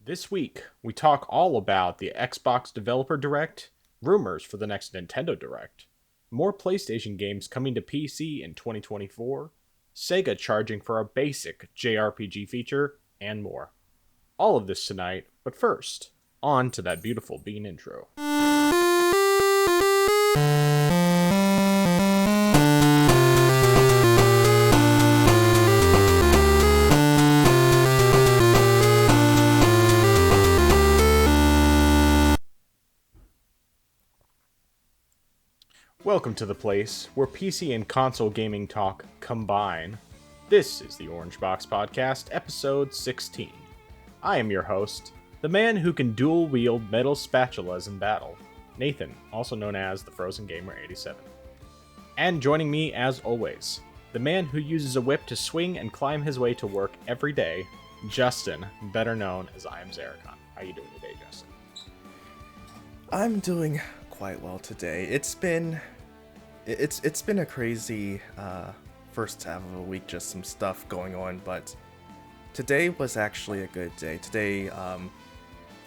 This week, we talk all about the Xbox Developer Direct, rumors for the next Nintendo Direct, more PlayStation games coming to PC in 2024, Sega charging for a basic JRPG feature, and more. All of this tonight, but first, on to that beautiful Bean intro. Welcome to the place where PC and console gaming talk combine. This is the Orange Box Podcast, episode 16. I am your host, the man who can dual wield metal spatulas in battle, Nathan, also known as the Frozen Gamer 87. And joining me, as always, the man who uses a whip to swing and climb his way to work every day, Justin, better known as I Am Zaracon. How you doing today, Justin? I'm doing quite well today. It's been a crazy first half of the week, just some stuff going on, but today was actually a good day. Today,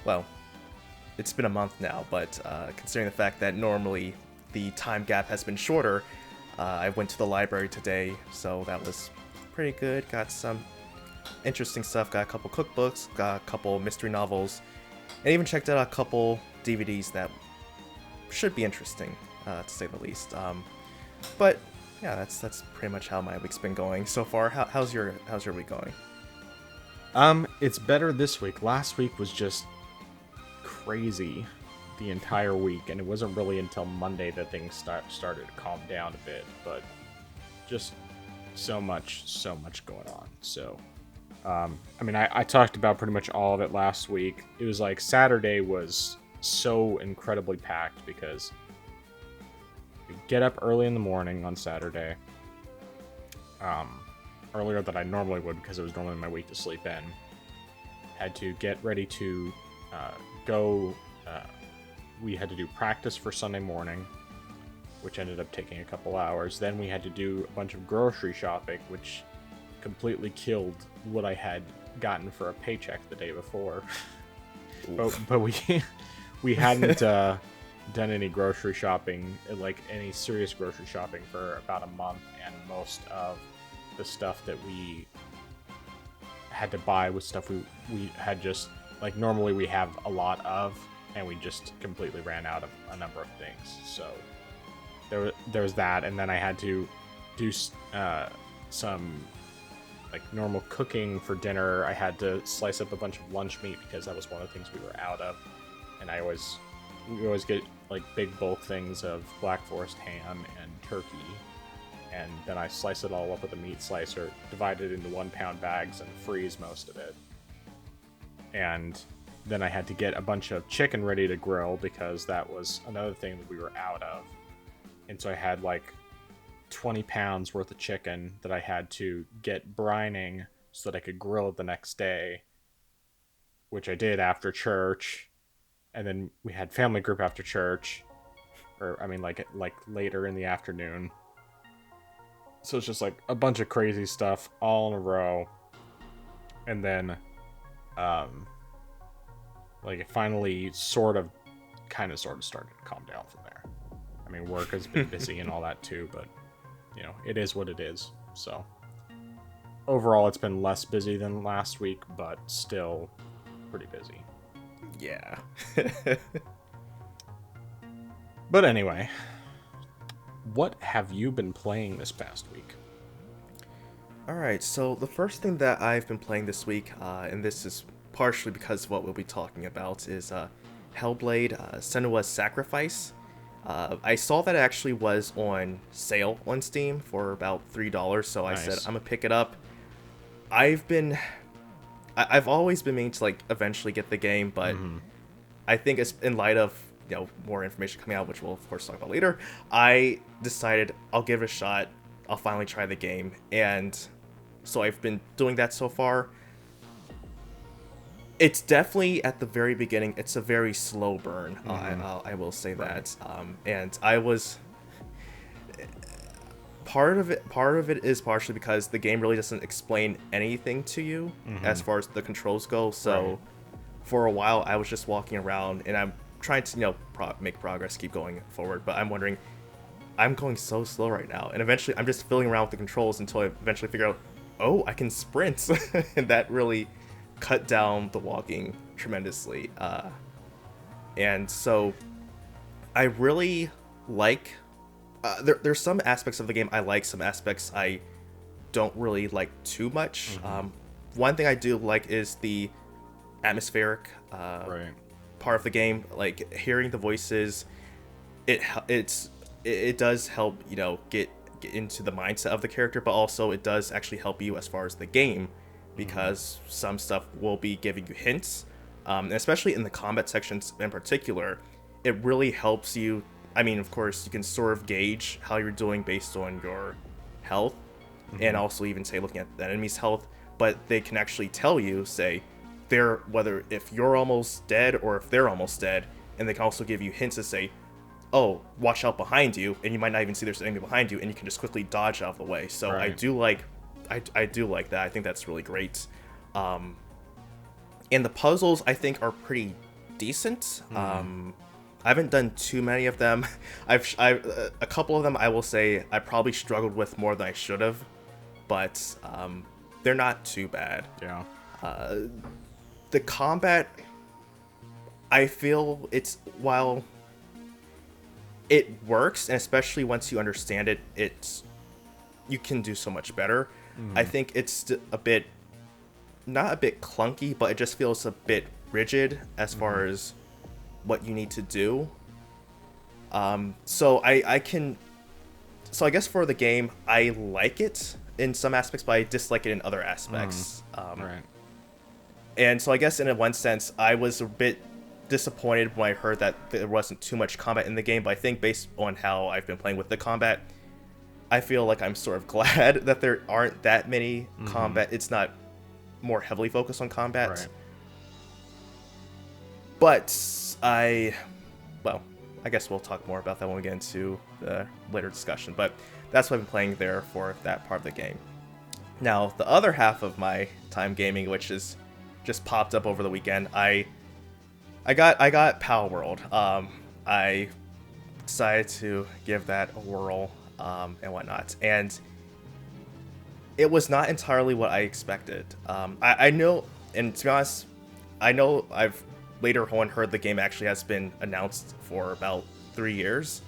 well, it's been a month now, but considering the fact that normally the time gap has been shorter, I went to the library today, so that was pretty good. Got some interesting stuff, got a couple cookbooks, got a couple mystery novels, and even checked out a couple DVDs that should be interesting, to say the least. But yeah, that's pretty much how my week's been going so far. How's your week going? It's better this week. Last week was just crazy the entire week, and it wasn't really until Monday that things started to calm down a bit, but just so much going on. So, I talked about pretty much all of it last week. It was like Saturday was so incredibly packed because you get up early in the morning on Saturday, earlier than I normally would because it was normally my week to sleep in. Had to get ready to go. We had to do practice for Sunday morning, which ended up taking a couple hours. Then we had to do a bunch of grocery shopping, which completely killed what I had gotten for a paycheck the day before. but we hadn't done any grocery shopping, like any serious grocery shopping, for about a month, and most of the stuff that we had to buy was stuff we had just, like, normally we have a lot of, and we just completely ran out of a number of things. So there was that, and then I had to do some like normal cooking for dinner. I had to slice up a bunch of lunch meat because that was one of the things we were out of, and we always get like big bulk things of Black Forest ham and turkey, and then I slice it all up with a meat slicer, divide it into 1 pound bags, and freeze most of it. And then I had to get a bunch of chicken ready to grill because that was another thing that we were out of. And so I had like 20 pounds worth of chicken that I had to get brining so that I could grill it the next day, which I did after church. And then we had family group after church, like later in the afternoon. So it's just like a bunch of crazy stuff all in a row. And then, it finally sort of started to calm down from there. I mean, work has been busy and all that too, but it is what it is. So overall, it's been less busy than last week, but still pretty busy. Yeah. But anyway, what have you been playing this past week? Alright, so the first thing that I've been playing this week, and this is partially because of what we'll be talking about, is Hellblade Senua's Sacrifice. I saw that it actually was on sale on Steam for about $3, so Nice. I said I'm gonna pick it up. I've always been meaning to like eventually get the game, but I think it's in light of more information coming out, which we'll of course talk about later. I decided I'll give it a shot. I'll finally try the game, and so I've been doing that so far. It's definitely at the very beginning. It's a very slow burn. I will say that. And I was. Part of it is partially because the game really doesn't explain anything to you as far as the controls go. So, for a while I was just walking around and I'm trying to make progress, keep going forward, but I'm wondering, I'm going so slow right now, and eventually I'm just fiddling around with the controls until I eventually figure out, oh, I can sprint. And that really cut down the walking tremendously. And so I really like there's some aspects of the game I like, some aspects I don't really like too much. One thing I do like is the atmospheric part of the game, like hearing the voices. It does help get into the mindset of the character, but also it does actually help you as far as the game, because some stuff will be giving you hints, and especially in the combat sections in particular, it really helps you. I mean, of course, you can sort of gauge how you're doing based on your health, and also even say looking at the enemy's health, but they can actually tell you, say, whether if you're almost dead or if they're almost dead, and they can also give you hints to say, oh, watch out behind you, and you might not even see there's an enemy behind you, and you can just quickly dodge out of the way. So I do like that. I think that's really great. And the puzzles, I think, are pretty decent. I haven't done too many of them. I've a couple of them I will say I probably struggled with more than I should have, but they're not too bad. Yeah. The combat, I feel while it works, and especially once you understand it, you can do so much better. I think it's a bit, not a bit clunky, but it just feels a bit rigid as far as what you need to do. So I guess for the game, I like it in some aspects, but I dislike it in other aspects. And so I guess in one sense, I was a bit disappointed when I heard that there wasn't too much combat in the game, but I think based on how I've been playing with the combat, I feel like I'm sort of glad that there aren't that many combat. It's not more heavily focused on combat. But I guess we'll talk more about that when we get into the later discussion, but that's what I've been playing there for that part of the game. Now, the other half of my time gaming, which is just popped up over the weekend, I got Power World. I decided to give that a whirl and whatnot, and it was not entirely what I expected. I know, and to be honest, I know I've later on heard the game actually has been announced for about 3 years,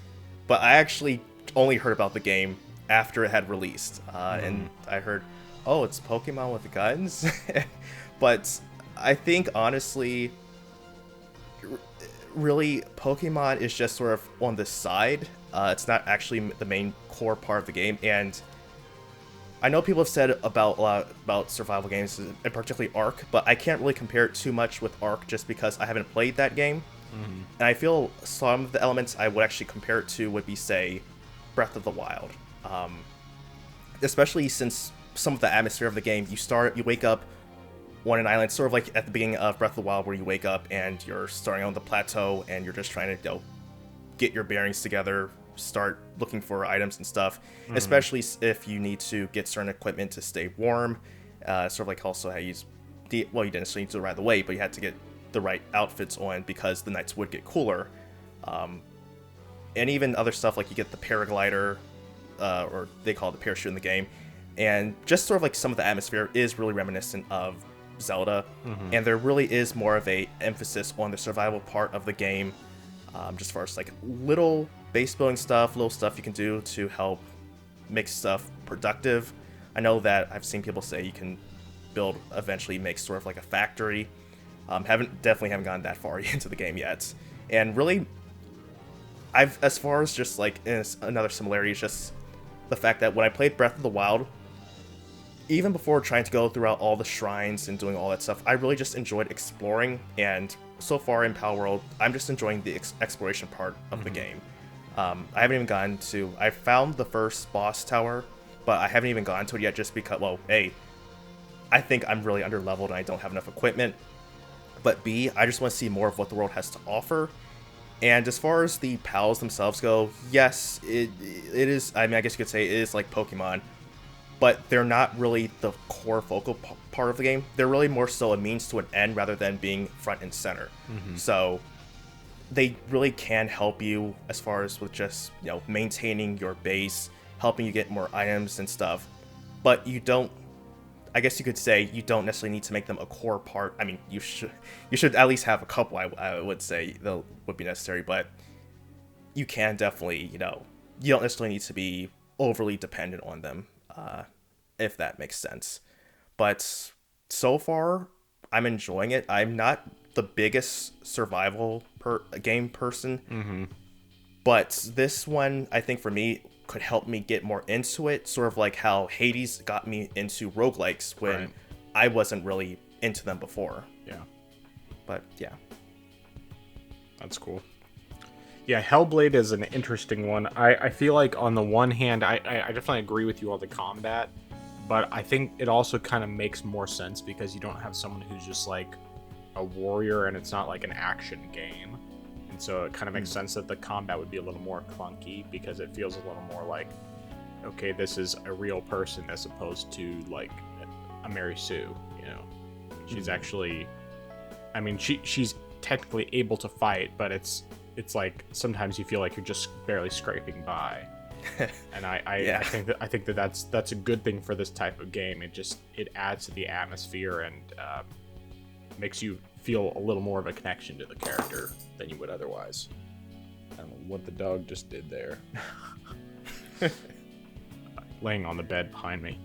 but I actually only heard about the game after it had released, and I heard, oh, it's Pokemon with guns. But I think honestly, really, Pokemon is just sort of on the side. It's not actually the main core part of the game, and I know people have said about a lot about survival games, and particularly Ark, but I can't really compare it too much with Ark just because I haven't played that game. And I feel some of the elements I would actually compare it to would be, say, Breath of the Wild. Especially since some of the atmosphere of the game, you wake up on an island, sort of like at the beginning of Breath of the Wild, where you wake up and you're starting on the plateau and you're just trying to get your bearings together, start looking for items and stuff, especially if you need to get certain equipment to stay warm. Sort of like also how you use you didn't necessarily need to right away, but you had to get the right outfits on because the nights would get cooler. And even other stuff like you get the paraglider, or they call it the parachute in the game, and just sort of like some of the atmosphere is really reminiscent of Zelda, and there really is more of a emphasis on the survival part of the game, just as far as like little base building stuff, little stuff you can do to help make stuff productive. I know that I've seen people say you can eventually make sort of like a factory. Definitely haven't gone that far into the game yet, and really, as far as just like another similarity is just the fact that when I played Breath of the Wild, even before trying to go throughout all the shrines and doing all that stuff, I really just enjoyed exploring, and so far in Power World, I'm just enjoying the exploration part of the game. I haven't even gotten to... I found the first boss tower, but I haven't even gotten to it yet just because, well, A, I think I'm really underleveled and I don't have enough equipment, but B, I just want to see more of what the world has to offer. And as far as the pals themselves go, yes, it is... I mean, I guess you could say it is like Pokemon, but they're not really the core focal part of the game. They're really more so a means to an end rather than being front and center. So they really can help you as far as with just, you know, maintaining your base, helping you get more items and stuff. But you don't, I guess you could say, you don't necessarily need to make them a core part. I mean, you should at least have a couple, I would say, that would be necessary. But you can definitely, you know, you don't necessarily need to be overly dependent on them, if that makes sense. But so far, I'm enjoying it. I'm not the biggest survival game person, but this one, I think for me, could help me get more into it, sort of like how Hades got me into roguelikes when I wasn't really into them before. Yeah. But yeah. That's cool. Yeah, Hellblade is an interesting one. I feel like on the one hand, I definitely agree with you on the combat, but I think it also kind of makes more sense because you don't have someone who's just like a warrior and it's not like an action game. And so it kind of makes sense that the combat would be a little more clunky because it feels a little more like, okay, this is a real person as opposed to like a Mary Sue, you know. She's actually, I mean, she's technically able to fight, but it's like sometimes you feel like you're just barely scraping by. And I think that's a good thing for this type of game. It adds to the atmosphere and makes you feel a little more of a connection to the character than you would otherwise. I don't know what the dog just did there. Laying on the bed behind me.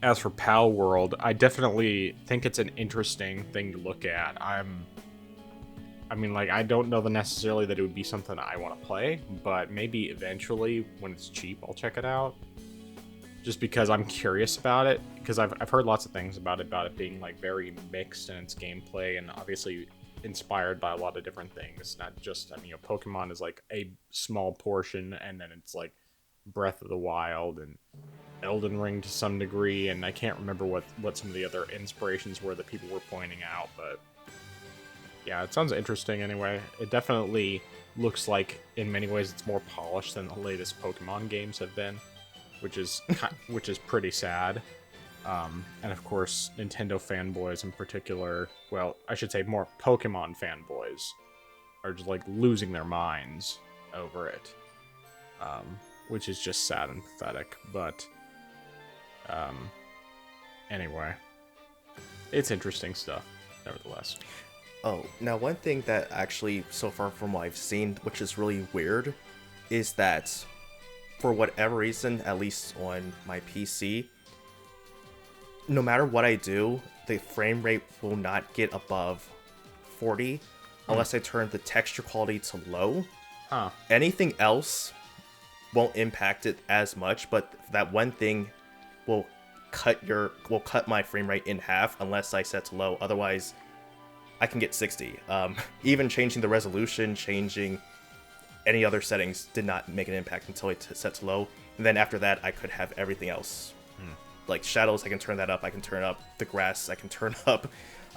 As for Pal World, I definitely think it's an interesting thing to look at. I don't know necessarily that it would be something I want to play, but maybe eventually when it's cheap, I'll check it out. Just because I'm curious about it, because I've heard lots of things about it being like very mixed in its gameplay and obviously inspired by a lot of different things. Not just, Pokemon is like a small portion, and then it's like Breath of the Wild and Elden Ring to some degree, and I can't remember what some of the other inspirations were that people were pointing out, but yeah, it sounds interesting anyway. It definitely looks like in many ways it's more polished than the latest Pokemon games have been, which is pretty sad. And of course, Nintendo fanboys in particular, well, I should say more Pokemon fanboys, are just like losing their minds over it, which is just sad and pathetic. But anyway, it's interesting stuff, nevertheless. Oh, now one thing that actually, so far from what I've seen, which is really weird, is that for whatever reason, at least on my PC, no matter what I do, the frame rate will not get above 40 unless I turn the texture quality to low. Huh. Anything else won't impact it as much, but that one thing will cut my frame rate in half unless I set to low. Otherwise, I can get 60. Even changing the resolution, changing any other settings did not make an impact until I set to low. And then after that, I could have everything else. Like shadows, I can turn that up. I can turn up the grass. I can turn up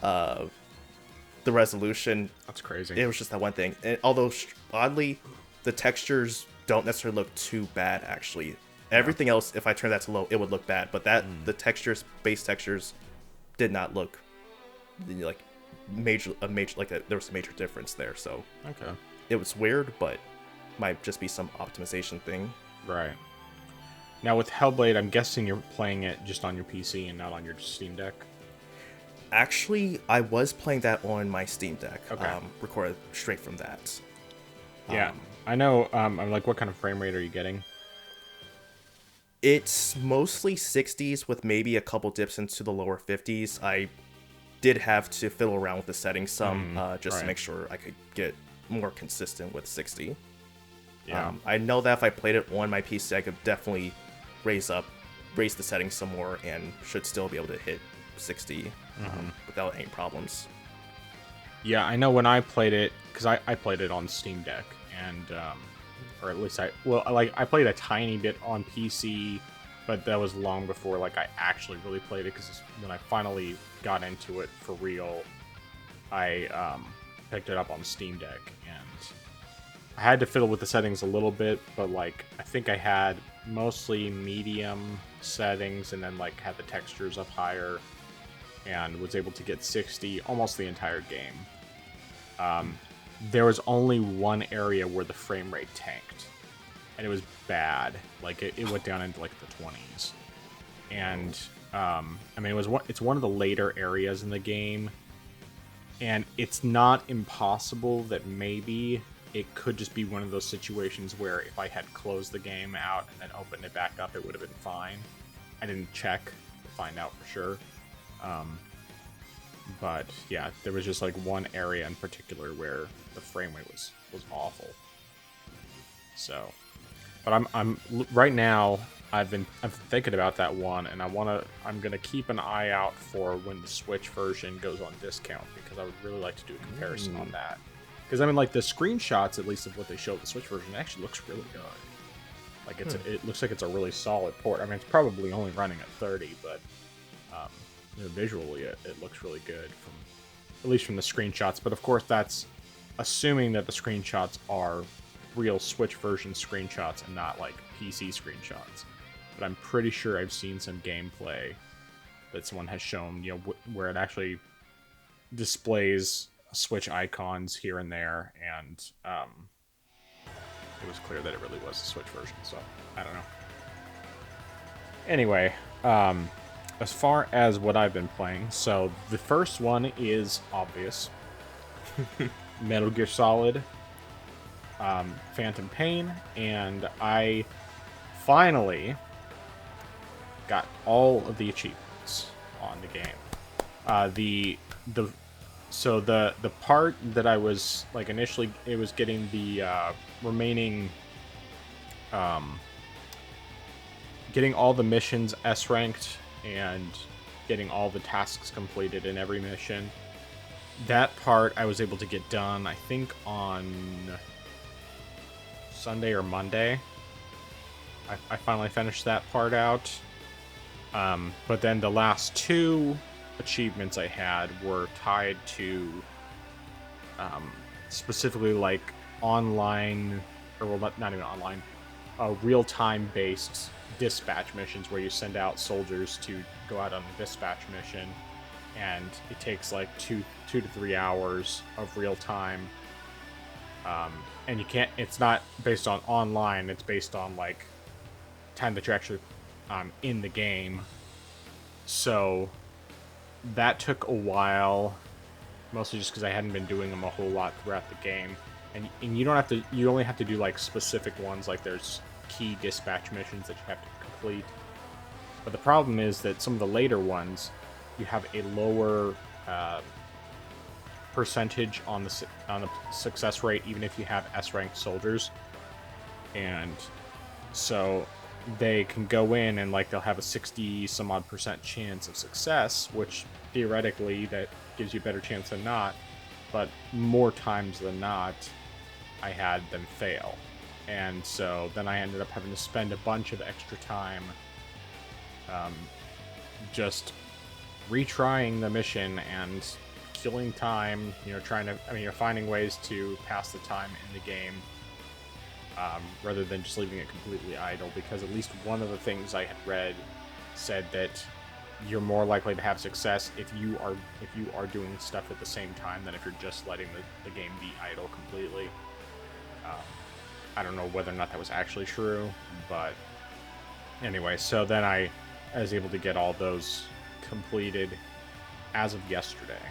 the resolution. That's crazy. It was just that one thing. And although, oddly, the textures don't necessarily look too bad, actually. Everything else, if I turn that to low, it would look bad. But the textures, base textures, did not look like there was a major difference there. So okay, it was weird, but might just be some optimization thing. Right. Now with Hellblade, I'm guessing you're playing it just on your PC and not on your Steam Deck. Actually, I was playing that on my Steam Deck. Okay. Recorded straight from that. Yeah, I know. I'm like, what kind of frame rate are you getting? It's mostly 60s with maybe a couple dips into the lower 50s. I did have to fiddle around with the settings some just to make sure I could get more consistent with 60. Yeah. I know that if I played it on my PC, I could definitely raise the settings some more and should still be able to hit 60 without any problems. Yeah, I know when I played it, because I played it on Steam Deck, and or at least I played a tiny bit on PC, but that was long before like I actually really played it, because when I finally got into it for real, I picked it up on Steam Deck, and I had to fiddle with the settings a little bit, but like I think I had mostly medium settings and then like had the textures up higher, and was able to get 60 almost the entire game. There was only one area where the frame rate tanked, and it was bad. Like it went down into like the 20s, and I mean it's one of the later areas in the game, and it's not impossible that maybe it could just be one of those situations where if I had closed the game out and then opened it back up, it would have been fine. I didn't check to find out for sure. But yeah, there was just like one area in particular where the frame rate was awful. So, but I'm right now I'm thinking about that one, and I'm gonna keep an eye out for when the Switch version goes on discount, because I would really like to do a comparison on that. Because I mean, like the screenshots, at least of what they show the Switch version, actually looks really good. Like it looks like it's a really solid port. I mean, it's probably only running at 30, but visually it looks really good at least from the screenshots. But of course, that's assuming that the screenshots are real Switch version screenshots and not like PC screenshots. But I'm pretty sure I've seen some gameplay that someone has shown, where it actually displays Switch icons here and there, and it was clear that it really was a Switch version, so I don't know. Anyway, as far as what I've been playing, so the first one is obvious. Metal Gear Solid, Phantom Pain, and I finally got all of the achievements on the game. So the part that I was like initially, it was getting the remaining, getting all the missions S ranked and getting all the tasks completed in every mission. That part I was able to get done, I think, on Sunday or Monday. I finally finished that part out. But then the last two achievements I had were tied to specifically like online, or well, not even online, real-time based dispatch missions where you send out soldiers to go out on a dispatch mission, and it takes like two to 3 hours of real time, and you can't, it's not based on online, it's based on like time that you're actually in the game. So that took a while, mostly just because I hadn't been doing them a whole lot throughout the game. And you don't have to, you only have to do like specific ones, like there's key dispatch missions that you have to complete. But the problem is that some of the later ones, you have a lower percentage on the success rate, even if you have S-ranked soldiers. And so they can go in and like they'll have a 60 some odd % chance of success, which theoretically that gives you a better chance than not. But more times than not, I had them fail. And so then I ended up having to spend a bunch of extra time just retrying the mission and killing time, you're finding ways to pass the time in the game, rather than just leaving it completely idle, because at least one of the things I had read said that you're more likely to have success if you are doing stuff at the same time than if you're just letting the game be idle completely. I don't know whether or not that was actually true, but anyway, so then I was able to get all those completed as of yesterday,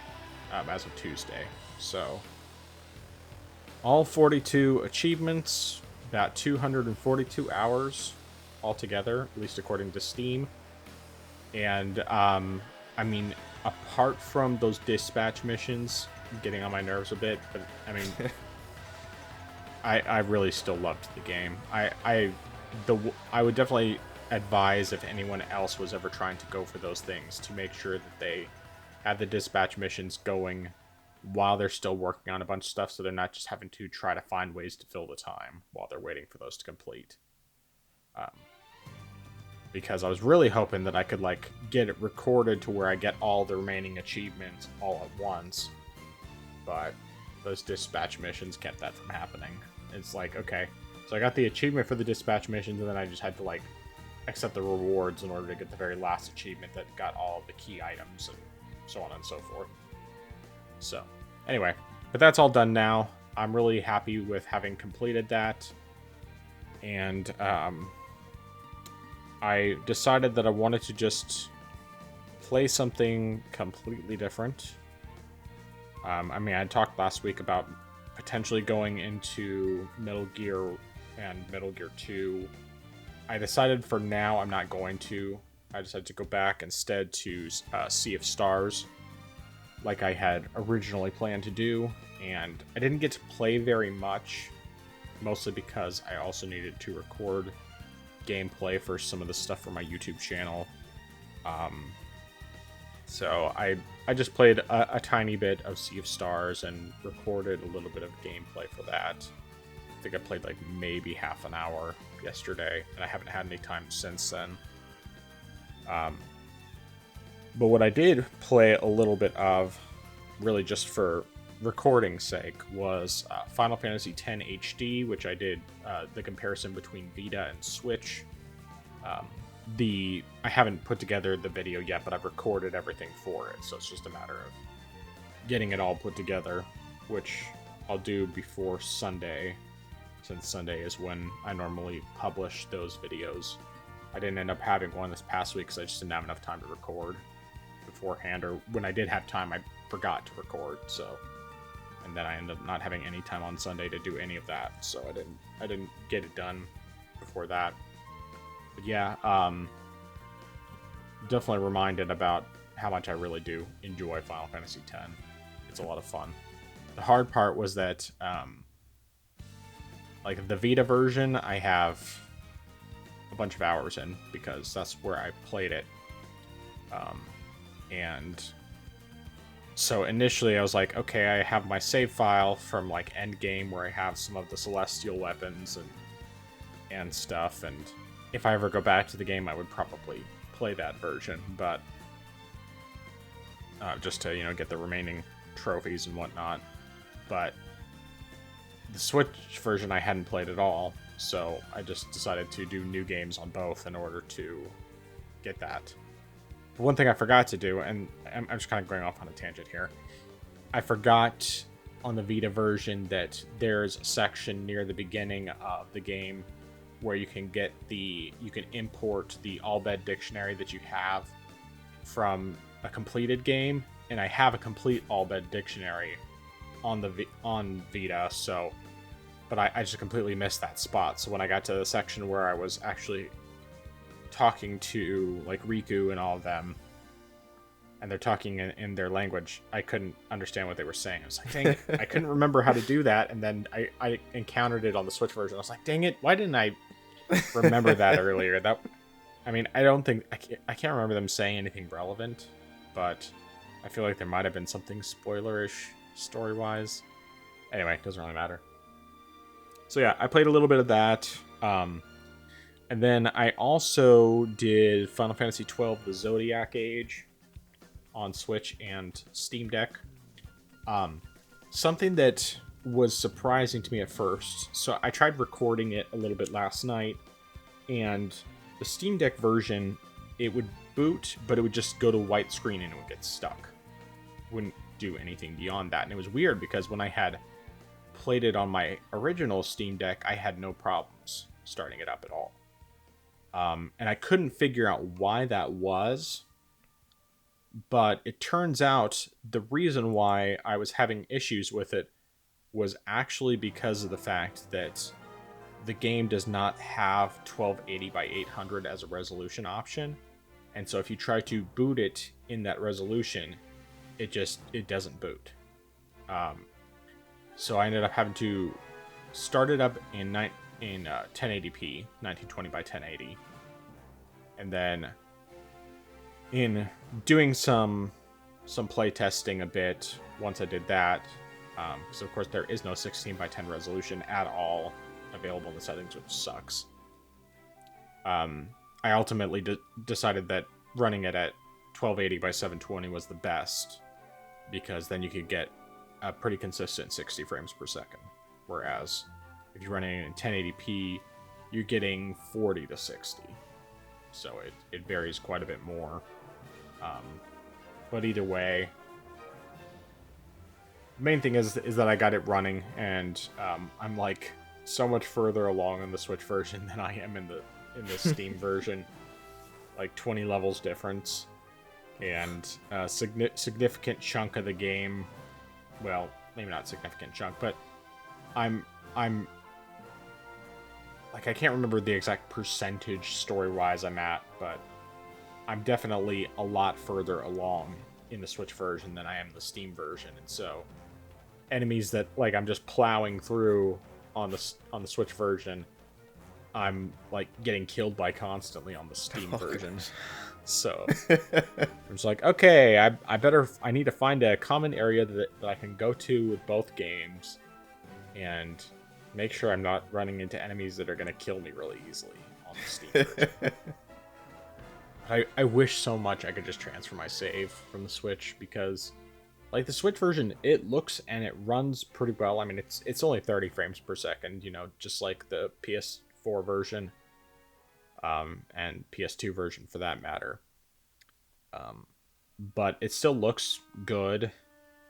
as of Tuesday. So all 42 achievements, about 242 hours altogether, at least according to Steam. And I mean, apart from those dispatch missions getting on my nerves a bit, but I mean, I really still loved the game. I would definitely advise, if anyone else was ever trying to go for those things, to make sure that they have the dispatch missions going while they're still working on a bunch of stuff, so they're not just having to try to find ways to fill the time while they're waiting for those to complete. Because I was really hoping that I could like get it recorded to where I get all the remaining achievements all at once, but those dispatch missions kept that from happening. It's like, okay, So I got the achievement for the dispatch missions, and then I just had to like accept the rewards in order to get the very last achievement that got all the key items and so on and so forth. So anyway, but that's all done now. I'm really happy with having completed that. And I decided that I wanted to just play something completely different. I mean, I talked last week about potentially going into Metal Gear and Metal Gear 2. I decided for now I'm not going to. I decided to go back instead to Sea of Stars, like I had originally planned to do. And I didn't get to play very much, mostly because I also needed to record gameplay for some of the stuff for my YouTube channel. So I just played a tiny bit of Sea of Stars and recorded a little bit of gameplay for that. I think I played like maybe half an hour yesterday, and I haven't had any time since then. But what I did play a little bit of, really just for recording's sake, was Final Fantasy X HD, which I did the comparison between Vita and Switch. I haven't put together the video yet, but I've recorded everything for it, so it's just a matter of getting it all put together, which I'll do before Sunday, since Sunday is when I normally publish those videos. I didn't end up having one this past week because I just didn't have enough time to record beforehand, or when I did have time, I forgot to record, so... And then I ended up not having any time on Sunday to do any of that, so I didn't get it done before that. But yeah, definitely reminded about how much I really do enjoy Final Fantasy X. It's a lot of fun. The hard part was that, like the Vita version, I have a bunch of hours in because that's where I played it, and so initially I was like, okay, I have my save file from like Endgame where I have some of the celestial weapons and stuff, and if I ever go back to the game I would probably play that version, but just to, you know, get the remaining trophies and whatnot. But the Switch version I hadn't played at all, so I just decided to do new games on both in order to get that. But one thing I forgot to do, and I'm just kind of going off on a tangent here, I forgot on the Vita version that there's a section near the beginning of the game where you can import the Albed dictionary that you have from a completed game, and I have a complete Albed dictionary on Vita, so, but I just completely missed that spot. So when I got to the section where I was actually talking to like Riku and all of them, and they're talking in their language, I couldn't understand what they were saying. I was like, dang it, I couldn't remember how to do that, and then I encountered it on the Switch version. I was like, dang it, why didn't I remember that earlier? I mean, I can't remember them saying anything relevant, but I feel like there might have been something spoilerish story-wise. Anyway, it doesn't really matter. So yeah, I played a little bit of that. And then I also did Final Fantasy XII The Zodiac Age on Switch and Steam Deck. Something that was surprising to me at first. So I tried recording it a little bit last night, and the Steam Deck version, it would boot, but it would just go to white screen and it would get stuck. Wouldn't do anything beyond that. And it was weird because when I had played it on my original Steam Deck, I had no problems starting it up at all. And I couldn't figure out why that was, but it turns out the reason why I was having issues with it was actually because of the fact that the game does not have 1280 by 800 as a resolution option. And so if you try to boot it in that resolution, it doesn't boot. So I ended up having to start it up in 1080p, 1920 by 1080. And then in doing some play testing a bit, once I did that, because of course there is no 16 by 10 resolution at all available in the settings, which sucks. I ultimately decided that running it at 1280 by 720 was the best, because then you could get a pretty consistent 60 frames per second. Whereas if you're running it in 1080p, you're getting 40 to 60. So it varies quite a bit more. But either way, the main thing is that I got it running, and I'm like so much further along in the Switch version than I am in the Steam version. Like 20 levels difference, and a significant chunk of the game. Well, maybe not significant chunk, but I'm like, I can't remember the exact percentage story-wise I'm at, but I'm definitely a lot further along in the Switch version than I am the Steam version, and so enemies that like I'm just plowing through on the Switch version, I'm like getting killed by constantly on the Steam version. So I'm just like, okay, I need to find a common area that I can go to with both games, and make sure I'm not running into enemies that are going to kill me really easily on the Steam version. I wish so much I could just transfer my save from the Switch, because like the Switch version, it looks and it runs pretty well. I mean, it's only 30 frames per second, just like the PS4 version, and PS2 version for that matter. But it still looks good,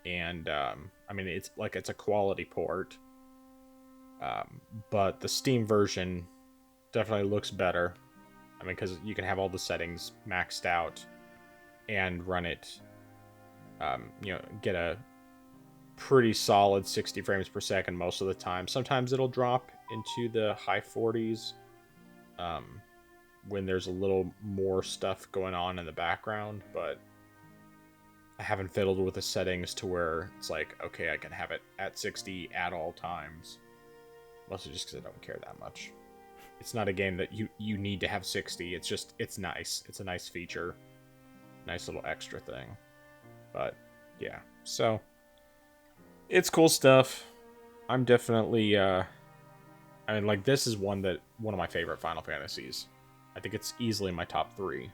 and I mean, it's a quality port. But the Steam version definitely looks better. I mean, because you can have all the settings maxed out and run it, get a pretty solid 60 frames per second most of the time. Sometimes it'll drop into the high 40s when there's a little more stuff going on in the background, but I haven't fiddled with the settings to where it's like, okay, I can have it at 60 at all times. Mostly just because I don't care that much. It's not a game that you need to have 60. It's nice. It's a nice feature. Nice little extra thing. But, yeah. So, it's cool stuff. I'm definitely, this is one of my favorite Final Fantasies. I think it's easily my top 3.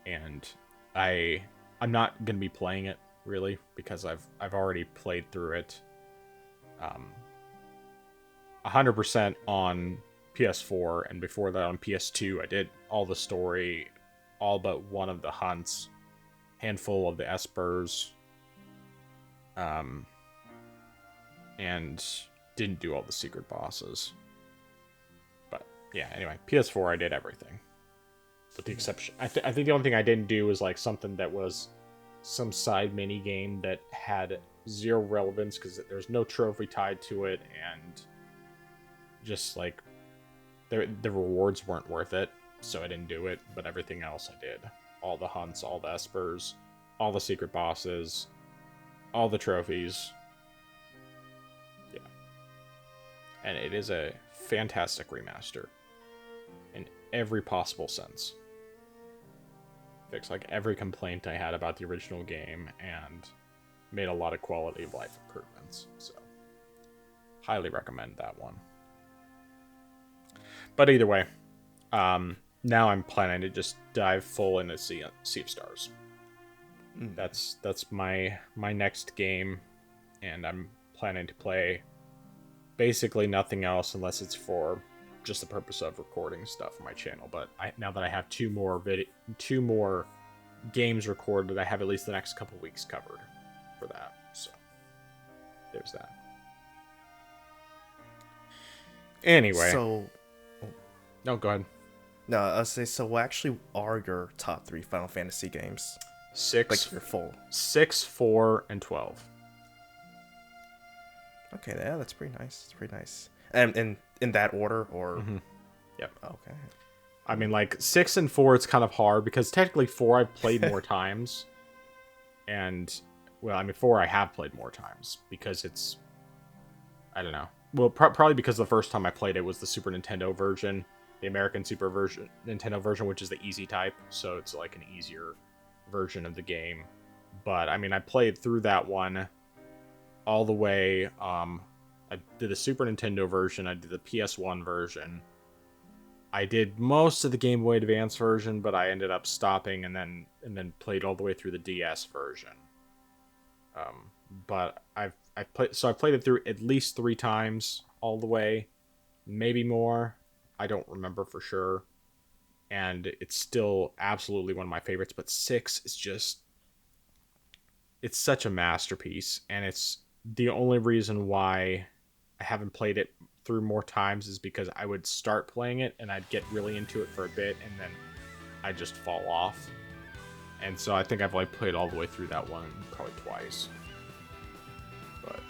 And I'm not going to be playing it, really, because I've already played through it 100% on PS4, and before that on PS2. I did all the story, all but one of the hunts, handful of the espers, and didn't do all the secret bosses. But yeah, anyway, PS4 I did everything, with the exception, I think the only thing I didn't do was like something that was some side mini game that had zero relevance because there's no trophy tied to it, and just like the rewards weren't worth it, so I didn't do it. But everything else I did. All the hunts, all the espers, all the secret bosses, all the trophies. Yeah. And it is a fantastic remaster in every possible sense. Fixed like every complaint I had about the original game and made a lot of quality of life improvements. So highly recommend that one. But either way, now I'm planning to just dive full into Sea of Stars. That's my next game, and I'm planning to play basically nothing else unless it's for just the purpose of recording stuff for my channel. But now that I have two more games recorded, I have at least the next couple weeks covered for that. So there's that. Anyway, So, no, go ahead. no, I'll say, so what actually are your top 3 Final Fantasy games? 6, Like your full. 6, 4, and 12. Okay, yeah, that's pretty nice. It's pretty nice. And in that order, or? Mm-hmm. Yep. Okay. I mean, like 6 and 4, it's kind of hard because technically 4 I've played more times, and well, I mean 4 I have played more times because it's, I don't know. Well, probably because the first time I played it was the Super Nintendo version, the American Nintendo version, which is the easy type, so it's like an easier version of the game. But I mean, I played through that one all the way. I did the Super Nintendo version, I did the PS1 version, I did most of the Game Boy Advance version, but I ended up stopping and then played all the way through the DS version. But I've played it through at least 3 times, all the way, maybe more. I don't remember for sure. And it's still absolutely one of my favorites, but 6 is just, it's such a masterpiece, and it's the only reason why I haven't played it through more times is because I would start playing it and I'd get really into it for a bit and then I just fall off. And so I think I've only played all the way through that one probably twice. But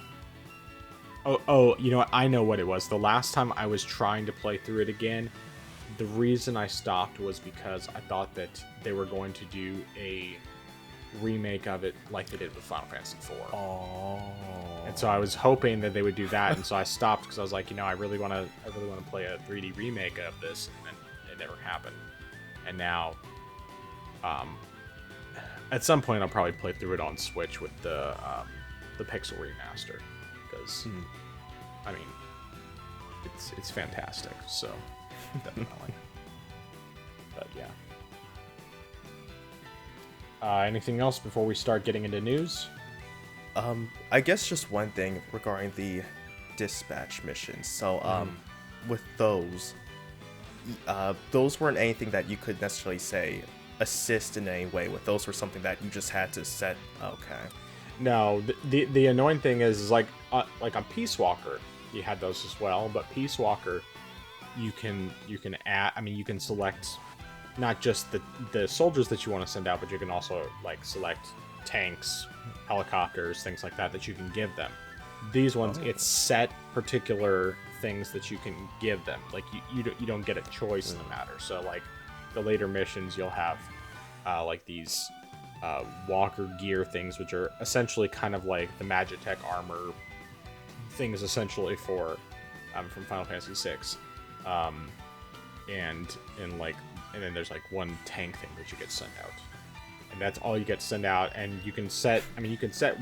you know what? I know what it was. The last time I was trying to play through it again, the reason I stopped was because I thought that they were going to do a remake of it like they did with Final Fantasy IV. Oh. And so I was hoping that they would do that, and so I stopped because I was like, I really want to play a 3D remake of this, and then it never happened. And now, at some point, I'll probably play through it on Switch with the Pixel remaster, because I mean, it's fantastic. So definitely. But yeah. Anything else before we start getting into news? I guess just one thing regarding the dispatch missions. So, with those weren't anything that you could necessarily say assist in any way with. Those were something that you just had to set. Okay. No, the annoying thing is like on Peace Walker, you had those as well, but Peace Walker, you can add. I mean, you can select not just the soldiers that you want to send out, but you can also like select tanks, helicopters, things like that you can give them. These ones, it's set particular things that you can give them. Like you don't get a choice in the matter. So like the later missions, you'll have like these walker gear things, which are essentially kind of like the Magitech armor things, essentially for from Final Fantasy VI, and then there's like one tank thing that you get sent out, and that's all you get to send out. And you can set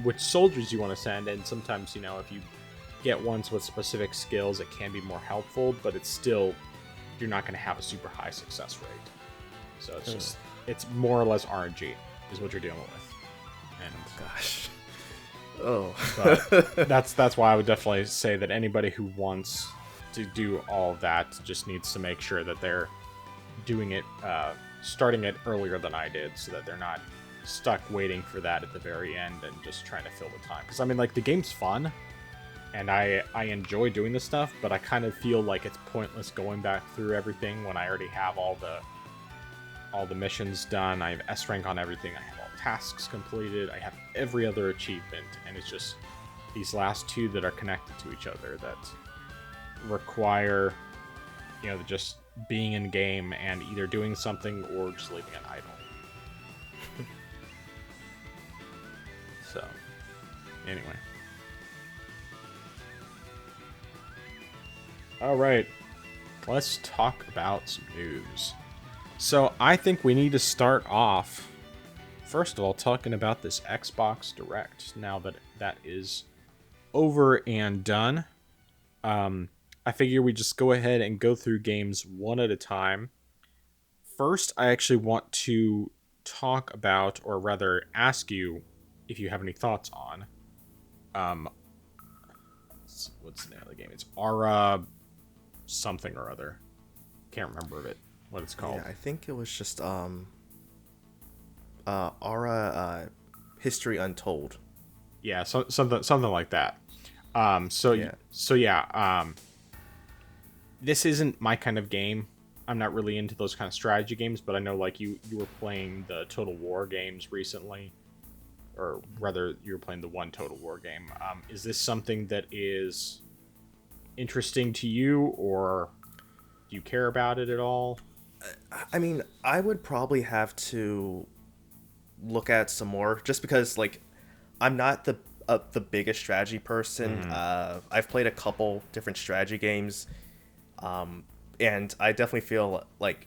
which soldiers you want to send, and sometimes if you get ones with specific skills, it can be more helpful, but it's still, you're not going to have a super high success rate. So it's just, it's more or less RNG is what you're dealing with. And gosh. Oh. But that's why I would definitely say that anybody who wants to do all of that just needs to make sure that they're doing it, starting it earlier than I did, so that they're not stuck waiting for that at the very end and just trying to fill the time. Because I mean, like, the game's fun, and I enjoy doing this stuff, but I kind of feel like it's pointless going back through everything when I already have all the missions done. I have S rank on everything. I have all tasks completed. I have every other achievement, and it's just these last two that are connected to each other that require, just being in game and either doing something or just leaving it idle. So, anyway. All right, let's talk about some news. So I think we need to start off, first of all, talking about this Xbox Direct. Now that that is over and done, I figure we just go ahead and go through games one at a time. First, I actually want to talk about, or rather ask you if you have any thoughts on, what's the name of the game? It's Aura something or other. Can't remember what it's called. Yeah, I think it was just Aura History Untold. Yeah, something like that. This isn't my kind of game. I'm not really into those kind of strategy games, but I know like you were playing the Total War games recently, or rather you were playing the one Total War game. Is this something that is interesting to you, or do you care about it at all? I mean, I would probably have to look at some more, just because like I'm not the biggest strategy person. I've played a couple different strategy games, and I definitely feel like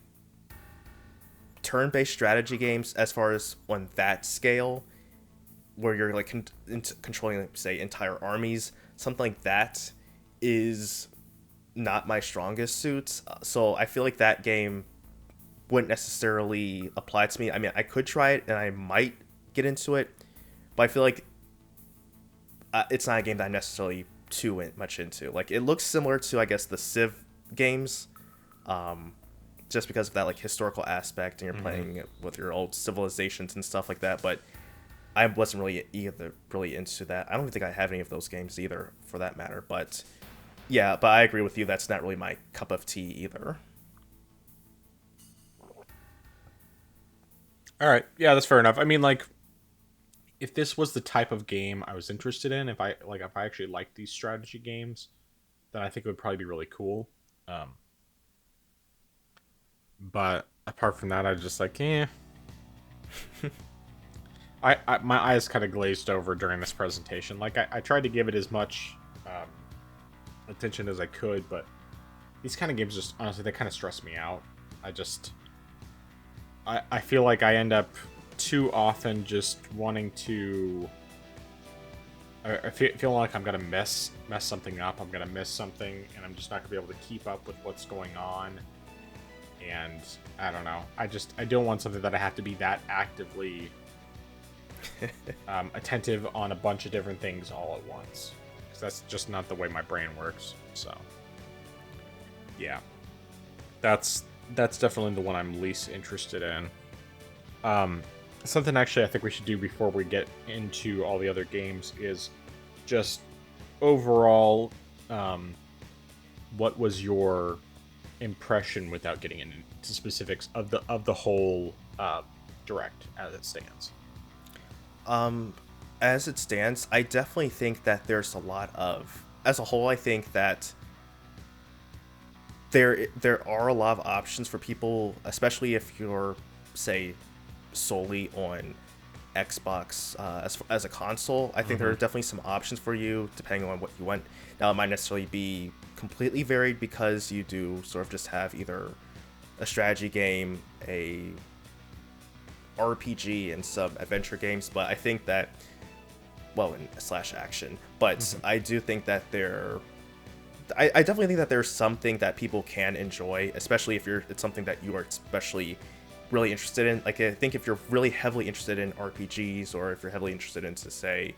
turn-based strategy games, as far as on that scale, where you're like controlling, say, entire armies, something like that is not my strongest suit. So I feel like that game wouldn't necessarily apply to me. I mean, I could try it and I might get into it, but I feel like it's not a game that I'm necessarily much into. Like, it looks similar to, I guess, the Civ games, just because of that like historical aspect, and you're playing it with your old civilizations and stuff like that. But I wasn't really into that. I don't think I have any of those games either, for that matter. But yeah, but I agree with you. That's not really my cup of tea either. All right, yeah, that's fair enough. I mean, like, if this was the type of game I was interested in, if I actually liked these strategy games, then I think it would probably be really cool. Um, but apart from that, I was just like, eh. I my eyes kind of glazed over during this presentation. Like, I tried to give it as much attention as I could, but these kind of games just, honestly, they kind of stress me out. I feel like I end up too often just wanting to... I feel like I'm going to mess something up. I'm going to miss something, and I'm just not going to be able to keep up with what's going on. And I don't know. I don't want something that I have to be that actively attentive on a bunch of different things all at once. Because that's just not the way my brain works. So, yeah. That's definitely the one I'm least interested in. Something actually I think we should do before we get into all the other games is just overall, what was your impression, without getting into specifics, of the whole direct as it stands? As it stands, I definitely think that there's a lot of, as a whole, I think that there are a lot of options for people, especially if you're, say, solely on Xbox as a console. I think there are definitely some options for you depending on what you want. Now, it might necessarily be completely varied because you do sort of just have either a strategy game, a RPG, and some adventure games. But I think that, well, in slash action. But I do think that I definitely think that there's something that people can enjoy, especially if it's something that you are especially really interested in. Like, I think if you're really heavily interested in RPGs, or if you're heavily interested in, to say,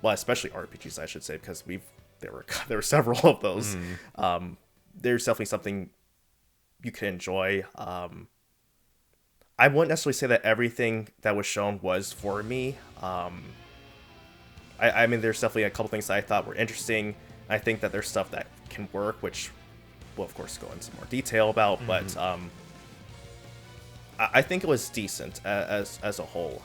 well, especially RPGs, I should say, because there were several of those. There's definitely something you can enjoy. I wouldn't necessarily say that everything that was shown was for me. I mean, there's definitely a couple things that I thought were interesting. I think that there's stuff that can work, which we'll of course go into more detail about. But I think it was decent as a whole.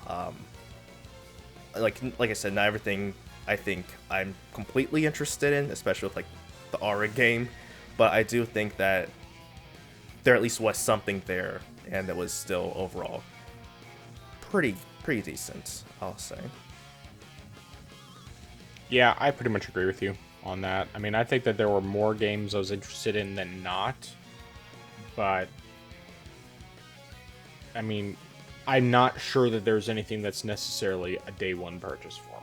Like I said, not everything I think I'm completely interested in, especially with like the Aura game. But I do think that there at least was something there, and that was still overall pretty decent, I'll say. Yeah, I pretty much agree with you on that. I mean, I think that there were more games I was interested in than not, but I mean, I'm not sure that there's anything that's necessarily a day one purchase for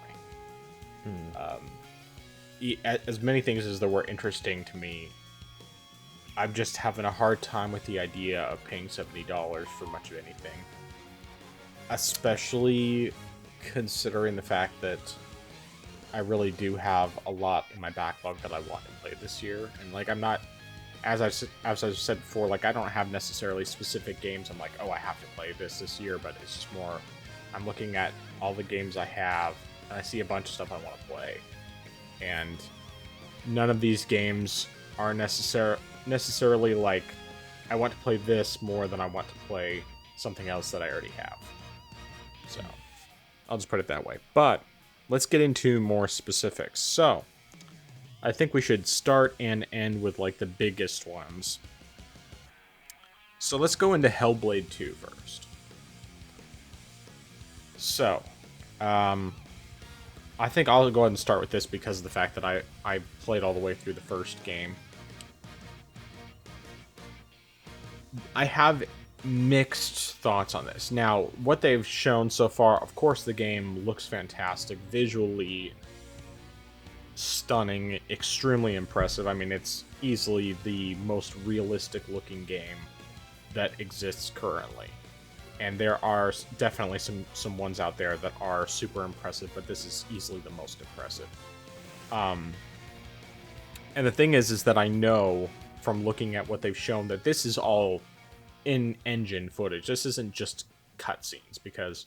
me. As many things as there were interesting to me, I'm just having a hard time with the idea of paying $70 for much of anything, especially considering the fact that I really do have a lot in my backlog that I want to play this year. And like, I'm not, as I've said before, like, I don't have necessarily specific games I'm like, oh, I have to play this year, but it's just more, I'm looking at all the games I have, and I see a bunch of stuff I want to play. And none of these games are necessarily like, I want to play this more than I want to play something else that I already have. So, I'll just put it that way. But let's get into more specifics. So, I think we should start and end with like the biggest ones. So let's go into Hellblade 2 first. So, I think I'll go ahead and start with this because of the fact that I played all the way through the first game. I have mixed thoughts on this. Now, what they've shown so far, of course, the game looks fantastic, visually stunning, extremely impressive. I mean, it's easily the most realistic looking game that exists currently. And there are definitely some ones out there that are super impressive, but this is easily the most impressive. And the thing is that I know from looking at what they've shown that this is all in-engine footage. This isn't just cutscenes, because,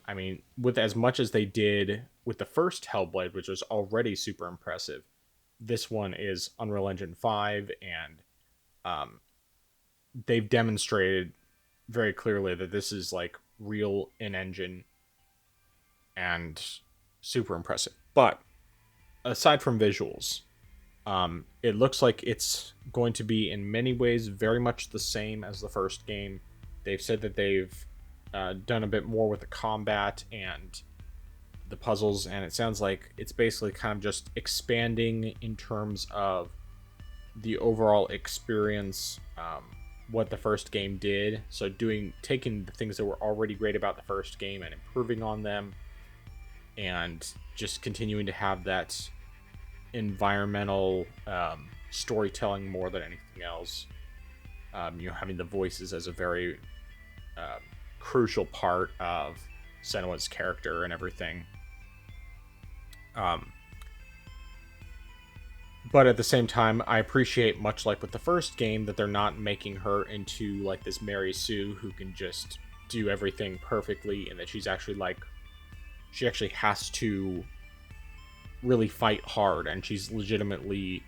I mean, with as much as they did with the first Hellblade, which was already super impressive, this one is Unreal Engine 5, and they've demonstrated very clearly that this is like real in-engine and super impressive. But aside from visuals, it looks like it's going to be in many ways very much the same as the first game. They've said that they've done a bit more with the combat and the puzzles, and it sounds like it's basically kind of just expanding in terms of the overall experience, what the first game did. So taking the things that were already great about the first game and improving on them, and just continuing to have that environmental storytelling more than anything else. Having the voices as a very crucial part of Senua's character and everything. But at the same time, I appreciate, much like with the first game, that they're not making her into like this Mary Sue who can just do everything perfectly, and that she actually has to really fight hard, and she's legitimately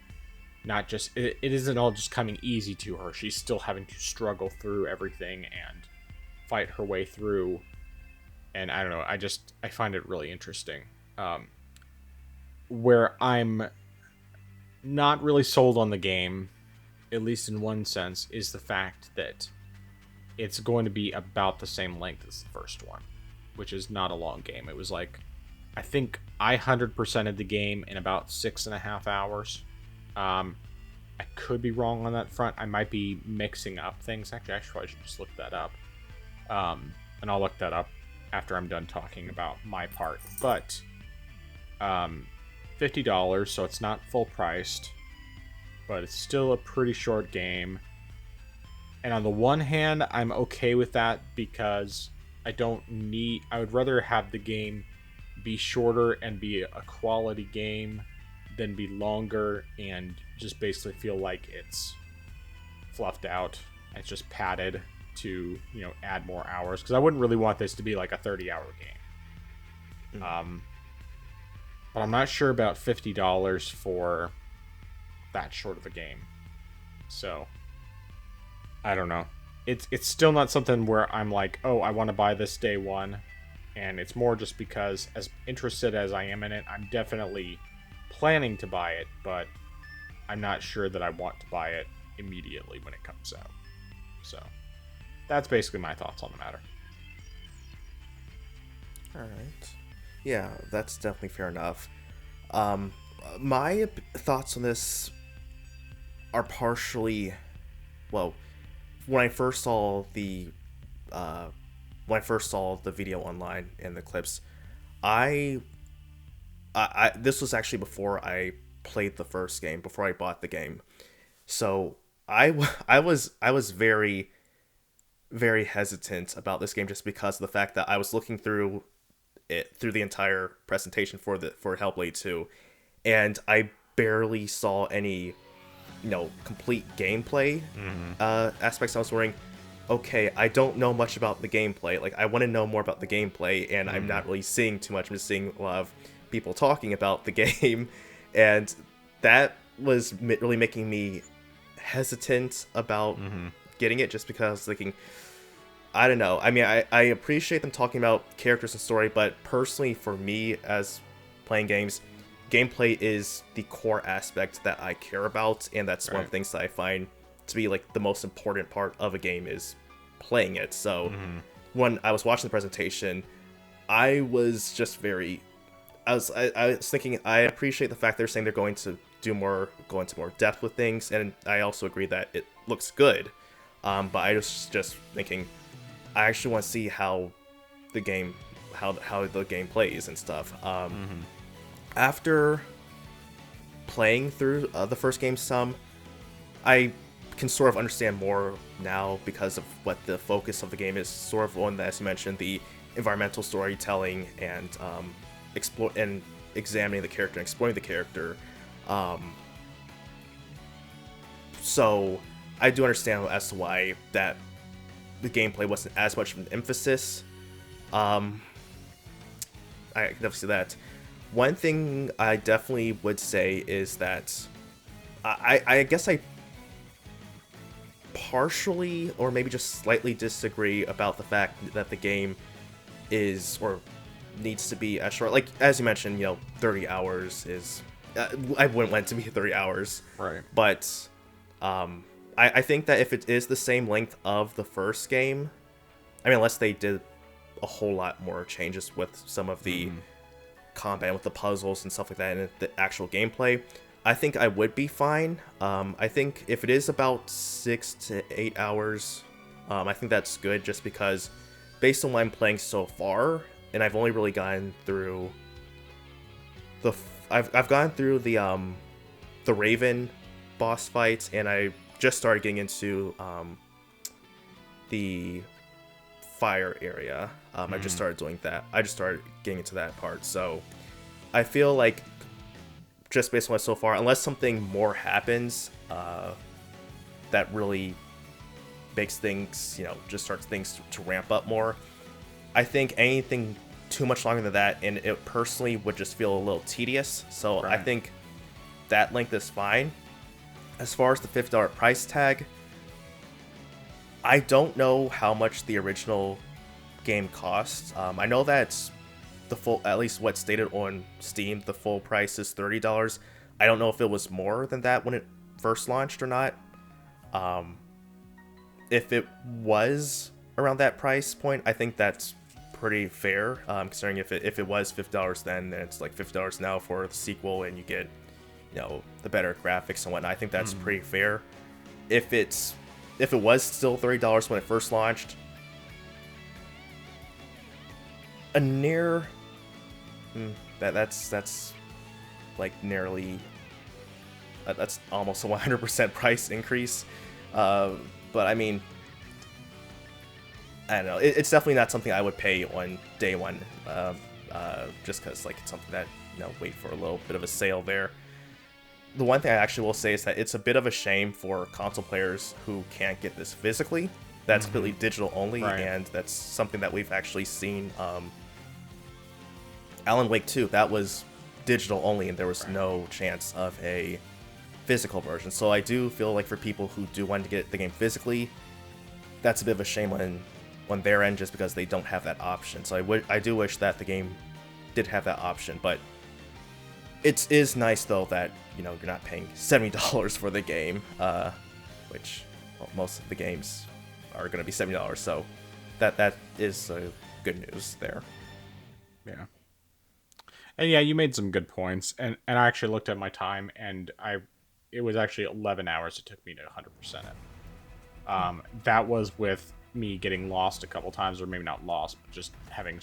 not just, it isn't all just coming easy to her. She's still having to struggle through everything and fight her way through. And I don't know, I find it really interesting. Where I'm not really sold on the game, at least in one sense, is the fact that it's going to be about the same length as the first one, which is not a long game. It was like, I think I 100%ed the game in about 6.5 hours. I could be wrong on that front. I might be mixing up things. Actually, I should just look that up. And I'll look that up after I'm done talking about my part. But $50, so it's not full priced, but it's still a pretty short game. And on the one hand, I'm okay with that, because I would rather have the game be shorter and be a quality game than be longer and just basically feel like it's fluffed out. It's just padded to, add more hours, because I wouldn't really want this to be like a 30-hour game. But I'm not sure about $50 for that short of a game. So I don't know. It's still not something where I'm like, oh, I want to buy this day one. And it's more just because, as interested as I am in it, I'm definitely planning to buy it, but I'm not sure that I want to buy it immediately when it comes out. So that's basically my thoughts on the matter. Alright. Yeah, that's definitely fair enough. My thoughts on this are partially, well, when I first saw the video online and the clips, I this was actually before I played the first game, before I bought the game. So I was very, very hesitant about this game, just because of the fact that I was looking through the entire presentation for Hellblade 2, and I barely saw any complete gameplay aspects. I was wondering, okay, I don't know much about the gameplay. Like, I want to know more about the gameplay, and I'm not really seeing too much. I'm just seeing a lot of people talking about the game, and that was really making me hesitant about getting it, just because I was thinking, I don't know. I mean, I appreciate them talking about characters and story, but personally, for me, as playing games, gameplay is the core aspect that I care about, and that's one of the things that I find to be like the most important part of a game, is playing it. So when I was watching the presentation, I was just I was thinking, I appreciate the fact they're saying they're going to go into more depth with things, and I also agree that it looks good. But I was just thinking, I actually want to see how the game plays and stuff. After playing through the first game some, I can sort of understand more now, because of what the focus of the game is, sort of on, as you mentioned, the environmental storytelling and examining the character and exploring the character. So I do understand as to why that the gameplay wasn't as much of an emphasis. I can definitely see that. One thing I definitely would say is that I guess I partially or maybe just slightly disagree about the fact that the game is or needs to be as short. Like, as you mentioned, 30 hours is... I wouldn't want it to be 30 hours. Right. But I think that if it is the same length of the first game, I mean, unless they did a whole lot more changes with some of the combat, with the puzzles and stuff like that, and the actual gameplay, I think I would be fine. I think if it is about 6 to 8 hours, I think that's good, just because based on what I'm playing so far, and I've only really gotten through I've gone through the Raven boss fights, and I just started getting into the fire area. I just started doing that. I just started getting into that part. So I feel like, just based on what so far, unless something more happens that really makes things, just starts things to ramp up more, I think anything too much longer than that, and it personally would just feel a little tedious. So Right. I think that length is fine. As far as the $50 price tag, I don't know how much the original game costs. I know that's the full, at least what's stated on Steam, the full price is $30. I don't know if it was more than that when it first launched or not. If it was around that price point, I think that's pretty fair, considering if it was $50 then it's like $50 now for the sequel, and you get the better graphics and whatnot. I think that's pretty fair. If it was still $30 when it first launched, a near that's like nearly that's almost a 100% price increase. But I mean, I don't know. It's definitely not something I would pay on day one, just because like it's something that wait for a little bit of a sale there. The one thing I actually will say is that it's a bit of a shame for console players who can't get this physically. That's completely digital only, Right. and that's something that we've actually seen. Alan Wake 2, that was digital only, and there was no chance of a physical version. So I do feel like for people who do want to get the game physically, that's a bit of a shame on their end, just because they don't have that option. So I do wish that the game did have that option, but it is nice though that you're not paying $70 for the game, which most of the games are going to be $70. So that is good news there. Yeah. And yeah, you made some good points. And I actually looked at my time, and it was actually 11 hours it took me to 100% it. That was with me getting lost a couple times, or maybe not lost, but just having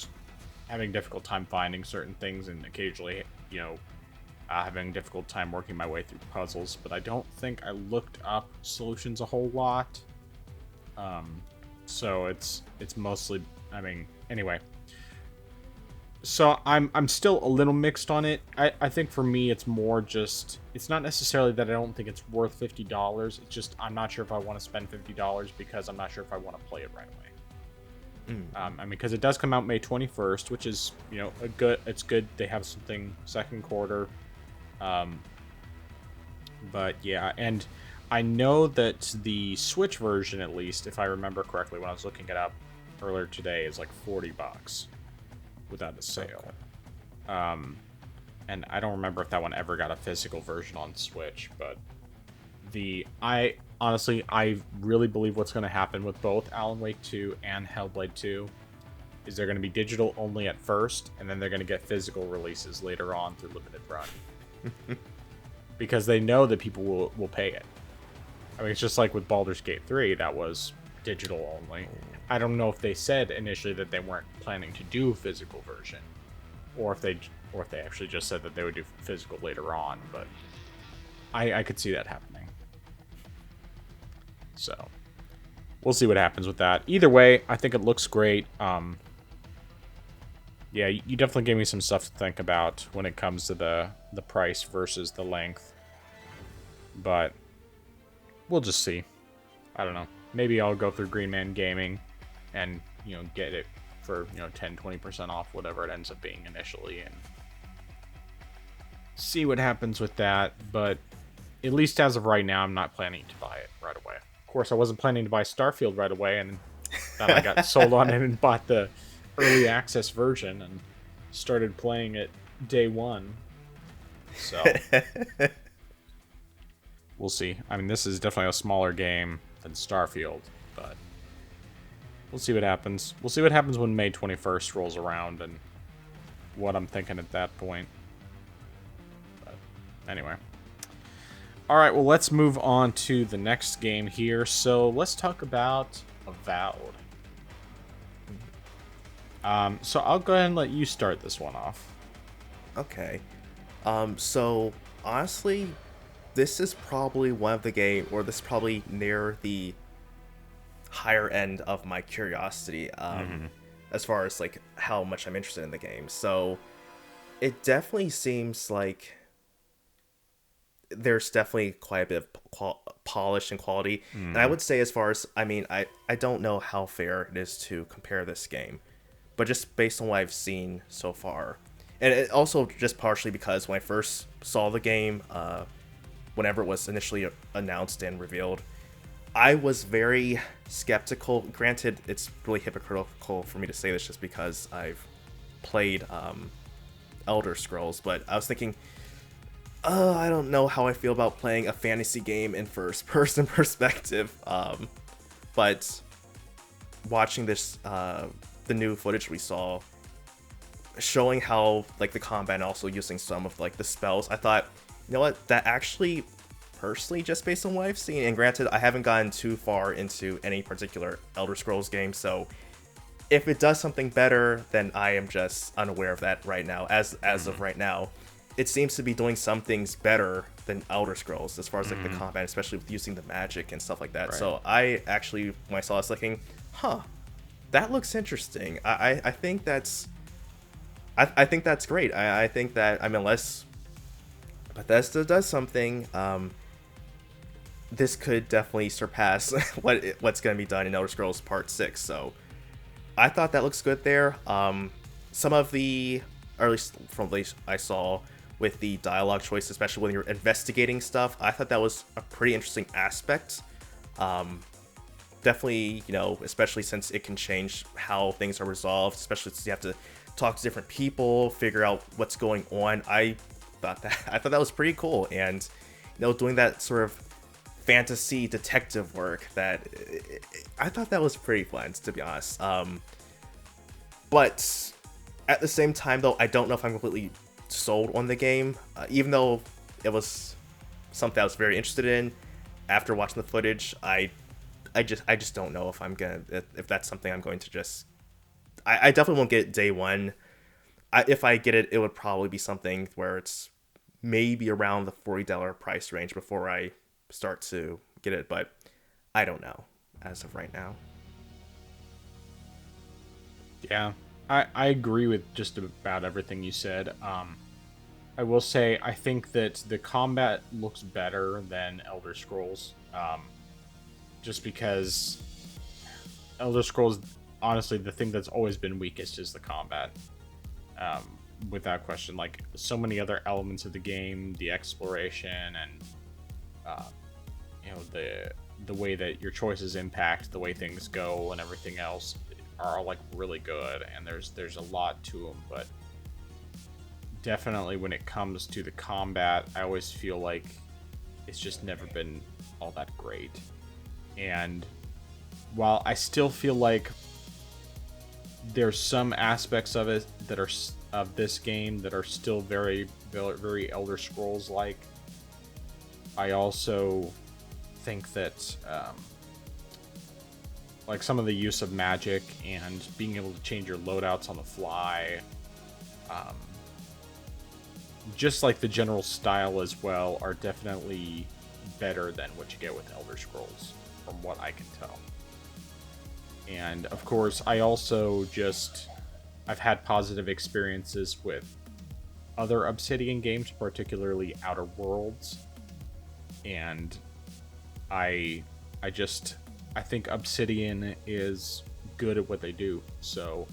difficult time finding certain things, and occasionally, having a difficult time working my way through puzzles. But I don't think I looked up solutions a whole lot. So it's mostly, anyway. So I'm still a little mixed on it. I think for me it's more just, it's not necessarily that I don't think it's worth $50. It's just I'm not sure if I want to spend $50 because I'm not sure if I want to play it right away. Because it does come out May 21st, which is it's good. They have something second quarter. But yeah, and I know that the Switch version, at least if I remember correctly when I was looking it up earlier today, is like $40 without a sale. Okay. And I don't remember if that one ever got a physical version on Switch, but I really believe what's going to happen with both Alan Wake 2 and Hellblade 2 is they're going to be digital only at first, and then they're going to get physical releases later on through limited run. Because they know that people will pay it. It's just like with Baldur's Gate 3, that was digital only. I don't know if they said initially that they weren't planning to do a physical version, or if they actually just said that they would do physical later on, but I could see that happening. So we'll see what happens with that. Either way, I think it looks great. Yeah, you definitely gave me some stuff to think about when it comes to the price versus the length. But we'll just see. I don't know. Maybe I'll go through Green Man Gaming and, get it for, 10-20% off, whatever it ends up being initially, and see what happens with that. But at least as of right now, I'm not planning to buy it right away. Of course, I wasn't planning to buy Starfield right away, and then I got sold on it and bought the early access version and started playing it day one. So we'll see. I mean, this is definitely a smaller game than Starfield, but we'll see what happens. We'll see what happens when May 21st rolls around and what I'm thinking at that point. But anyway. Alright, well, let's move on to the next game here. So let's talk about Avowed. So I'll go ahead and let you start this one off. Okay. So honestly, this is probably one of the game, or this is probably near the higher end of my curiosity, as far as like how much I'm interested in the game. So it definitely seems like there's definitely quite a bit of polish and quality. And I would say, as far as, I don't know how fair it is to compare this game, but just based on what I've seen so far, and it also just partially because when I first saw the game, whenever it was initially announced and revealed, I was very skeptical. Granted, it's really hypocritical for me to say this just because I've played Elder Scrolls, but I was thinking, I don't know how I feel about playing a fantasy game in first-person perspective. But watching this, the new footage we saw, showing how like the combat and also using some of like the spells, I thought, you know what, that actually, personally, just based on what I've seen, and granted, I haven't gotten too far into any particular Elder Scrolls game, so if it does something better, then I am just unaware of that right now. As of right now, it seems to be doing some things better than Elder Scrolls as far as like the combat, especially with using the magic and stuff like that. Right. So I actually, when I saw this, looking, that looks interesting. I think that's, I think that's great. I think that, unless Bethesda does something, this could definitely surpass what's going to be done in Elder Scrolls Part 6. So I thought that looks good there. Some of the, or at least from what I saw with the dialogue choice, especially when you're investigating stuff, I thought that was a pretty interesting aspect. Definitely, especially since it can change how things are resolved, especially since you have to talk to different people, figure out what's going on. I thought that was pretty cool, and doing that sort of fantasy detective work, that I thought that was pretty fun, to be honest. But at the same time, though, I don't know if I'm completely sold on the game, even though it was something I was very interested in. After watching the footage, I just don't know if that's something I'm going to just. I definitely won't get it day one. If I get it, it would probably be something where it's maybe around the $40 price range before I start to get it, but I don't know as of right now. Yeah, I agree with just about everything you said. I will say, I think that the combat looks better than Elder Scrolls, just because Elder Scrolls, honestly, the thing that's always been weakest is the combat, without question. Like, so many other elements of the game, the exploration, and the way that your choices impact the way things go and everything else are all like really good, and there's a lot to them, but definitely when it comes to the combat, I always feel like it's just never been all that great. And while I still feel like there's some aspects of it that are of this game that are still very, very, very Elder Scrolls like, I also think that like some of the use of magic and being able to change your loadouts on the fly, just like the general style as well, are definitely better than what you get with Elder Scrolls, from what I can tell. And of course, I've had positive experiences with other Obsidian games, particularly Outer Worlds, and I I think Obsidian is good at what they do. So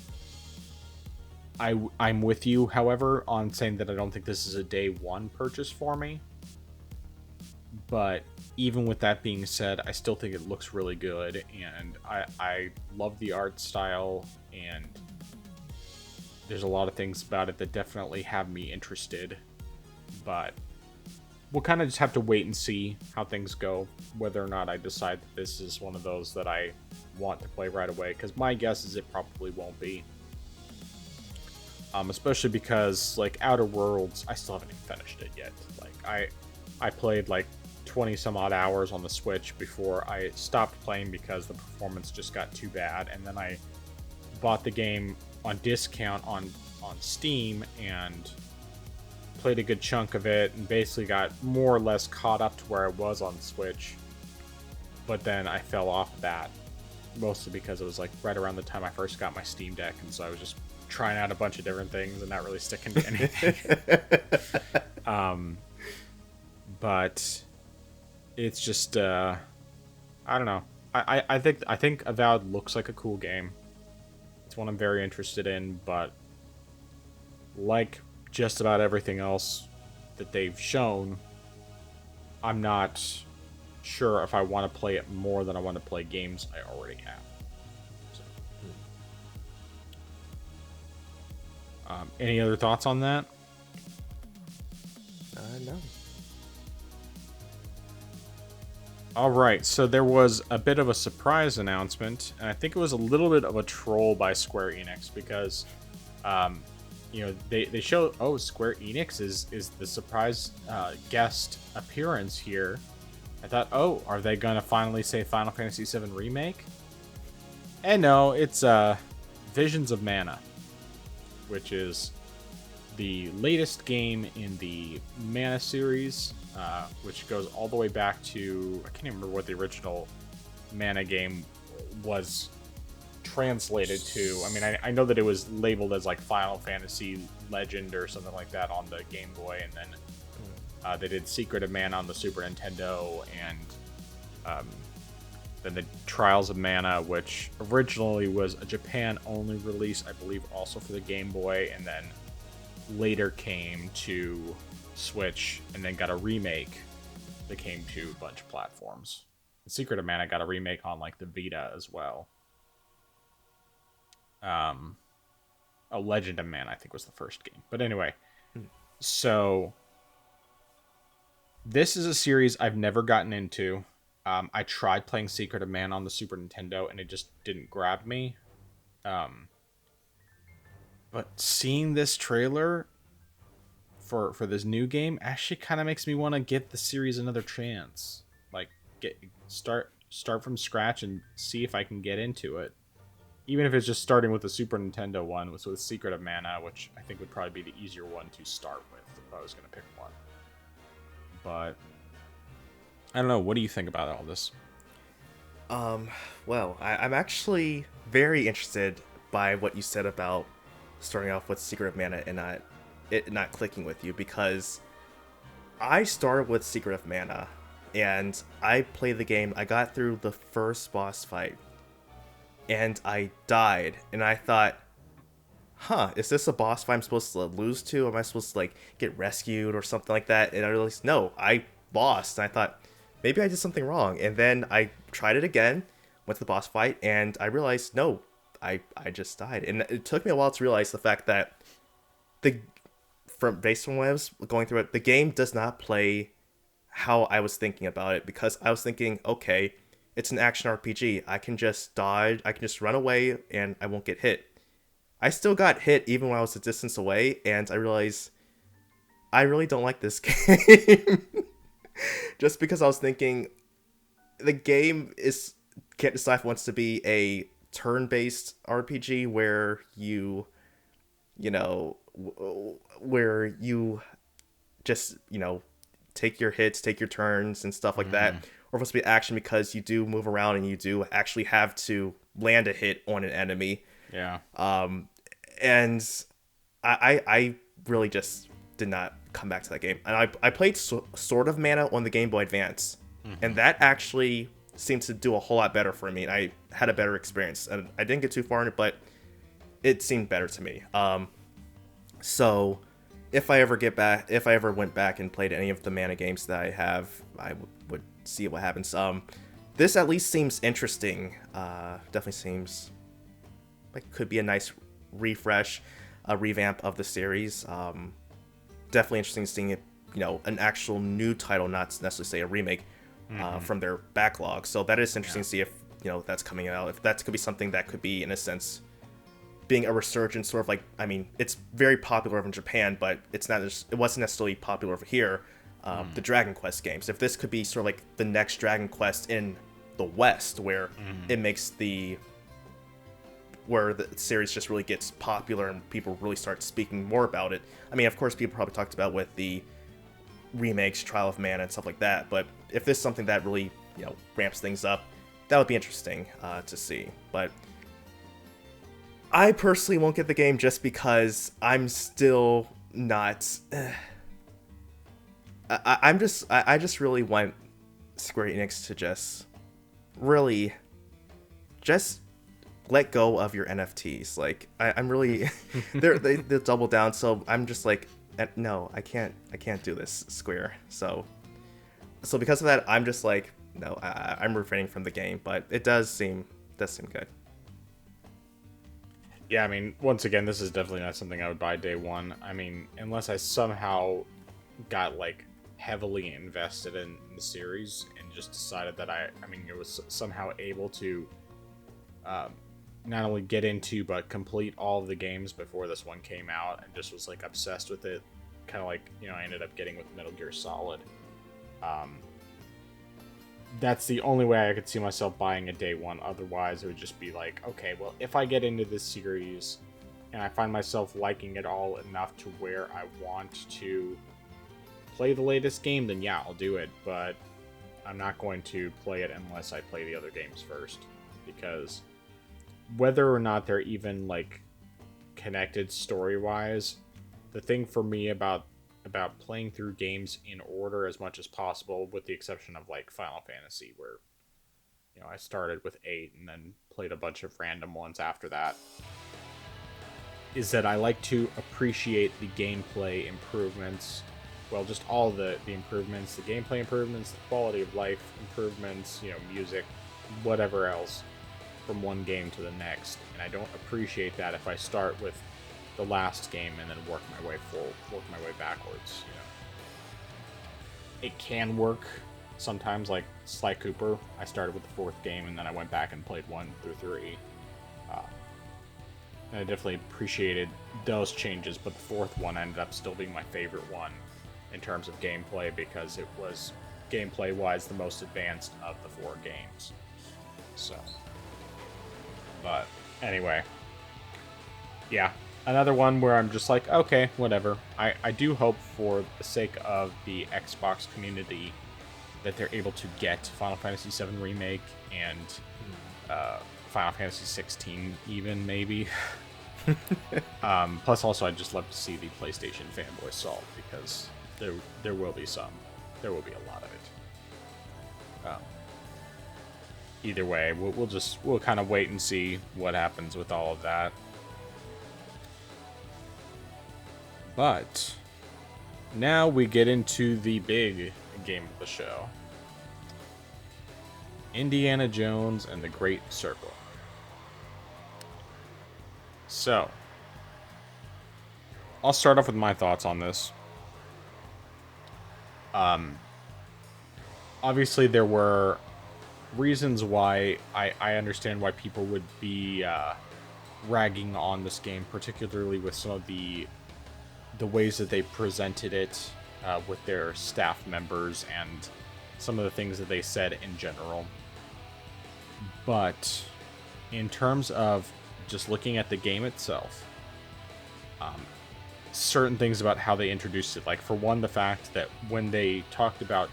I'm with you, however, on saying that I don't think this is a day one purchase for me. But even with that being said, I still think it looks really good, and I love the art style, and there's a lot of things about it that definitely have me interested. But we'll kind of just have to wait and see how things go, whether or not I decide that this is one of those that I want to play right away, because my guess is it probably won't be. Especially because, like, Outer Worlds, I still haven't even finished it yet. Like, I played, like, 20 some odd hours on the Switch before I stopped playing because the performance just got too bad, and then I bought the game on discount on Steam and played a good chunk of it and basically got more or less caught up to where I was on Switch. But then I fell off of that, mostly because it was like right around the time I first got my Steam Deck, and so I was just trying out a bunch of different things and not really sticking to anything. But it's just I don't know. I think Avowed looks like a cool game. It's one I'm very interested in, but like just about everything else that they've shown, I'm not sure if I want to play it more than I want to play games I already have. So. Any other thoughts on that? No. All right, so there was a bit of a surprise announcement, and I think it was a little bit of a troll by Square Enix because, they show, Square Enix is the surprise guest appearance here. I thought, are they gonna finally say Final Fantasy VII Remake? And no, it's Visions of Mana, which is the latest game in the Mana series. Which goes all the way back to, I can't even remember what the original Mana game was translated to. I mean, I know that it was labeled as like Final Fantasy Legend or something like that on the Game Boy, and then they did Secret of Mana on the Super Nintendo, and then the Trials of Mana, which originally was a Japan-only release, I believe also for the Game Boy, and then later came to Switch, and then got a remake that came to a bunch of platforms. The Secret of Mana got a remake on like the Vita as well. Legend of Mana, I think, was the first game. But anyway, so this is a series I've never gotten into. I tried playing Secret of Mana on the Super Nintendo, and it just didn't grab me. But seeing this trailer for this new game actually kind of makes me want to give the series another chance. Like, start from scratch and see if I can get into it. Even if it's just starting with the Super Nintendo one, with Secret of Mana, which I think would probably be the easier one to start with if I was going to pick one. But I don't know. What do you think about all this? Well, I'm actually very interested by what you said about starting off with Secret of Mana and it not clicking with you, because I started with Secret of Mana and I played the game. I got through the first boss fight and I died, and I thought, is this a boss fight I'm supposed to lose to? Am I supposed to like get rescued or something like that? And I realized, no, I lost. And I thought, maybe I did something wrong. And then I tried it again, went to the boss fight, and I realized, no, I just died. And it took me a while to realize the fact that based on when I was going through it, the game does not play how I was thinking about it, because I was thinking, okay, it's an action RPG. I can just dodge, I can just run away, and I won't get hit. I still got hit even when I was a distance away, and I realized I really don't like this game. Just because I was thinking the game can't decide if it wants to be a turn-based RPG where where you just, take your hits, take your turns and stuff like that, or supposed to be action because you do move around and you do actually have to land a hit on an enemy. Yeah. And I really just did not come back to that game. And I played Sword of Mana on the Game Boy Advance, and that actually seems to do a whole lot better for me. And I had a better experience, and I didn't get too far in it, but it seemed better to me. So if I ever went back and played any of the Mana games that I have, I would see what happens. This at least seems interesting. Definitely seems like could be a nice refresh, a revamp of the series. Definitely interesting seeing it, an actual new title, not necessarily say a remake, from their backlog. So that is interesting to see if that's coming out. If that could be something that could be, in a sense, being a resurgence, sort of like, I mean, it's very popular over in Japan, but it wasn't necessarily popular over here. The Dragon Quest games. If this could be sort of like the next Dragon Quest in the West, where it makes where the series just really gets popular and people really start speaking more about it. I mean, of course, people probably talked about with the remakes, Trial of Mana and stuff like that, but if this is something that really, ramps things up, that would be interesting to see. But I personally won't get the game just because I'm still not. I just really want Square Enix to just really just let go of your NFTs. Like I'm really they double down. So I'm just like, no, I can't do this, Square. So because of that, I'm just like, no, I'm refraining from the game. But it does seem good. Yeah, I mean, once again, this is definitely not something I would buy day one. I mean, unless I somehow got, like, heavily invested in the series and just decided that it was somehow able to not only get into, but complete all of the games before this one came out and just was, like, obsessed with it. Kind of like, I ended up getting with Metal Gear Solid. That's the only way I could see myself buying a day one. Otherwise, it would just be like, okay, well, if I get into this series and I find myself liking it all enough to where I want to play the latest game, then yeah, I'll do it. But I'm not going to play it unless I play the other games first. Because whether or not they're even, like, connected story-wise, the thing for me about playing through games in order as much as possible, with the exception of, like, Final Fantasy, where, I started with 8 and then played a bunch of random ones after that, is that I like to appreciate the gameplay improvements. Well, just all the improvements, the gameplay improvements, the quality of life improvements, music, whatever else, from one game to the next. And I don't appreciate that if I start with the last game and then work my way backwards. It can work sometimes, like Sly Cooper. I started with the 4th game and then I went back and played 1 through 3. And I definitely appreciated those changes, but the 4th one ended up still being my favorite one in terms of gameplay, because it was gameplay wise the most advanced of the 4 games. So, but anyway, yeah. Another one where I'm just like, okay, whatever. I do hope, for the sake of the Xbox community, that they're able to get Final Fantasy VII Remake and Final Fantasy 16 even, maybe. Plus, also, I'd just love to see the PlayStation fanboy salt, because there will be some. There will be a lot of it. Either way, we'll kind of wait and see what happens with all of that. But now we get into the big game of the show. Indiana Jones and the Great Circle. So, I'll start off with my thoughts on this. Obviously there were reasons why I understand why people would be ragging on this game, particularly with some of the ways that they presented it with their staff members and some of the things that they said in general. But in terms of just looking at the game itself, certain things about how they introduced it, like, for one, the fact that when they talked about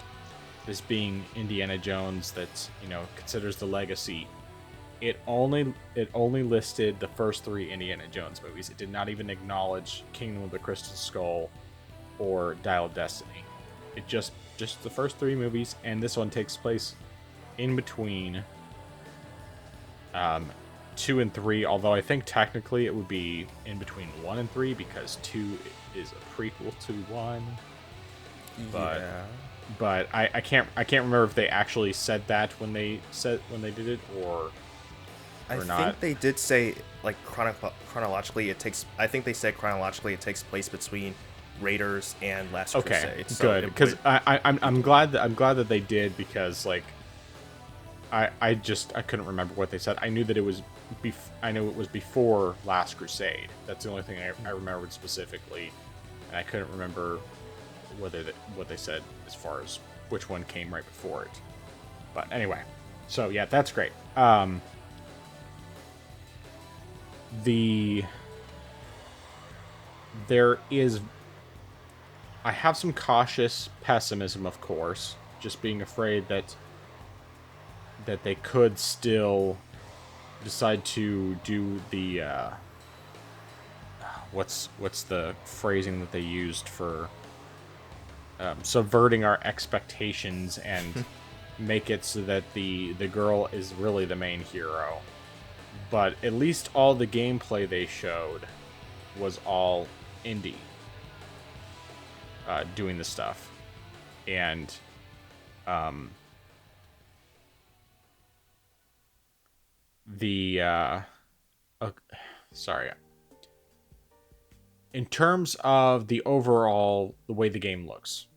this being Indiana Jones that, considers the legacy, it only listed the first 3 Indiana Jones movies. It did not even acknowledge Kingdom of the Crystal Skull or Dial of Destiny. It just just the first 3 movies, and this one takes place in between 2 and 3, although I think technically it would be in between 1 and 3 because 2 is a prequel to 1. But Yeah. but I can't remember if they actually said that when they did it or I not. think they did say like chronologically it takes. I think they said chronologically it takes place between Raiders and Last Okay, Crusade. So good, it because would- I'm glad that they did, because like I couldn't remember what they said. I knew that it was I knew it was before Last Crusade. That's the only thing I remembered specifically, and I couldn't remember what they said as far as which one came right before it. But anyway, so yeah, that's great. There is, I have some cautious pessimism, of course, just being afraid that they could still decide to do the what's the phrasing that they used for subverting our expectations and make it so that the girl is really the main hero. But at least all the gameplay they showed was all indie doing the stuff, and the sorry, in terms of the way the game looks,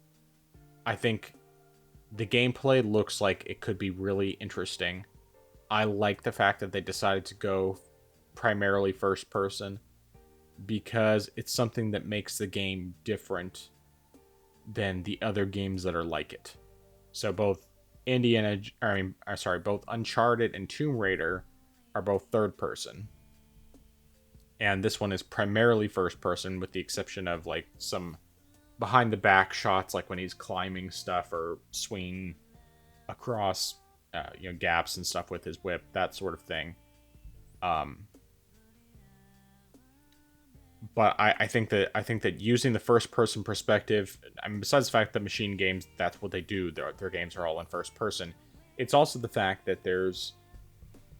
I think the gameplay looks like it could be really interesting. I like the fact that they decided to go primarily first person, because it's something that makes the game different than the other games that are like it. So both both Uncharted and Tomb Raider are both third person, and this one is primarily first person, with the exception of like some behind the back shots, like when he's climbing stuff or swinging across gaps and stuff with his whip, that sort of thing. But I think that using the first person perspective, I mean, besides the fact that Machine Games, that's what they do, their games are all in first person, it's also the fact that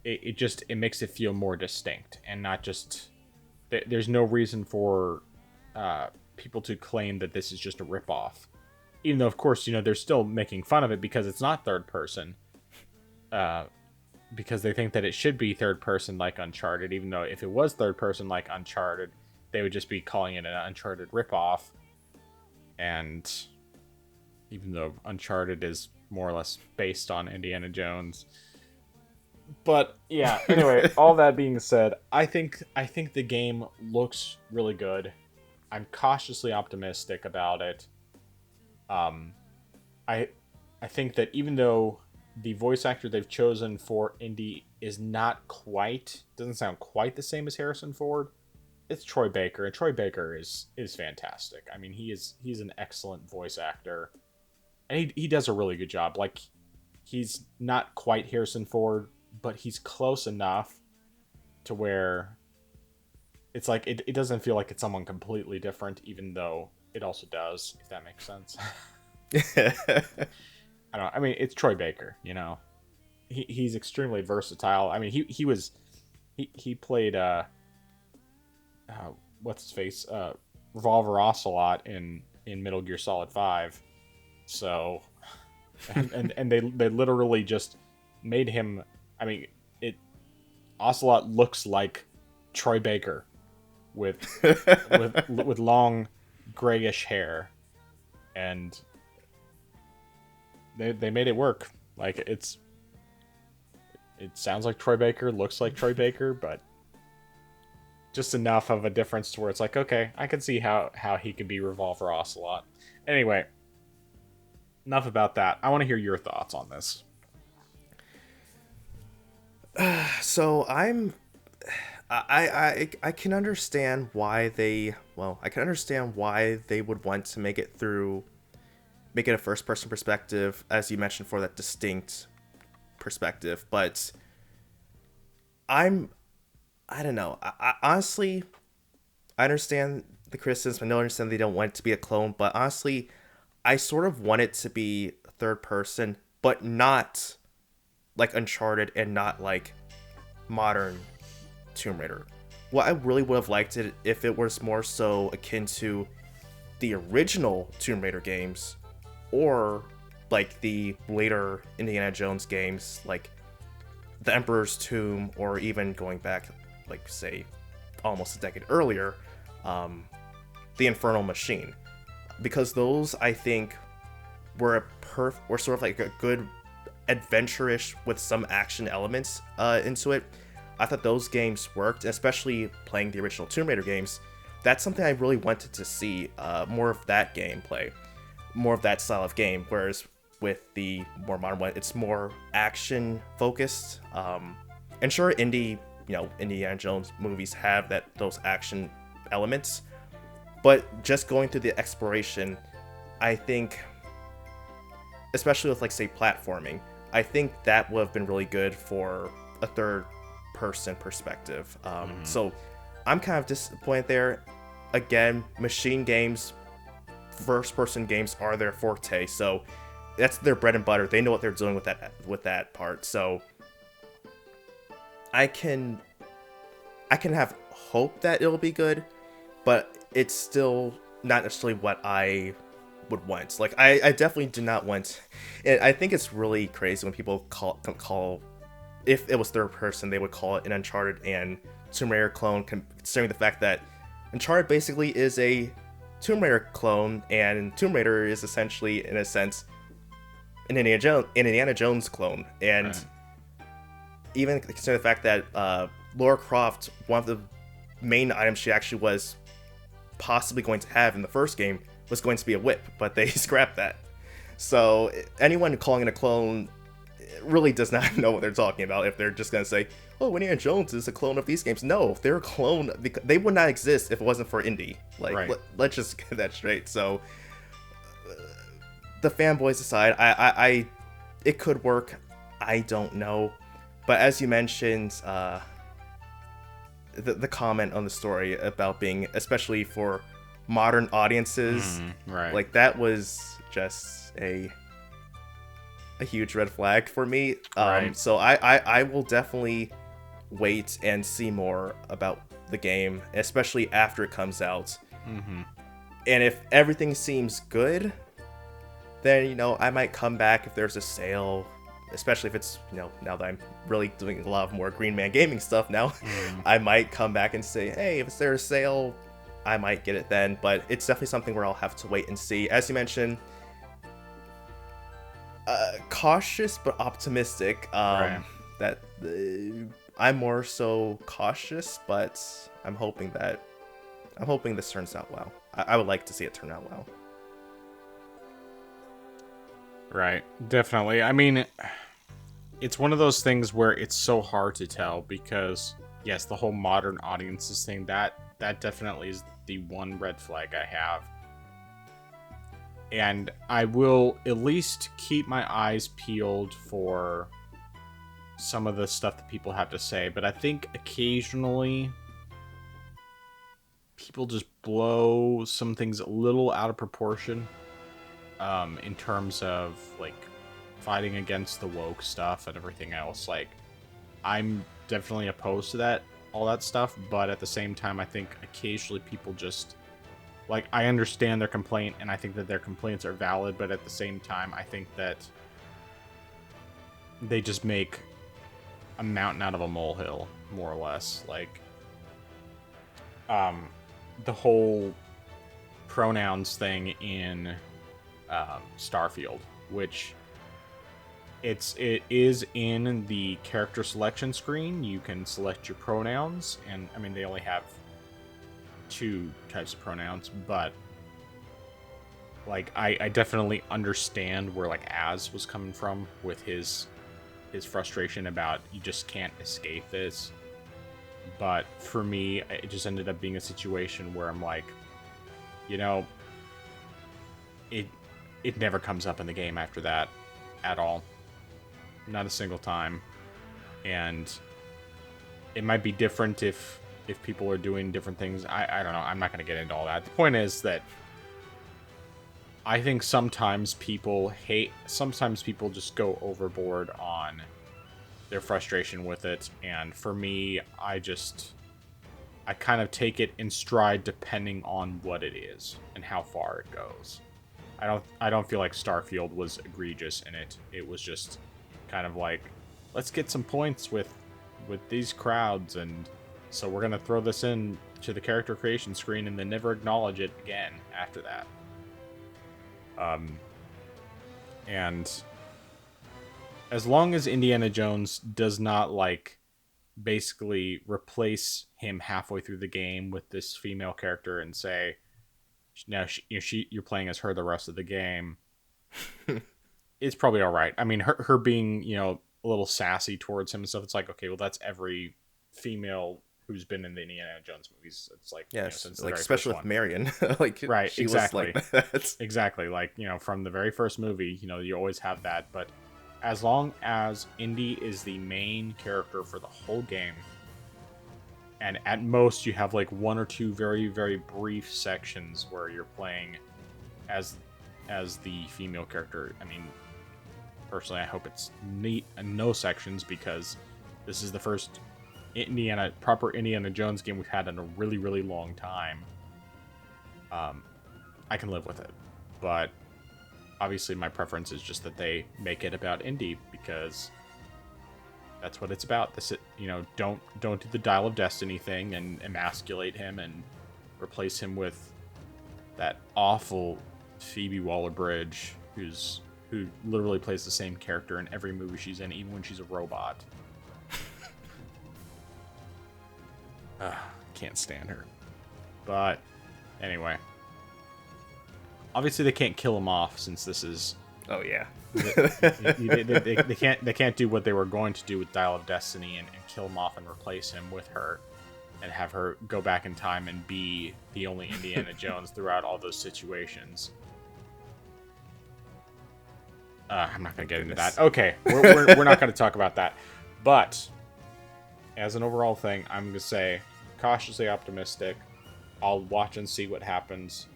it makes it feel more distinct, and not just, there's no reason for people to claim that this is just a ripoff, even though of course they're still making fun of it because it's not third person, because they think that it should be third person like Uncharted, even though if it was third person like Uncharted, they would just be calling it an Uncharted ripoff. And even though Uncharted is more or less based on Indiana Jones. But yeah, anyway, all that being said, I think the game looks really good. I'm cautiously optimistic about it. I think that even though the voice actor they've chosen for Indy doesn't sound quite the same as Harrison Ford, it's Troy Baker, and Troy Baker is fantastic. I mean, he's an excellent voice actor, and he does a really good job. Like, he's not quite Harrison Ford, but he's close enough to where it's like it doesn't feel like it's someone completely different, even though it also does, if that makes sense. I don't know. I mean, it's Troy Baker, he's extremely versatile. I mean, he played what's his face, Revolver Ocelot in Metal Gear Solid 5. So, and they literally just made him. I mean, Ocelot looks like Troy Baker with with long grayish hair, and they made it work. Like, it sounds like Troy Baker, looks like Troy Baker, but just enough of a difference to where it's like, okay, I can see how he could be Revolver Ocelot. Anyway, enough about that. I want to hear your thoughts on this. So I can understand why they would want to make it a first person perspective, as you mentioned, for that distinct perspective, but I don't know. I honestly, I understand the criticism. I know, I understand they don't want it to be a clone, but honestly, I sort of want it to be third person, but not like Uncharted and not like modern Tomb Raider. What I really would have liked it if it was more so akin to the original Tomb Raider games, or like the later Indiana Jones games, like The Emperor's Tomb, or even going back, like say, almost a decade earlier, The Infernal Machine, because those I think were were sort of like a good adventure-ish with some action elements into it. I thought those games worked, especially playing the original Tomb Raider games. That's something I really wanted to see, more of that gameplay, more of that style of game. Whereas with the more modern one, it's more action focused. And sure, Indiana Jones movies have those action elements, but just going through the exploration, I think, especially with like say platforming, I think that would have been really good for a third person perspective. So I'm kind of disappointed there. Again, machine games, first person games are their forte, so that's their bread and butter. They know what they're doing with that part. So I can have hope that it'll be good, but it's still not necessarily what I would want. Like I definitely do not want. And I think it's really crazy when people call if it was third person, they would call it an Uncharted and Tomb Raider clone, considering the fact that Uncharted basically is a Tomb Raider clone, and Tomb Raider is essentially, in a sense, an Indiana Jones clone. And even considering the fact that Lara Croft, one of the main items she actually was possibly going to have in the first game was going to be a whip, but they scrapped that. So anyone calling it a clone really does not know what they're talking about if they're just going to say, oh, Indiana Jones is a clone of these games. No, they're a clone. They would not exist if it wasn't for Indy. Like, let's just get that straight. So, the fanboys aside, it could work. I don't know. But as you mentioned, the comment on the story about being, especially for modern audiences, like that was just a huge red flag for me. So I will definitely wait and see more about the game, especially after it comes out. And if everything seems good, then I might come back if there's a sale, especially if it's now that I'm really doing a lot of more Green Man Gaming stuff now. I might come back and say, hey, if there's a sale, I might get it then. But it's definitely something where I'll have to wait and see. As you mentioned, cautious but optimistic. That I'm more so cautious, but I'm hoping this turns out well. I would like to see it turn out well. Right, definitely. I mean, it's one of those things where it's so hard to tell because, yes, the whole modern audiences thing, that definitely is the one red flag I have. And I will at least keep my eyes peeled for some of the stuff that people have to say, but I think occasionally people just blow some things a little out of proportion. In terms of like fighting against the woke stuff and everything else. Like, I'm definitely opposed to all that stuff, but at the same time, I think occasionally people just, like, I understand their complaint and I think that their complaints are valid, but at the same time, I think that they just make a mountain out of a molehill, more or less. Like, the whole pronouns thing in Starfield, which it is in the character selection screen. You can select your pronouns, and I mean they only have 2 types of pronouns, but like I definitely understand where like Az was coming from with his frustration about you just can't escape this. But for me, it just ended up being a situation where I'm like, it never comes up in the game after that at all. Not a single time. And it might be different if people are doing different things. I don't know. I'm not going to get into all that. The point is that I think sometimes people just go overboard on their frustration with it, and for me, I kind of take it in stride depending on what it is and how far it goes. I don't feel like Starfield was egregious in it. It was just kind of like, let's get some points with these crowds, and so we're gonna throw this in to the character creation screen and then never acknowledge it again after that. And as long as Indiana Jones does not like basically replace him halfway through the game with this female character and say, now you're playing as her the rest of the game, it's probably all right. I mean, her being, a little sassy towards him and stuff, it's like, okay, well, that's every female who's been in the Indiana Jones movies. It's like, Yes, since the like very especially first with one. Marion, like Right, she exactly. was like that. Exactly, like, from the very first movie, you always have that, but as long as Indy is the main character for the whole game, and at most you have like one or two very, very brief sections where you're playing as the female character. I mean, personally, I hope it's neat and no sections, because this is the first proper Indiana Jones game we've had in a really, really long time. I can live with it, but obviously my preference is just that they make it about Indy, because that's what it's about. This, don't do the Dial of Destiny thing and emasculate him and replace him with that awful Phoebe Waller-Bridge, who literally plays the same character in every movie she's in, even when she's a robot. Can't stand her. But anyway, obviously they can't kill him off, since this is. Oh yeah. They can't do what they were going to do with Dial of Destiny and kill him off and replace him with her, and have her go back in time and be the only Indiana Jones throughout all those situations. I'm not going to get into that. Okay, we're not going to talk about that. But as an overall thing, I'm going to say cautiously optimistic. I'll watch and see what happens.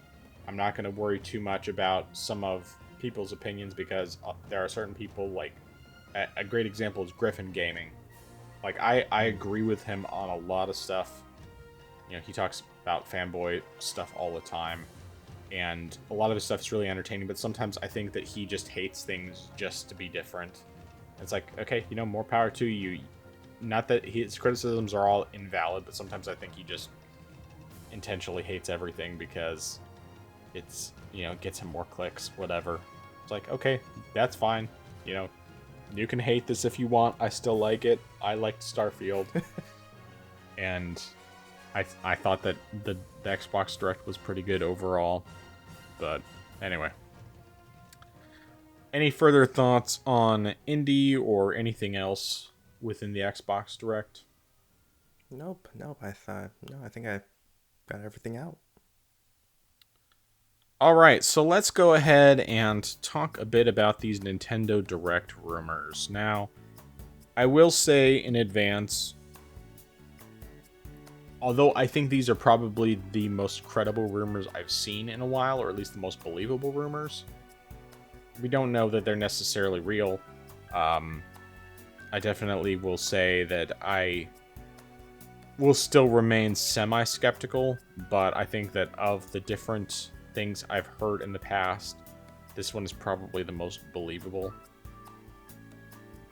I'm not going to worry too much about some of people's opinions, because there are certain people, like a great example is Griffin Gaming. Like I agree with him on a lot of stuff. He talks about fanboy stuff all the time, and a lot of his stuff is really entertaining, but sometimes I think that he just hates things just to be different. It's like, okay, more power to you. Not that his criticisms are all invalid, but sometimes I think he just intentionally hates everything because it's, gets him more clicks, whatever. It's like, okay, that's fine. You can hate this if you want. I still like it. I liked Starfield. And I thought that the Xbox Direct was pretty good overall. But anyway. Any further thoughts on Indie or anything else within the Xbox Direct? Nope. I think I got everything out. All right, so let's go ahead and talk a bit about these Nintendo Direct rumors. Now, I will say in advance, although I think these are probably the most credible rumors I've seen in a while, or at least the most believable rumors, we don't know that they're necessarily real. I definitely will say that I will still remain semi-skeptical, but I think that of the different things I've heard in the past, this one is probably the most believable.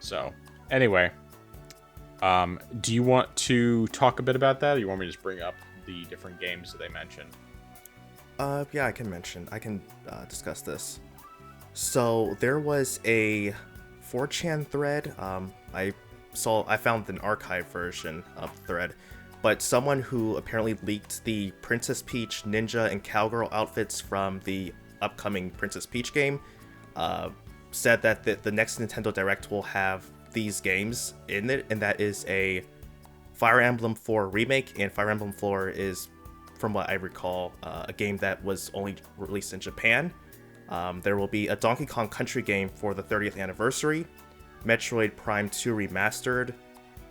So, anyway, do you want to talk a bit about that, or you want me to just bring up the different games that they mentioned? Yeah, I can discuss this. So there was a 4chan thread. I found an archive version of the thread, but someone who apparently leaked the Princess Peach ninja and cowgirl outfits from the upcoming Princess Peach game said that the next Nintendo Direct will have these games in it, and that is a Fire Emblem 4 remake, and Fire Emblem 4 is, from what I recall, a game that was only released in Japan. There will be a Donkey Kong Country game for the 30th anniversary, Metroid Prime 2 Remastered,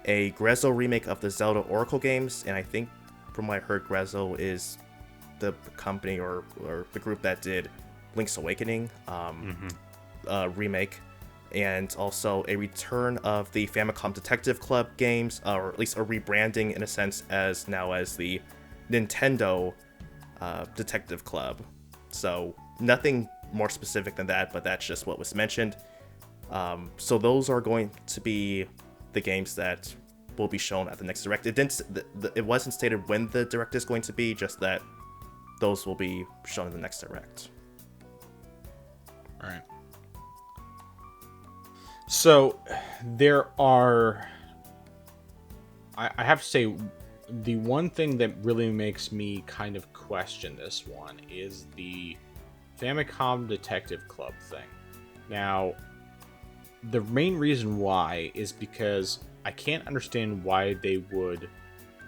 a Grezzo remake of the Zelda Oracle games, and I think from what I heard, Grezzo is the company or the group that did Link's Awakening remake, and also a return of the Famicom Detective Club games, or at least a rebranding in a sense as the Nintendo Detective Club. So nothing more specific than that, but that's just what was mentioned. So those are going to be the games that will be shown at the next Direct. It wasn't stated when the Direct is going to be, just that those will be shown in the next Direct. All right. So there are, I have to say, the one thing that really makes me kind of question this one is the Famicom Detective Club thing. Now, the main reason why is because I can't understand why they would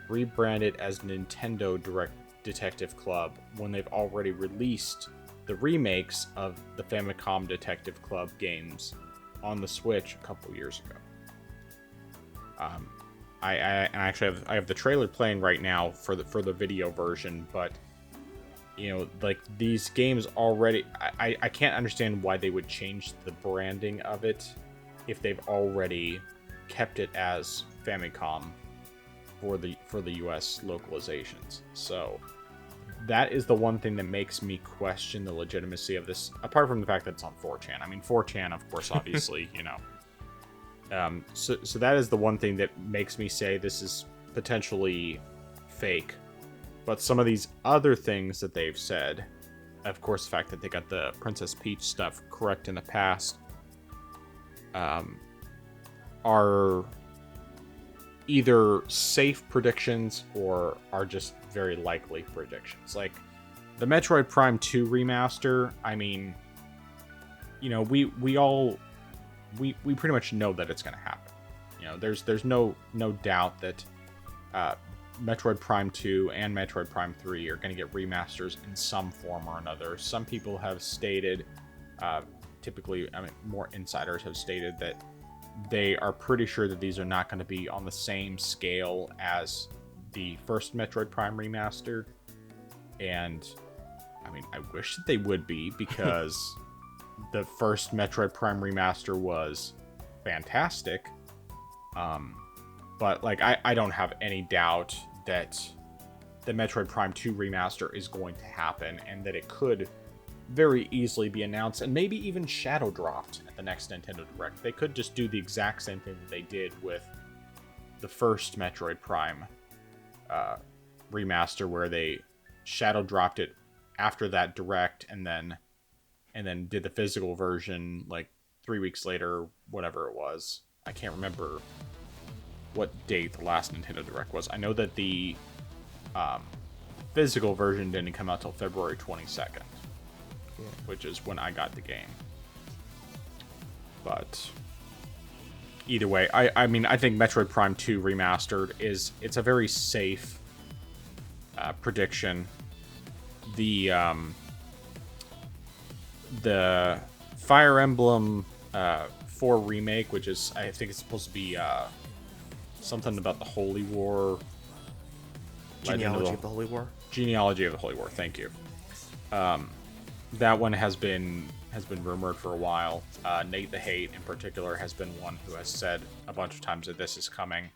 rebrand it as Nintendo Direct Detective Club when they've already released the remakes of the Famicom Detective Club games on the Switch a couple years ago. I actually have the trailer playing right now for the video version, but like these games already, I can't understand why they would change the branding of it if they've already kept it as Famicom for the US localizations. So that is the one thing that makes me question the legitimacy of this, apart from the fact that it's on 4chan. I mean, 4chan, of course, obviously, So that is the one thing that makes me say this is potentially fake. But some of these other things that they've said, of course, the fact that they got the Princess Peach stuff correct in the past, are either safe predictions or are just very likely predictions. Like the Metroid Prime 2 remaster, I mean, we pretty much know that it's going to happen. There's no doubt that Metroid Prime 2 and Metroid Prime 3 are going to get remasters in some form or another. Some people have stated, typically, more insiders have stated that they are pretty sure that these are not going to be on the same scale as the first Metroid Prime remaster. And, I wish that they would be, because the first Metroid Prime remaster was fantastic. But, I don't have any doubt that the Metroid Prime 2 remaster is going to happen, and that it could very easily be announced and maybe even shadow dropped at the next Nintendo Direct. They could just do the exact same thing that they did with the first Metroid Prime remaster, where they shadow dropped it after that Direct and then did the physical version 3 weeks later, whatever it was. I can't remember what date the last Nintendo Direct was. I know that the physical version didn't come out till February 22nd. Yeah. Which is when I got the game. But either way, I think Metroid Prime 2 Remastered it's a very safe prediction. The Fire Emblem 4 remake, which is, I think it's supposed to be something about the Holy War. Genealogy of the Holy War? Genealogy of the Holy War, thank you. That one has been rumored for a while. Nate the Hate, in particular, has been one who has said a bunch of times that this is coming.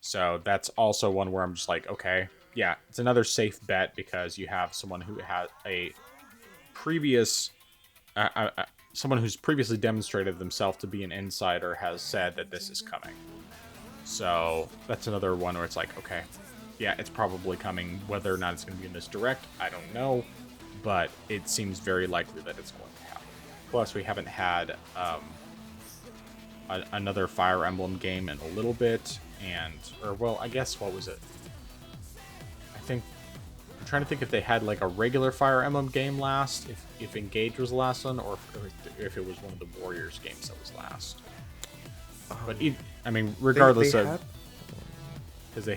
So that's also one where I'm just like, okay, yeah, it's another safe bet, because you have someone who has a previous, someone who's previously demonstrated themselves to be an insider has said that this is coming. So that's another one where it's like, okay, yeah, it's probably coming. Whether or not it's going to be in this Direct, I don't know. But it seems very likely that it's going to happen. Plus, we haven't had another Fire Emblem game in a little bit. I guess, what was it? I'm trying to think if they had a regular Fire Emblem game last, if Engage was the last one, or if it was one of the Warriors games that was last. But regardless of, because they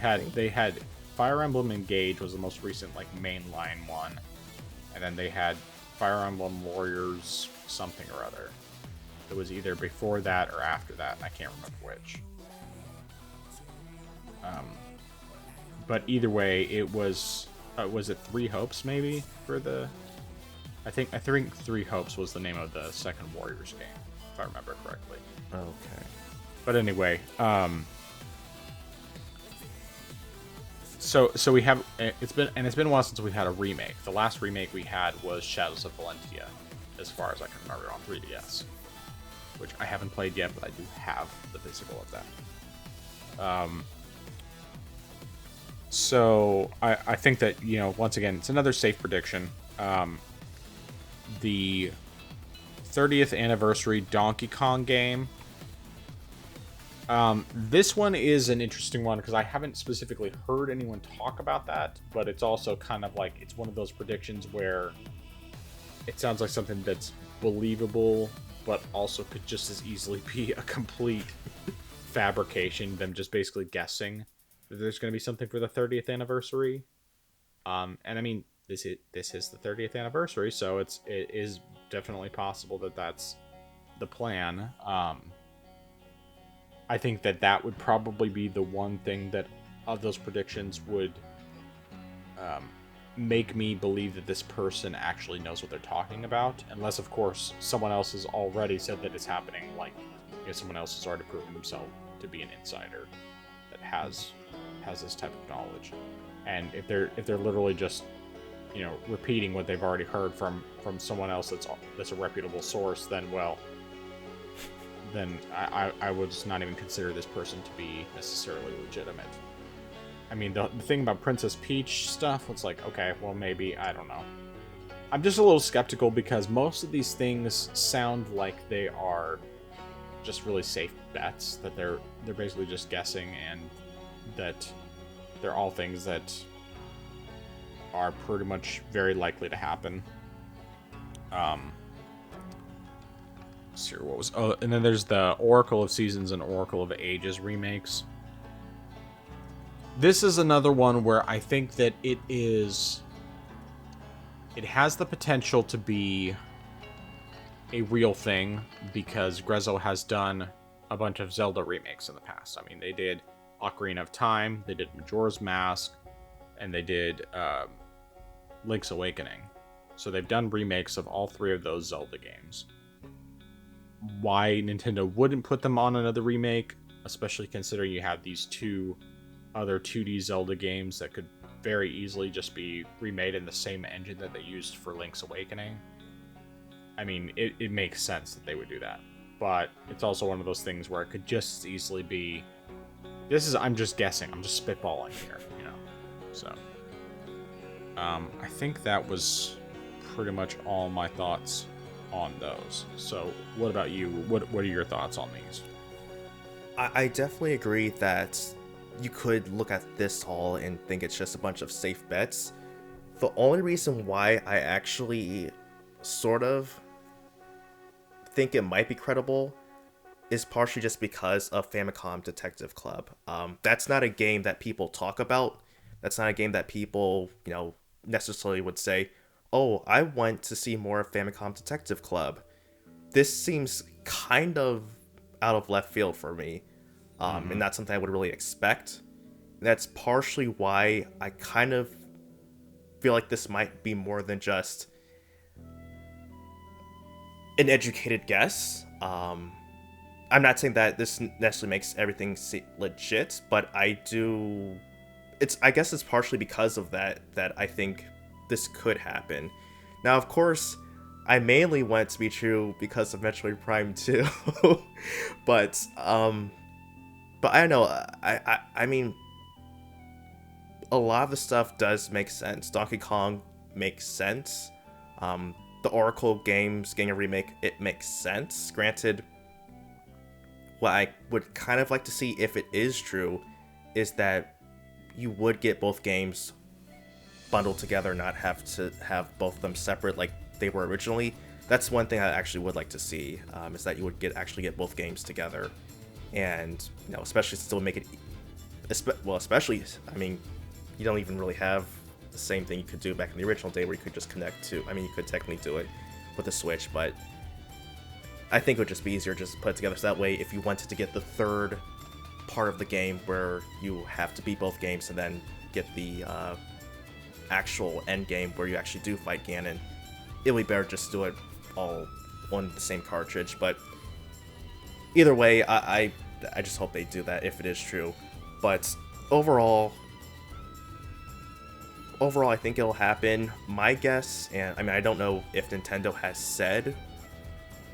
had Fire Emblem Engage was the most recent mainline one, and then they had Fire Emblem Warriors something or other. It was either before that or after that. I can't remember which. But either way, it was it Three Hopes maybe for the I think Three Hopes was the name of the second Warriors game, if I remember correctly. Okay. But anyway, so we have it's been a while since we had a remake. The last remake we had was Shadows of Valentia, as far as I can remember, on 3DS, which I haven't played yet, but I do have the physical of that. So I think that, once again, it's another safe prediction. The 30th anniversary Donkey Kong game. This one is an interesting one because I haven't specifically heard anyone talk about that, but it's also kind of like, it's one of those predictions where it sounds like something that's believable, but also could just as easily be a complete fabrication, them just basically guessing that there's going to be something for the 30th anniversary. And I mean, this is the 30th anniversary, so it is definitely possible that that's the plan. I think that would probably be the one thing that, of those predictions, would make me believe that this person actually knows what they're talking about. Unless, of course, someone else has already said that it's happening. Like, someone else has already proven themselves to be an insider that has this type of knowledge. And if they're literally just, repeating what they've already heard from someone else that's a reputable source, then I would just not even consider this person to be necessarily legitimate. I mean, the thing about Princess Peach stuff, it's like, okay, well, maybe, I don't know. I'm just a little skeptical because most of these things sound like they are just really safe bets, that they're basically just guessing, and that they're all things that are pretty much very likely to happen. And then there's the Oracle of Seasons and Oracle of Ages remakes. This is another one where I think that it has the potential to be a real thing, because Grezzo has done a bunch of Zelda remakes in the past. I mean, they did Ocarina of Time, they did Majora's Mask, and they did Link's Awakening. So they've done remakes of all three of those Zelda games. Why Nintendo wouldn't put them on another remake, especially considering you have these two other 2D Zelda games that could very easily just be remade in the same engine that they used for Link's Awakening. I mean, it makes sense that they would do that. But it's also one of those things where it could just as easily be... I'm just guessing. I'm just spitballing here, So, I think that was pretty much all my thoughts on those. So, what about you? What are your thoughts on these? I definitely agree that you could look at this all and think it's just a bunch of safe bets. The only reason why I actually sort of think it might be credible is partially just because of Famicom Detective Club. That's not a game that people talk about. That's not a game that people, necessarily would say, oh, I want to see more of Famicom Detective Club. This seems kind of out of left field for me, and not something I would really expect. That's partially why I kind of feel like this might be more than just an educated guess. I'm not saying that this necessarily makes everything legit, but I guess it's partially because of that I think this could happen. Now, of course, I mainly want it to be true because of Metroid Prime 2, but I don't know. I mean, a lot of the stuff does make sense. Donkey Kong makes sense. The Oracle games getting a remake, it makes sense. Granted, what I would kind of like to see, if it is true, is that you would get both games bundled together, not have to have both of them separate like they were originally. That's one thing I actually would like to see, is that you would actually get both games together, and especially still make it, especially, I mean, you don't even really have the same thing you could do back in the original day where you could just connect to, I mean, you could technically do it with the Switch, but I think it would just be easier just to put it together, so that way if you wanted to get the third part of the game where you have to beat both games and then get the actual end game where you actually do fight Ganon, it would be better just do it all on the same cartridge. But either way, I just hope they do that if it is true. But overall, I think it'll happen. My guess, and I mean, I don't know if Nintendo has said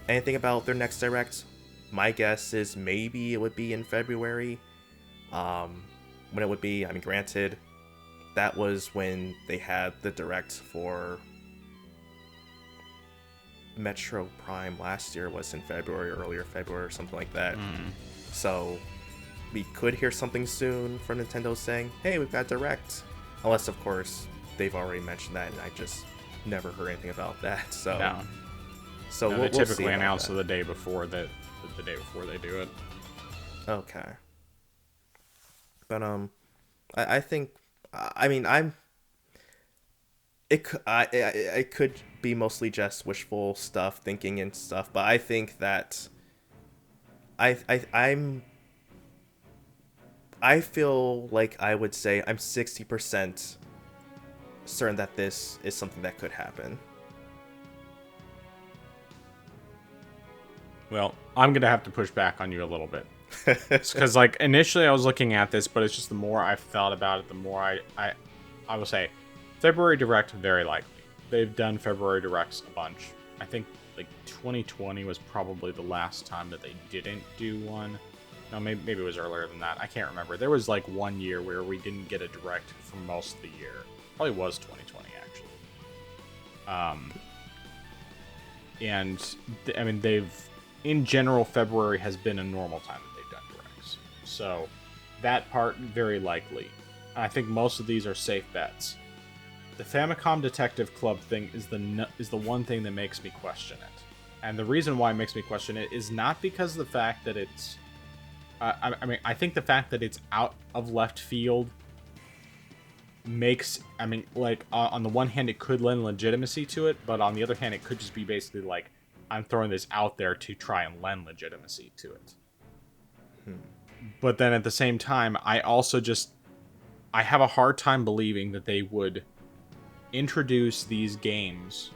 anything about their next Direct. My guess is maybe it would be in February. When it would be, I mean, granted, that was when they had the Direct for Metro Prime last year, was in February, earlier February or something like that. So we could hear something soon from Nintendo saying, hey, we've got Direct. Unless, of course, they've already mentioned that and I just never heard anything about that. So, No. So No, we'll they typically see announce that. the day before the day before they do it. Okay. But I think, I mean, it could be mostly just wishful stuff, thinking and stuff, but I think that I feel like I would say I'm 60% certain that this is something that could happen. Well, I'm gonna have to push back on you a little bit. Because like initially I was looking at this, but it's just the more I've thought about it, the more I will say February Direct very likely. They've done February Directs a bunch. I think like 2020 was probably the last time that they didn't do one. No, maybe it was earlier than that. I can't remember. There was like 1 year where we didn't get a Direct for most of the year. Probably was 2020 actually. And I mean in general, February has been a normal time that they've done Directs. So that part, very likely. I think most of these are safe bets. The Famicom Detective Club thing is the one thing that makes me question it. And the reason why it makes me question it is not because of the fact that it's... I mean, I think the fact that it's out of left field makes... I mean, like, on the one hand, it could lend legitimacy to it, but on the other hand, it could just be basically like, I'm throwing this out there to try and lend legitimacy to it. But then at the same time, I have a hard time believing that they would introduce these games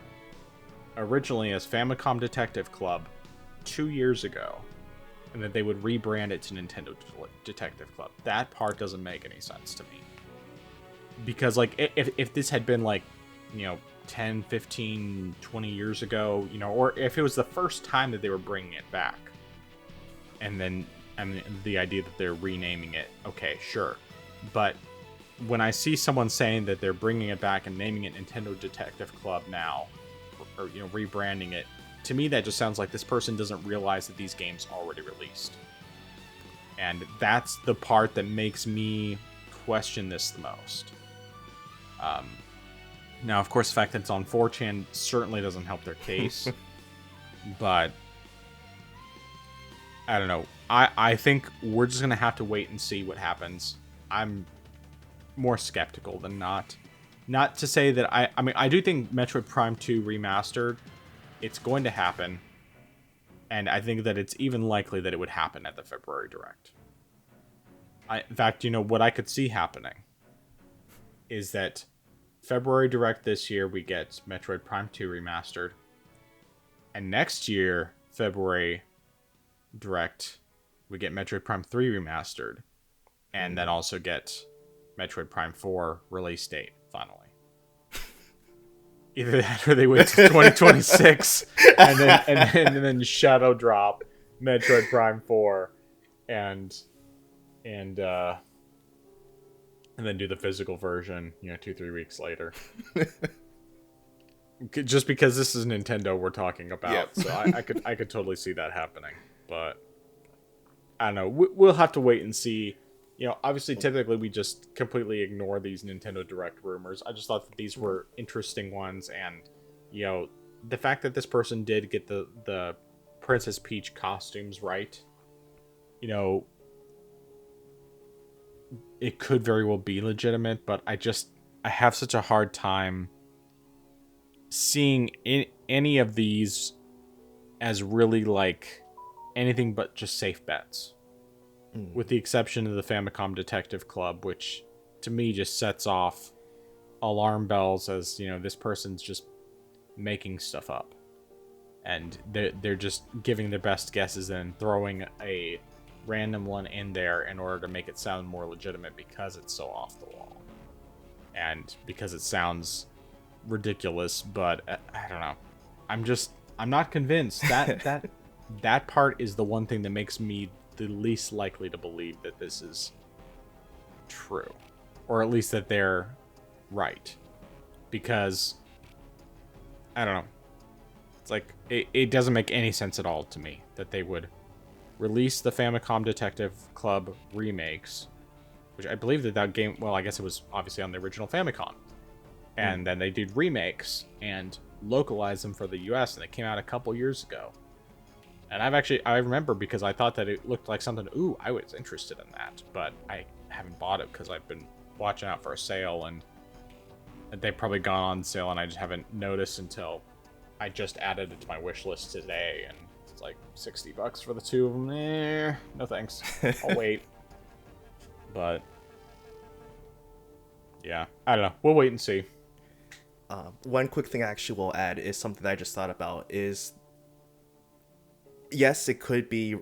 originally as Famicom Detective Club 2 years ago, and that they would rebrand it to Nintendo Detective Club. That part doesn't make any sense to me. Because, like, if this had been, like, 10, 15, 20 years ago, or if it was the first time that they were bringing it back, and then the idea that they're renaming it, okay, sure. But when I see someone saying that they're bringing it back and naming it Nintendo Detective Club now, or rebranding it, to me that just sounds like this person doesn't realize that these games already released. And that's the part that makes me question this the most. Now, of course, the fact that it's on 4chan certainly doesn't help their case. But I don't know. I think we're just going to have to wait and see what happens. I'm more skeptical than not. Not to say that I mean, I do think Metroid Prime 2 Remastered, it's going to happen. And I think that it's even likely that it would happen at the February Direct. In fact, what I could see happening is that February Direct this year, we get Metroid Prime 2 Remastered. And next year, February Direct, we get Metroid Prime 3 Remastered. And then also get Metroid Prime 4 release date, finally. Either that or they wait till 2026 and then shadow drop Metroid Prime 4 and then do the physical version, 2-3 weeks later. Just because this is Nintendo we're talking about, yep. So I could totally see that happening. But I don't know. We'll have to wait and see. Obviously, typically we just completely ignore these Nintendo Direct rumors. I just thought that these were interesting ones, and the fact that this person did get the Princess Peach costumes right, it could very well be legitimate, but I have such a hard time seeing any of these as really like anything but just safe bets. With the exception of the Famicom Detective Club, which to me just sets off alarm bells as, this person's just making stuff up. And they're just giving their best guesses and throwing a random one in there in order to make it sound more legitimate because it's so off the wall. And because it sounds ridiculous, but I don't know. I'm not convinced. That part is the one thing that makes me the least likely to believe that this is true. Or at least that they're right. Because, I don't know. It's like, it doesn't make any sense at all to me that they would release the Famicom Detective Club remakes, which I believe that game, well, I guess it was obviously on the original Famicom. And then they did remakes and localized them for the US, and they came out a couple years ago. And I remember because I thought that it looked like something, I was interested in that, but I haven't bought it because I've been watching out for a sale, and they've probably gone on sale, and I just haven't noticed until I just added it to my wish list today, and it's like $60 for the two of them. No thanks. I'll wait. But yeah, I don't know. We'll wait and see. One quick thing I actually will add is something that I just thought about is, yes, it could be,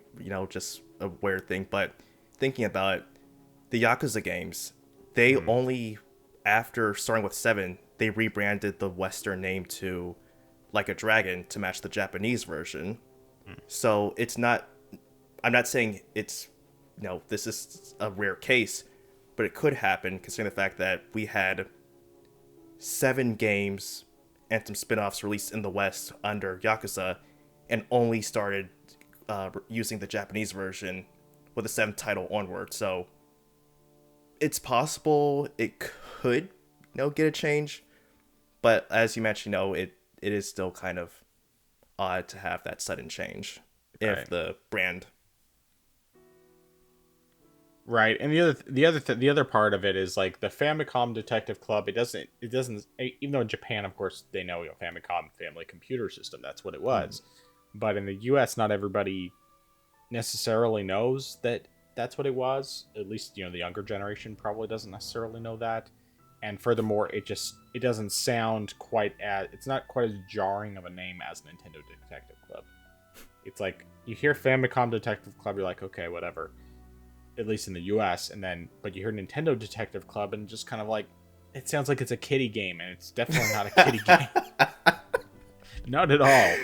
just a weird thing, but thinking about it, the Yakuza games, they only, after starting with 7, they rebranded the Western name to Like a Dragon to match the Japanese version. So it's not, I'm not saying it's, this is a rare case, but it could happen considering the fact that we had 7 games and some spin-offs released in the West under Yakuza and only started using the Japanese version with the 7th title onward. So it's possible it could, get a change. But as you mentioned, it is still kind of odd to have that sudden change if the brand. Right, and the other part of it is like the Famicom Detective Club. It doesn't even though in Japan, of course, they know Famicom Family Computer System. That's what it was, but in the U.S., not everybody necessarily knows that that's what it was. At least the younger generation probably doesn't necessarily know that. And furthermore, it doesn't sound it's not quite as jarring of a name as Nintendo Detective Club. It's like you hear Famicom Detective Club, you're like, okay, whatever. At least in the US, but you hear Nintendo Detective Club and just kind of like, it sounds like it's a kiddie game, and it's definitely not a kiddie game. Not at all.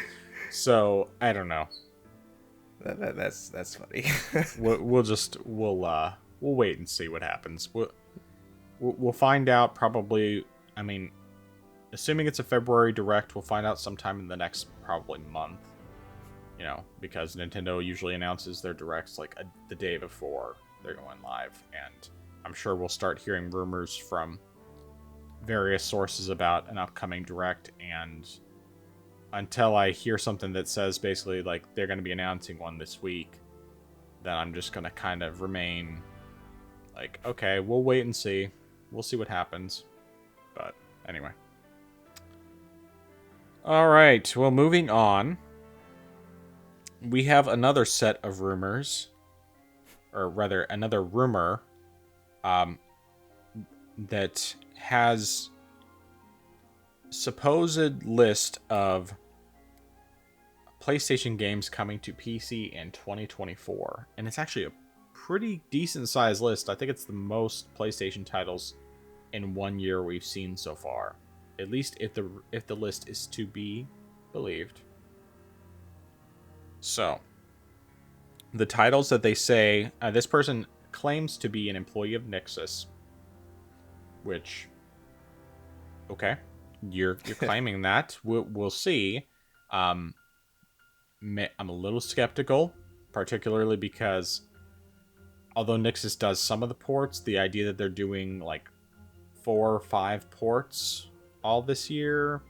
So I don't know. That's funny. We'll wait and see what happens. We'll find out probably. I mean, assuming it's a February Direct, we'll find out sometime in the next probably month. Because Nintendo usually announces their Directs like the day before they're going live. And I'm sure we'll start hearing rumors from various sources about an upcoming Direct. And until I hear something that says basically like they're going to be announcing one this week, then I'm just going to kind of remain like, okay, we'll wait and see. We'll see what happens. But anyway. All right. Well, moving on. We have another set of rumors, or rather, another rumor that has supposed list of PlayStation games coming to PC in 2024, and it's actually a pretty decent sized list. I think it's the most PlayStation titles in 1 year we've seen so far, at least if the list is to be believed. So, the titles that they say, this person claims to be an employee of Nixxes, which, okay, you're claiming that. We'll see. I'm a little skeptical, particularly because although Nixxes does some of the ports, the idea that they're doing like 4 or 5 ports all this year,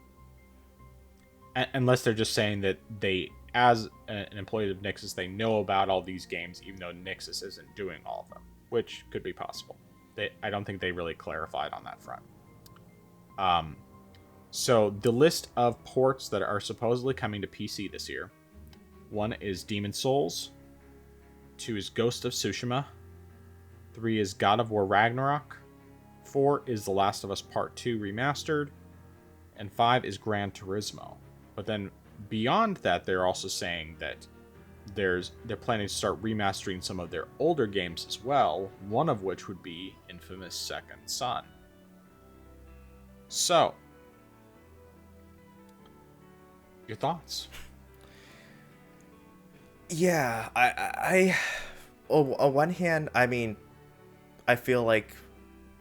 unless they're just saying that they, as an employee of Nixxes, they know about all these games, even though Nixxes isn't doing all of them, which could be possible. I don't think they really clarified on that front. So the list of ports that are supposedly coming to PC this year: 1 is Demon's Souls, 2 is Ghost of Tsushima, 3 is God of War Ragnarok, 4 is The Last of Us Part 2 Remastered, and 5 is Gran Turismo. But then beyond that, they're also saying that they're planning to start remastering some of their older games as well, one of which would be Infamous Second Son. So, your thoughts? Yeah, on one hand, I mean, I feel like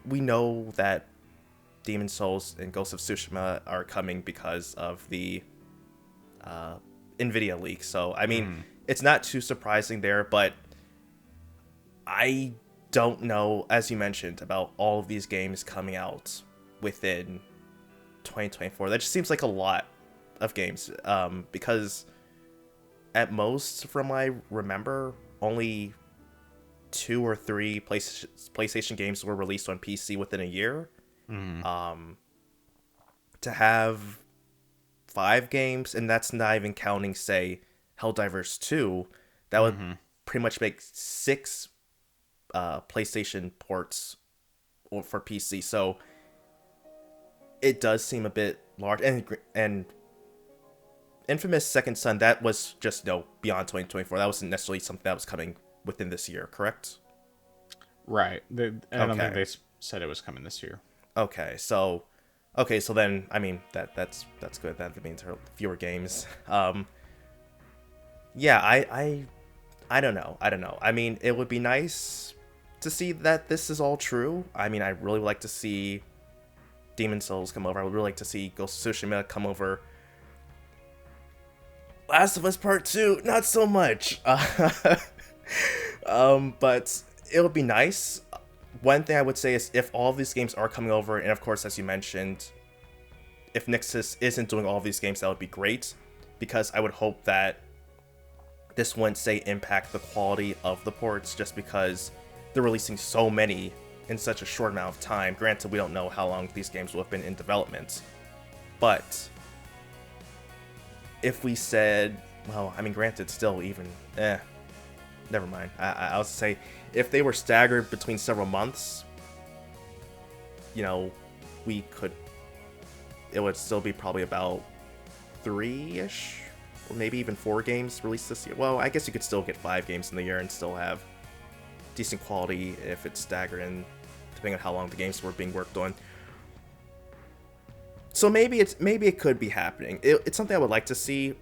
we know that Demon Souls and Ghost of Tsushima are coming because of the NVIDIA leak. So, I mean, it's not too surprising there, but I don't know, as you mentioned, about all of these games coming out within 2024. That just seems like a lot of games, because at most, from what I remember, only 2 or 3 PlayStation games were released on PC within a year. To have 5 games, and that's not even counting, say, Helldivers 2, that would pretty much make 6 PlayStation ports for PC. So it does seem a bit large. And Infamous Second Son, that was just beyond 2024. That wasn't necessarily something that was coming within this year, correct? Right. I don't think they said it was coming this year. Okay, so then, I mean, that's good. That means there are fewer games. Yeah, I don't know. I mean, it would be nice to see that this is all true. I mean, I really would like to see Demon Souls come over. I would really like to see Ghost of Tsushima come over. Last of Us Part 2, not so much. But it would be nice. One thing I would say is if all of these games are coming over, and of course, as you mentioned, if Nixxes isn't doing all of these games, that would be great, because I would hope that this wouldn't, say, impact the quality of the ports, just because they're releasing so many in such a short amount of time. Granted, we don't know how long these games will have been in development, but if we said, well, I mean, granted, still even, never mind. I was to say, if they were staggered between several months, it would still be probably about 3-ish, or maybe even 4 games released this year. Well, I guess you could still get 5 games in the year and still have decent quality if it's staggered in, depending on how long the games were being worked on. So maybe it could be happening. It's something I would like to see.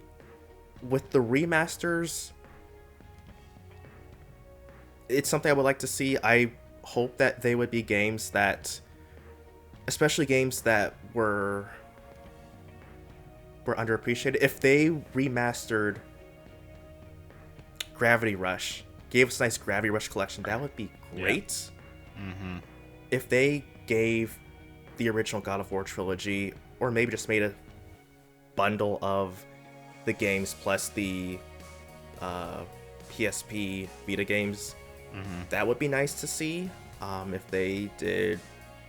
With the remasters, it's something I would like to see. I hope that they would be games that, especially games that were underappreciated. If they remastered Gravity Rush, gave us a nice Gravity Rush collection, that would be great. Yeah. If they gave the original God of War trilogy, or maybe just made a bundle of the games plus the PSP Vita games, that would be nice to see. If they did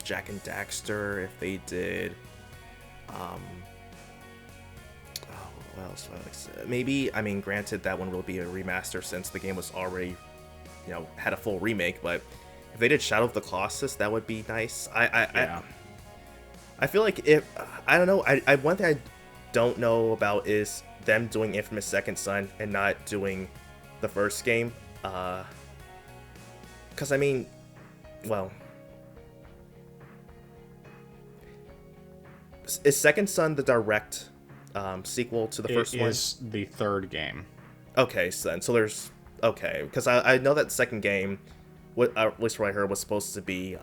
Jak and Daxter, if they did what else would I say? Maybe, I mean, granted, that one will be a remaster since the game was already, had a full remake, but if they did Shadow of the Colossus, that would be nice. I feel like I don't know. One thing I don't know about is them doing Infamous Second Son and not doing the first game. Because, I mean, well, is Second Son the direct sequel to the first one? It is the third game. Okay, so there's... Okay, because I know that second game, at least what I heard, was supposed to be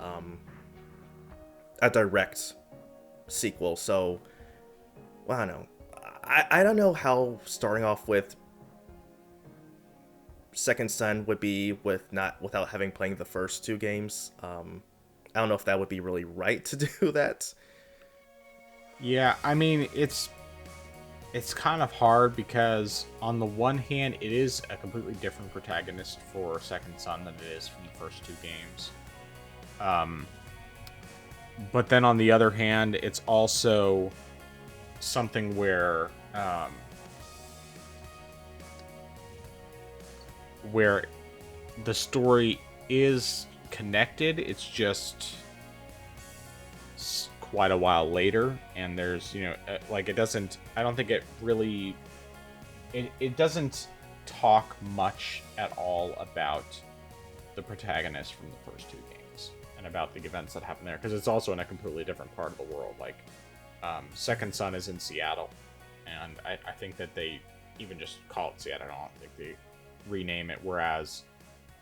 a direct sequel. So, well, I don't know. I don't know how starting off with Second Son would be without having playing the first 2 games. I don't know if that would be really right to do that. Yeah, I mean, it's kind of hard because on the one hand, it is a completely different protagonist for Second Son than it is from the first 2 games. But then on the other hand, it's also something where the story is connected. It's just quite a while later, and there's, like, it doesn't, I don't think it really, it doesn't talk much at all about the protagonist from the first two games and about the events that happen there, because it's also in a completely different part of the world. Like, Second Son is in Seattle, and I think that they even just call it Seattle. I don't think they rename it, whereas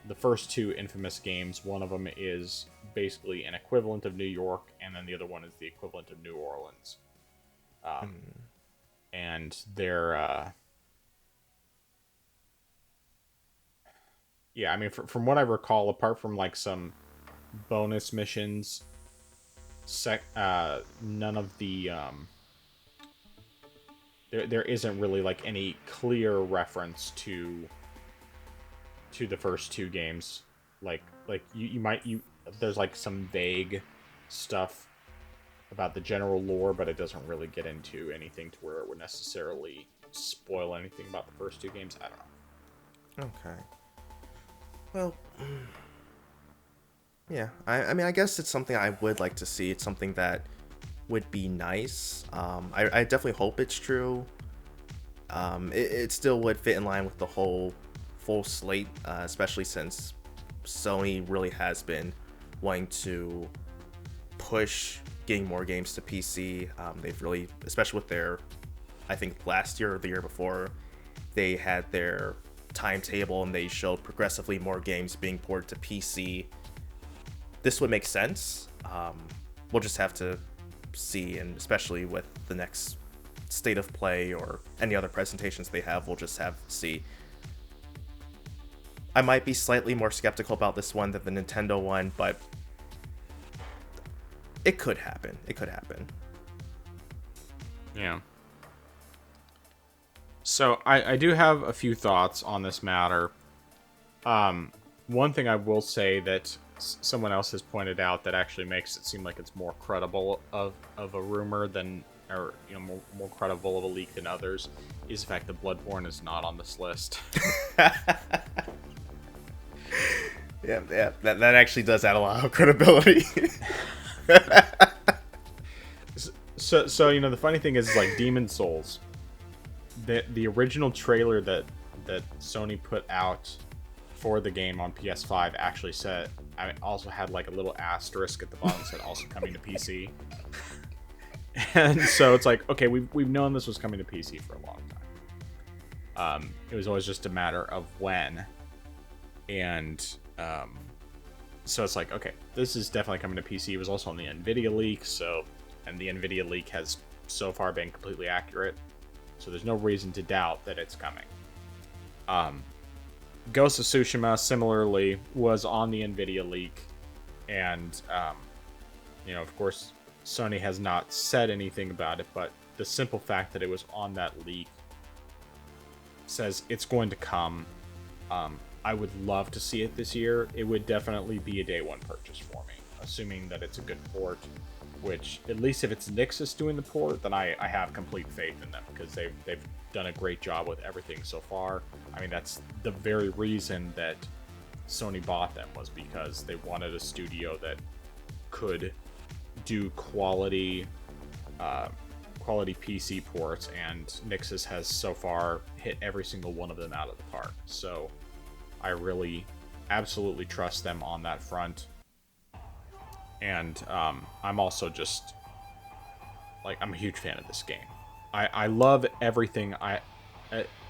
the first two Infamous games, one of them is basically an equivalent of New York, and then the other one is the equivalent of New Orleans. And they're... yeah, I mean, from what I recall, apart from, like, some bonus missions, none of the... There isn't really, like, any clear reference to the first two games. Like there's, like, some vague stuff about the general lore, but it doesn't really get into anything to where it would necessarily spoil anything about the first two games. I don't know. Okay. Well, yeah. I mean, I guess it's something I would like to see. It's something that would be nice. I definitely hope it's true. It still would fit in line with the whole full slate, especially since Sony really has been wanting to push getting more games to PC. They've really, especially with their, I think last year or the year before, they had their timetable and they showed progressively more games being ported to PC. This would make sense. We'll just have to see, and especially with the next state of play or any other presentations they have, we'll just have to see. I might be slightly more skeptical about this one than the Nintendo one, but it could happen. It could happen. Yeah. So I do have a few thoughts on this matter. One thing I will say that someone else has pointed out that actually makes it seem like it's more credible of a rumor than, or more credible of a leak than others, is the fact that Bloodborne is not on this list. Yeah, that actually does add a lot of credibility. So the funny thing is, like, Demon Souls, the original trailer that Sony put out for the game on PS5 actually said, I mean, also had, like, a little asterisk at the bottom that said also coming to PC. And so it's like, okay, we've known this was coming to PC for a long time. It was always just a matter of when. And so it's like, okay, this is definitely coming to PC. It was also on the NVIDIA leak, and the NVIDIA leak has so far been completely accurate, so there's no reason to doubt that it's coming. Ghost of Tsushima, similarly, was on the NVIDIA leak, and, of course, Sony has not said anything about it, but the simple fact that it was on that leak says it's going to come. I would love to see it this year. It would definitely be a day one purchase for me, assuming that it's a good port, which, at least if it's Nixxes doing the port, then I have complete faith in them, because they've done a great job with everything so far. I mean, that's the very reason that Sony bought them, was because they wanted a studio that could do quality PC ports, and Nixxes has so far hit every single one of them out of the park. So I really absolutely trust them on that front. And I'm also just, like, I'm a huge fan of this game. I love everything.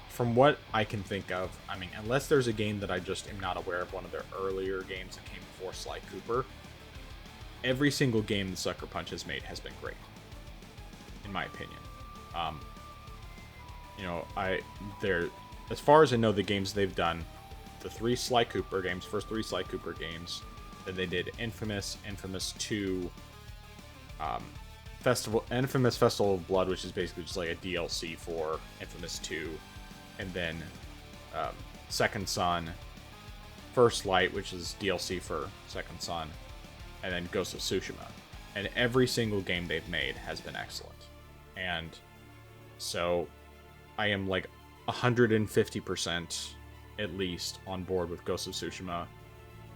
From what I can think of, I mean, unless there's a game that I just am not aware of, one of their earlier games that came before Sly Cooper, every single game that Sucker Punch has made has been great, in my opinion. As far as I know, the games they've done, the first three Sly Cooper games, then they did Infamous 2, Infamous Festival of Blood, which is basically just like a DLC for Infamous 2, and then Second Son, First Light, which is DLC for Second Son, and then Ghost of Tsushima. And every single game they've made has been excellent. And so I am like 150% at least on board with Ghost of Tsushima.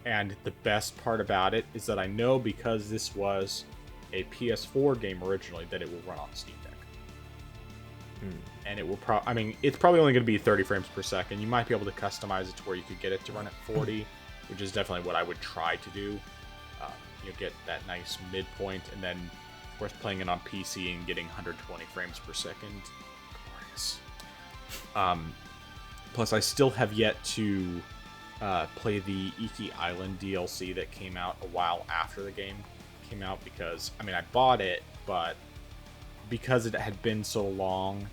And the best part about it is that I know, because this was a PS4 game originally that it will run on Steam Deck. And it will it's probably only going to be 30 frames per second. You might be able to customize it to where you could get it to run at 40, which is definitely what I would try to do. Get that nice midpoint, and then, of course, playing it on PC and getting 120 frames per second. Glorious. Plus, I still have yet to play the Iki Island DLC that came out a while after the game came out, because, I bought it, but because it had been so long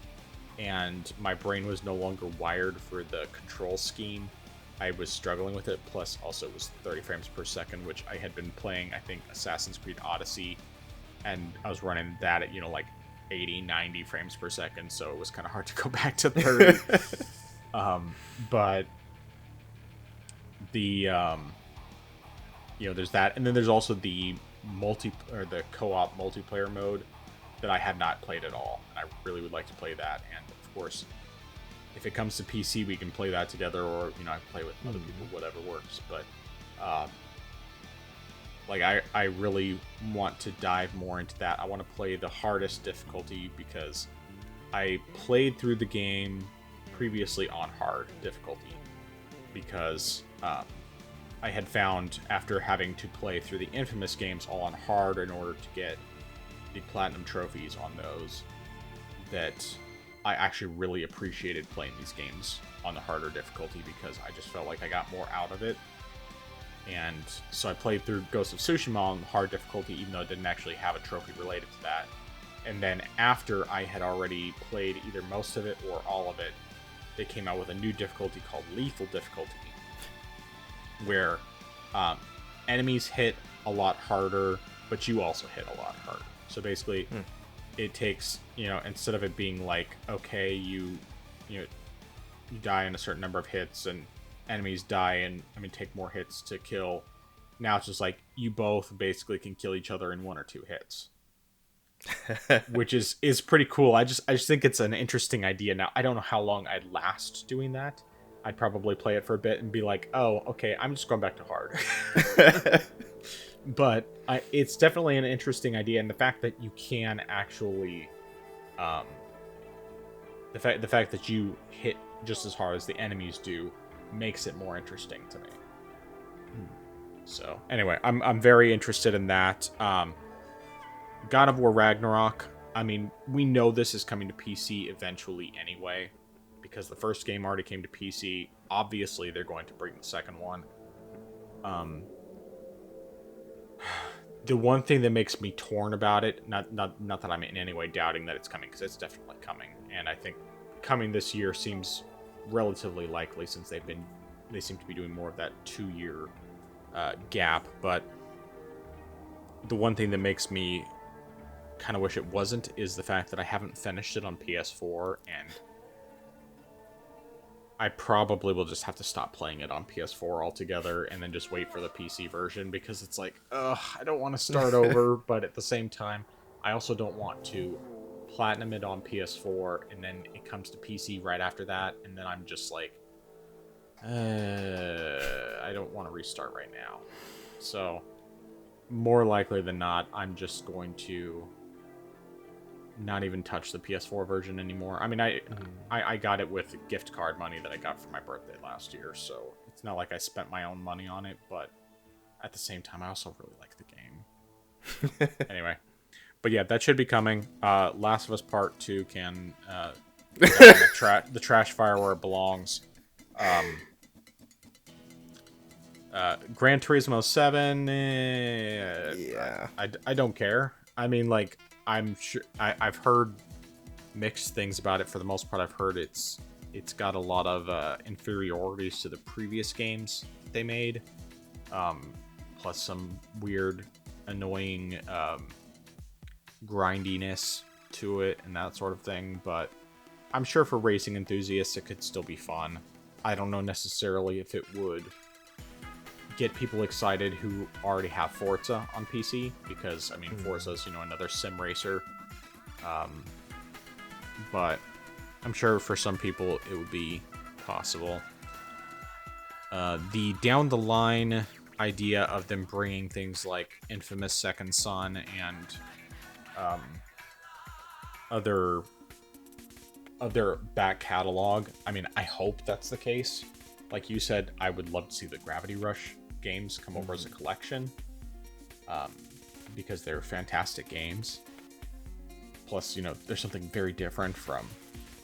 and my brain was no longer wired for the control scheme, I was struggling with it. Plus, also, it was 30 frames per second, which I had been playing, I think, Assassin's Creed Odyssey, and I was running that at, 80, 90 frames per second, so it was kind of hard to go back to 30. But the, there's that, and then there's also the the co-op multiplayer mode that I had not played at all, and I really would like to play that. And of course, if it comes to PC, we can play that together, or I play with other people, whatever works. But I really want to dive more into that. I want to play the hardest difficulty, because I played through the game previously on hard difficulty, because I had found, after having to play through the Infamous games all on hard in order to get the platinum trophies on those, that I actually really appreciated playing these games on the harder difficulty, because I just felt like I got more out of it. And so I played through Ghost of Tsushima on hard difficulty, even though it didn't actually have a trophy related to that. And then after I had already played either most of it or all of it, they came out with a new difficulty called Lethal Difficulty, where enemies hit a lot harder, but you also hit a lot harder. So basically, it takes, instead of it being like, okay, you die in a certain number of hits, and enemies die and take more hits to kill. Now it's just like you both basically can kill each other in 1 or 2 hits, which is pretty cool. I just think it's an interesting idea. Now I don't know how long I'd last doing that. I'd probably play it for a bit and be like, oh, okay, I'm just going back to hard. But it's definitely an interesting idea, and the fact that you can actually, the fact that you hit just as hard as the enemies do, makes it more interesting to me. So anyway, I'm very interested in that. God of War Ragnarok. We know this is coming to PC eventually anyway, because the first game already came to PC. Obviously, they're going to bring the second one. The one thing that makes me torn about it, not that I'm in any way doubting that it's coming, because it's definitely coming, and I think coming this year seems relatively likely, since they seem to be doing more of that 2-year gap. But the one thing that makes me kind of wish it wasn't is the fact that I haven't finished it on PS4, and I probably will just have to stop playing it on PS4 altogether and then just wait for the PC version, because it's like, ugh, I don't want to start over, but at the same time, I also don't want to platinum it on PS4 and then it comes to PC right after that, and then I'm just like, I don't want to restart right now. So, more likely than not, I'm just going to not even touch the PS4 version anymore. I got it with gift card money that I got for my birthday last year, so it's not like I spent my own money on it, but at the same time, I also really like the game. Anyway, but yeah, that should be coming. Last of Us Part 2 can the trash fire where it belongs. Gran Turismo 7, yeah. I don't care. I'm sure I've heard mixed things about it. For the most part, I've heard it's got a lot of inferiorities to the previous games they made, plus some weird, annoying grindiness to it and that sort of thing. But I'm sure for racing enthusiasts, it could still be fun. I don't know necessarily if it would get people excited who already have Forza on PC, because Forza's another sim racer, but I'm sure for some people it would be possible. The down the line idea of them bringing things like Infamous Second Son and other back catalog. I mean, I hope that's the case. Like you said, I would love to see the Gravity Rush games come over as a collection, because they're fantastic games. Plus, there's something very different from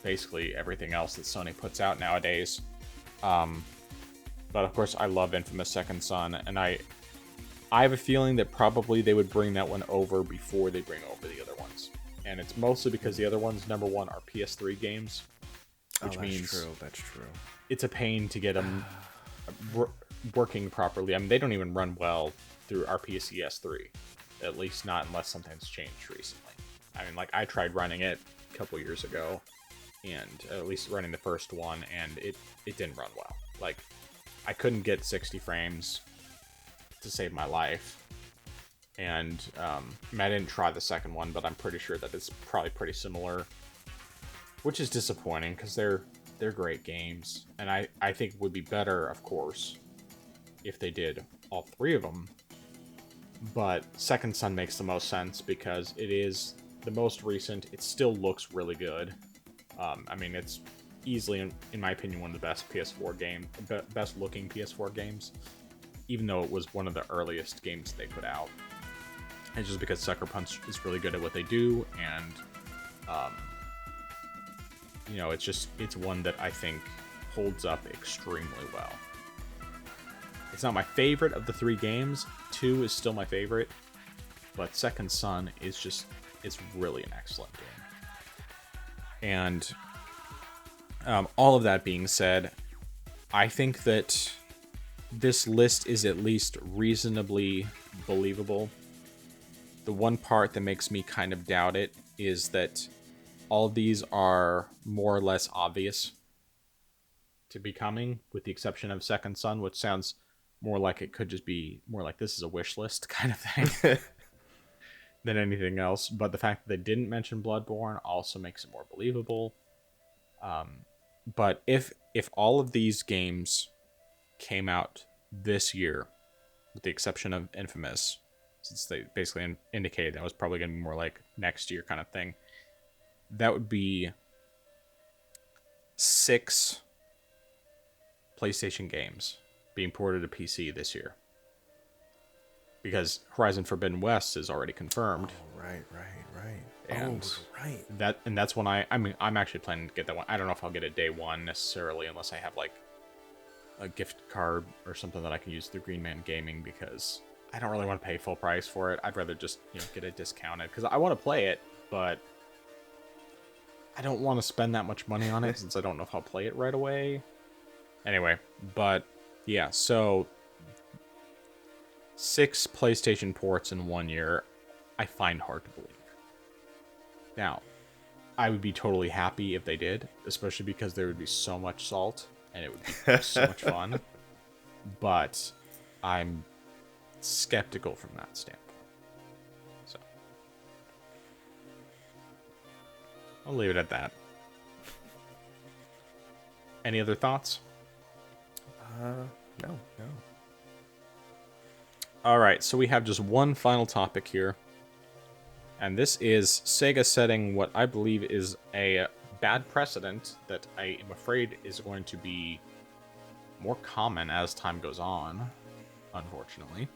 basically everything else that Sony puts out nowadays. But of course, I love Infamous Second Son, and I have a feeling that probably they would bring that one over before they bring over the other ones. And it's mostly because the other ones, number one, are PS3 games, which means that's true. It's a pain to get them working properly. I mean, they don't even run well through our PS3, at least not unless something's changed recently. I mean, like, I tried running it a couple years ago, and at least running the first one, and it didn't run well. Like, I couldn't get 60 frames to save my life. And I didn't try the second one, but I'm pretty sure that it's probably pretty similar, which is disappointing because they're great games, and I think it would be better, of course, if they did all three of them. But Second Son makes the most sense because it is the most recent. It still looks really good. I mean, it's easily, in my opinion, one of the best PS4 game, best looking PS4 games, even though it was one of the earliest games they put out. And just because Sucker Punch is really good at what they do, and it's one that I think holds up extremely well. It's not my favorite of the three games. 2 is still my favorite, but Second Son is it's really an excellent game. And all of that being said, I think that this list is at least reasonably believable. The one part that makes me kind of doubt it is that all of these are more or less obvious to be coming, with the exception of Second Son, which sounds more like it could just be more like this is a wish list kind of thing than anything else. But the fact that they didn't mention Bloodborne also makes it more believable. But if all of these games came out this year, with the exception of Infamous, since they basically indicated that was probably going to be more like next year kind of thing, that would be 6 PlayStation games being ported to PC this year. Because Horizon Forbidden West is already confirmed. Oh, right. And right. That's when I'm actually planning to get that one. I don't know if I'll get it day one necessarily, unless I have like a gift card or something that I can use through Green Man Gaming, because I don't really want to pay full price for it. I'd rather just get it discounted, because I want to play it, but I don't want to spend that much money on it since I don't know if I'll play it right away. Anyway, but yeah, so 6 PlayStation ports in 1 year, I find hard to believe. Now, I would be totally happy if they did, especially because there would be so much salt and it would be so much fun. But I'm skeptical from that standpoint. So I'll leave it at that. Any other thoughts? No. All right, so we have just one final topic here. And this is Sega setting what I believe is a bad precedent that I am afraid is going to be more common as time goes on, unfortunately.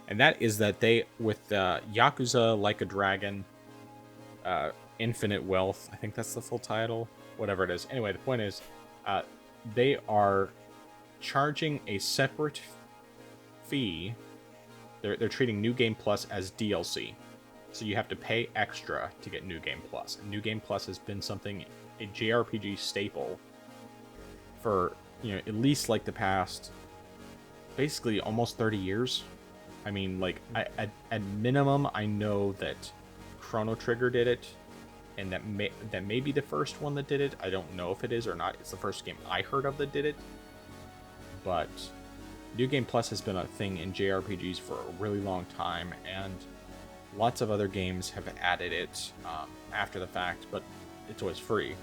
And that is that they, with Yakuza Like a Dragon, Infinite Wealth, I think that's the full title, whatever it is. Anyway, the point is, they are charging a separate fee. They're treating New Game Plus as DLC. So you have to pay extra to get New Game Plus. And New Game Plus has been a JRPG staple for, at least like the past, basically almost 30 years. I mean, like, at minimum, I know that Chrono Trigger did it, and that may be the first one that did it. I don't know if it is or not. It's the first game I heard of that did it. But New Game Plus has been a thing in JRPGs for a really long time, and lots of other games have added it after the fact, but it's always free.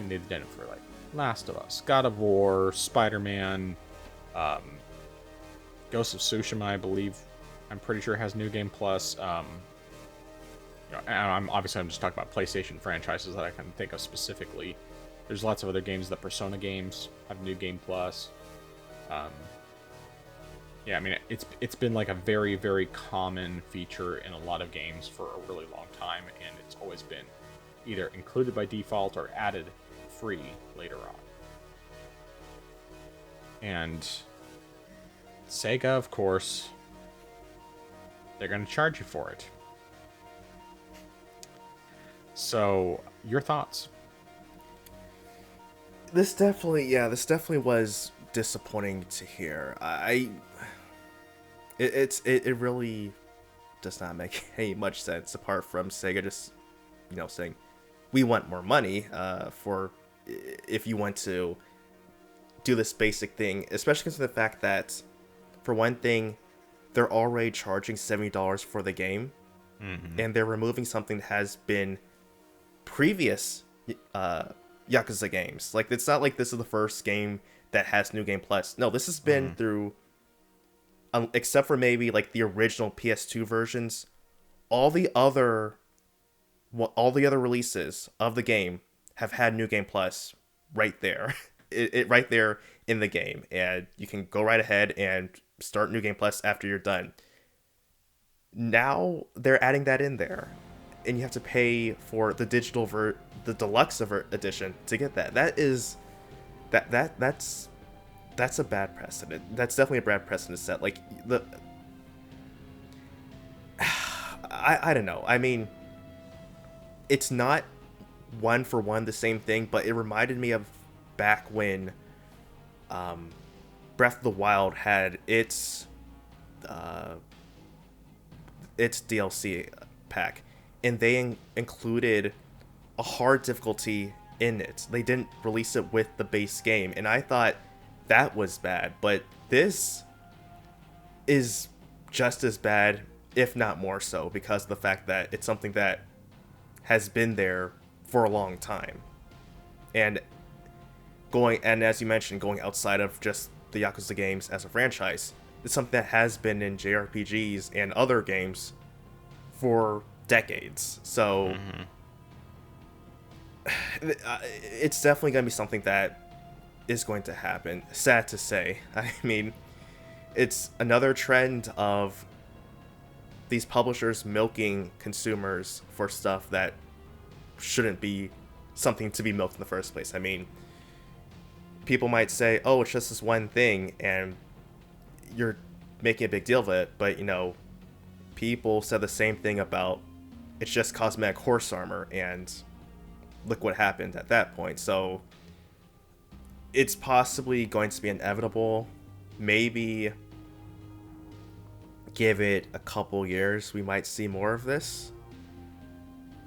They've done it for like Last of Us, God of War, Spider-Man, Ghost of Tsushima, I'm pretty sure has New Game Plus. And I'm just talking about PlayStation franchises that I can think of specifically. There's lots of other games. The Persona games have New Game Plus. Yeah, I mean, it's been like a very, very common feature in a lot of games for a really long time, and it's always been either included by default or added free later on. And Sega, of course, they're going to charge you for it. So, your thoughts? This definitely was disappointing to hear. It really does not make any much sense apart from Sega just, saying we want more money for if you want to do this basic thing, especially because of the fact that, for one thing, they're already charging $70 for the game, and they're removing something that has been previous Yakuza games. Like, it's not like this is the first game that has New Game Plus. No, this has been through, except for maybe like the original PS2 versions, all the other releases of the game have had New Game Plus right there, it right there in the game, and you can go right ahead and start New Game Plus after you're done. Now they're adding that in there, and you have to pay for the digital the deluxe edition to get that. That's a bad precedent. That's definitely a bad precedent set. Like, I don't know. I mean, it's not one for one the same thing, but it reminded me of back when Breath of the Wild had its DLC pack, and they included a hard difficulty in it. They didn't release it with the base game, and I thought that was bad, but this is just as bad, if not more so, because of the fact that it's something that has been there for a long time. And as you mentioned, going outside of just the Yakuza games as a franchise, it's something that has been in JRPGs and other games for decades. So it's definitely going to be something that is going to happen. Sad to say. I mean, it's another trend of these publishers milking consumers for stuff that shouldn't be something to be milked in the first place. I mean, people might say, oh, it's just this one thing, and you're making a big deal of it, but, people said the same thing about it's just cosmetic horse armor, and look what happened at that point. So it's possibly going to be inevitable. Maybe give it a couple years, we might see more of this.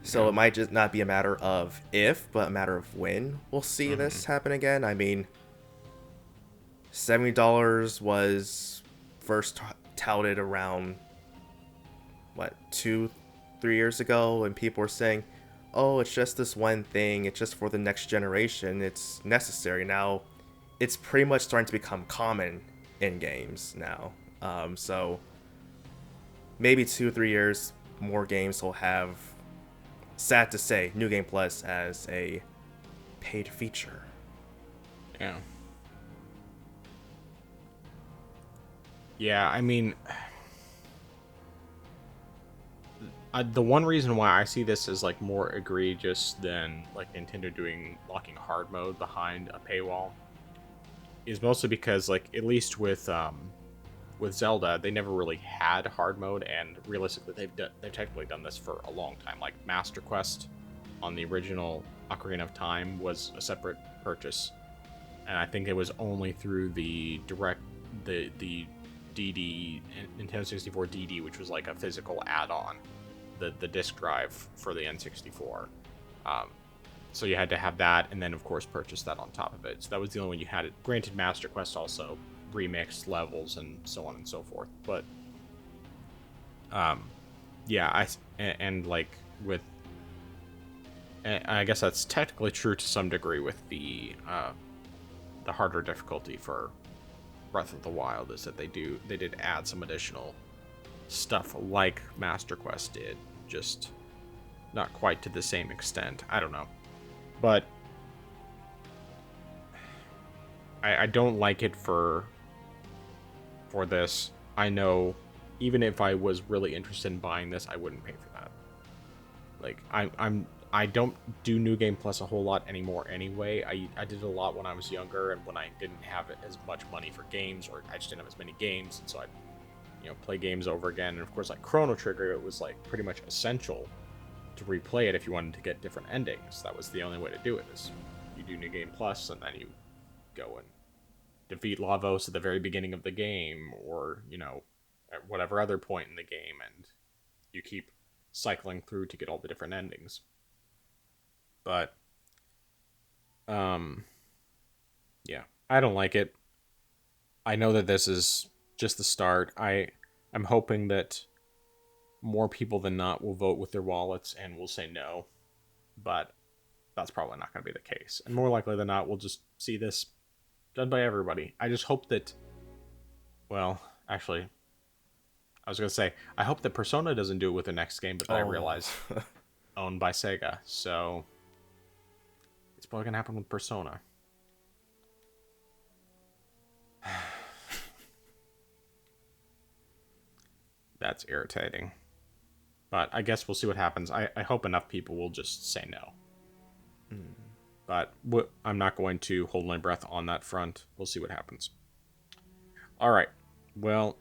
So it might just not be a matter of if, but a matter of when we'll see this happen again. I mean, $70 was first touted around, 2-3 years ago, and people were saying, oh, it's just this one thing, it's just for the next generation, it's necessary. Now, it's pretty much starting to become common in games now. So, maybe 2-3 years, more games will have, sad to say, New Game Plus as a paid feature. Yeah. Yeah, I mean, the one reason why I see this as like more egregious than like Nintendo locking hard mode behind a paywall is mostly because, like, at least with Zelda, they never really had hard mode, and realistically, they've technically done this for a long time. Like, Master Quest on the original Ocarina of Time was a separate purchase, and I think it was only through the DD, Nintendo 64 DD, which was like a physical add-on, the disc drive for the N64. So you had to have that, and then of course purchase that on top of it. So that was the only one you had. It granted, Master Quest also remixed levels and so on and so forth, but yeah, I guess that's technically true to some degree with the harder difficulty for Breath of the Wild is that they did add some additional stuff like Master Quest did, just not quite to the same extent. I don't know. But I don't like it for this. I know even if I was really interested in buying this, I wouldn't pay for that. Like I don't do New Game Plus a whole lot anymore anyway. I did a lot when I was younger and when I didn't have as much money for games, or I just didn't have as many games, and so I'd play games over again. And of course, like Chrono Trigger, it was like pretty much essential to replay it if you wanted to get different endings. That was the only way to do it, is you do New Game Plus and then you go and defeat Lavos at the very beginning of the game, or at whatever other point in the game, and you keep cycling through to get all the different endings. But yeah, I don't like it. I know that this is just the start. I'm hoping that more people than not will vote with their wallets and will say no, but that's probably not going to be the case. And more likely than not, we'll just see this done by everybody. I just hope that, well, actually, I was going to say, I hope that Persona doesn't do it with the next game, but then I realize owned by Sega, so it's probably going to happen with Persona. That's irritating. But I guess we'll see what happens. I hope enough people will just say no. But I'm not going to hold my breath on that front. We'll see what happens. All right. Well,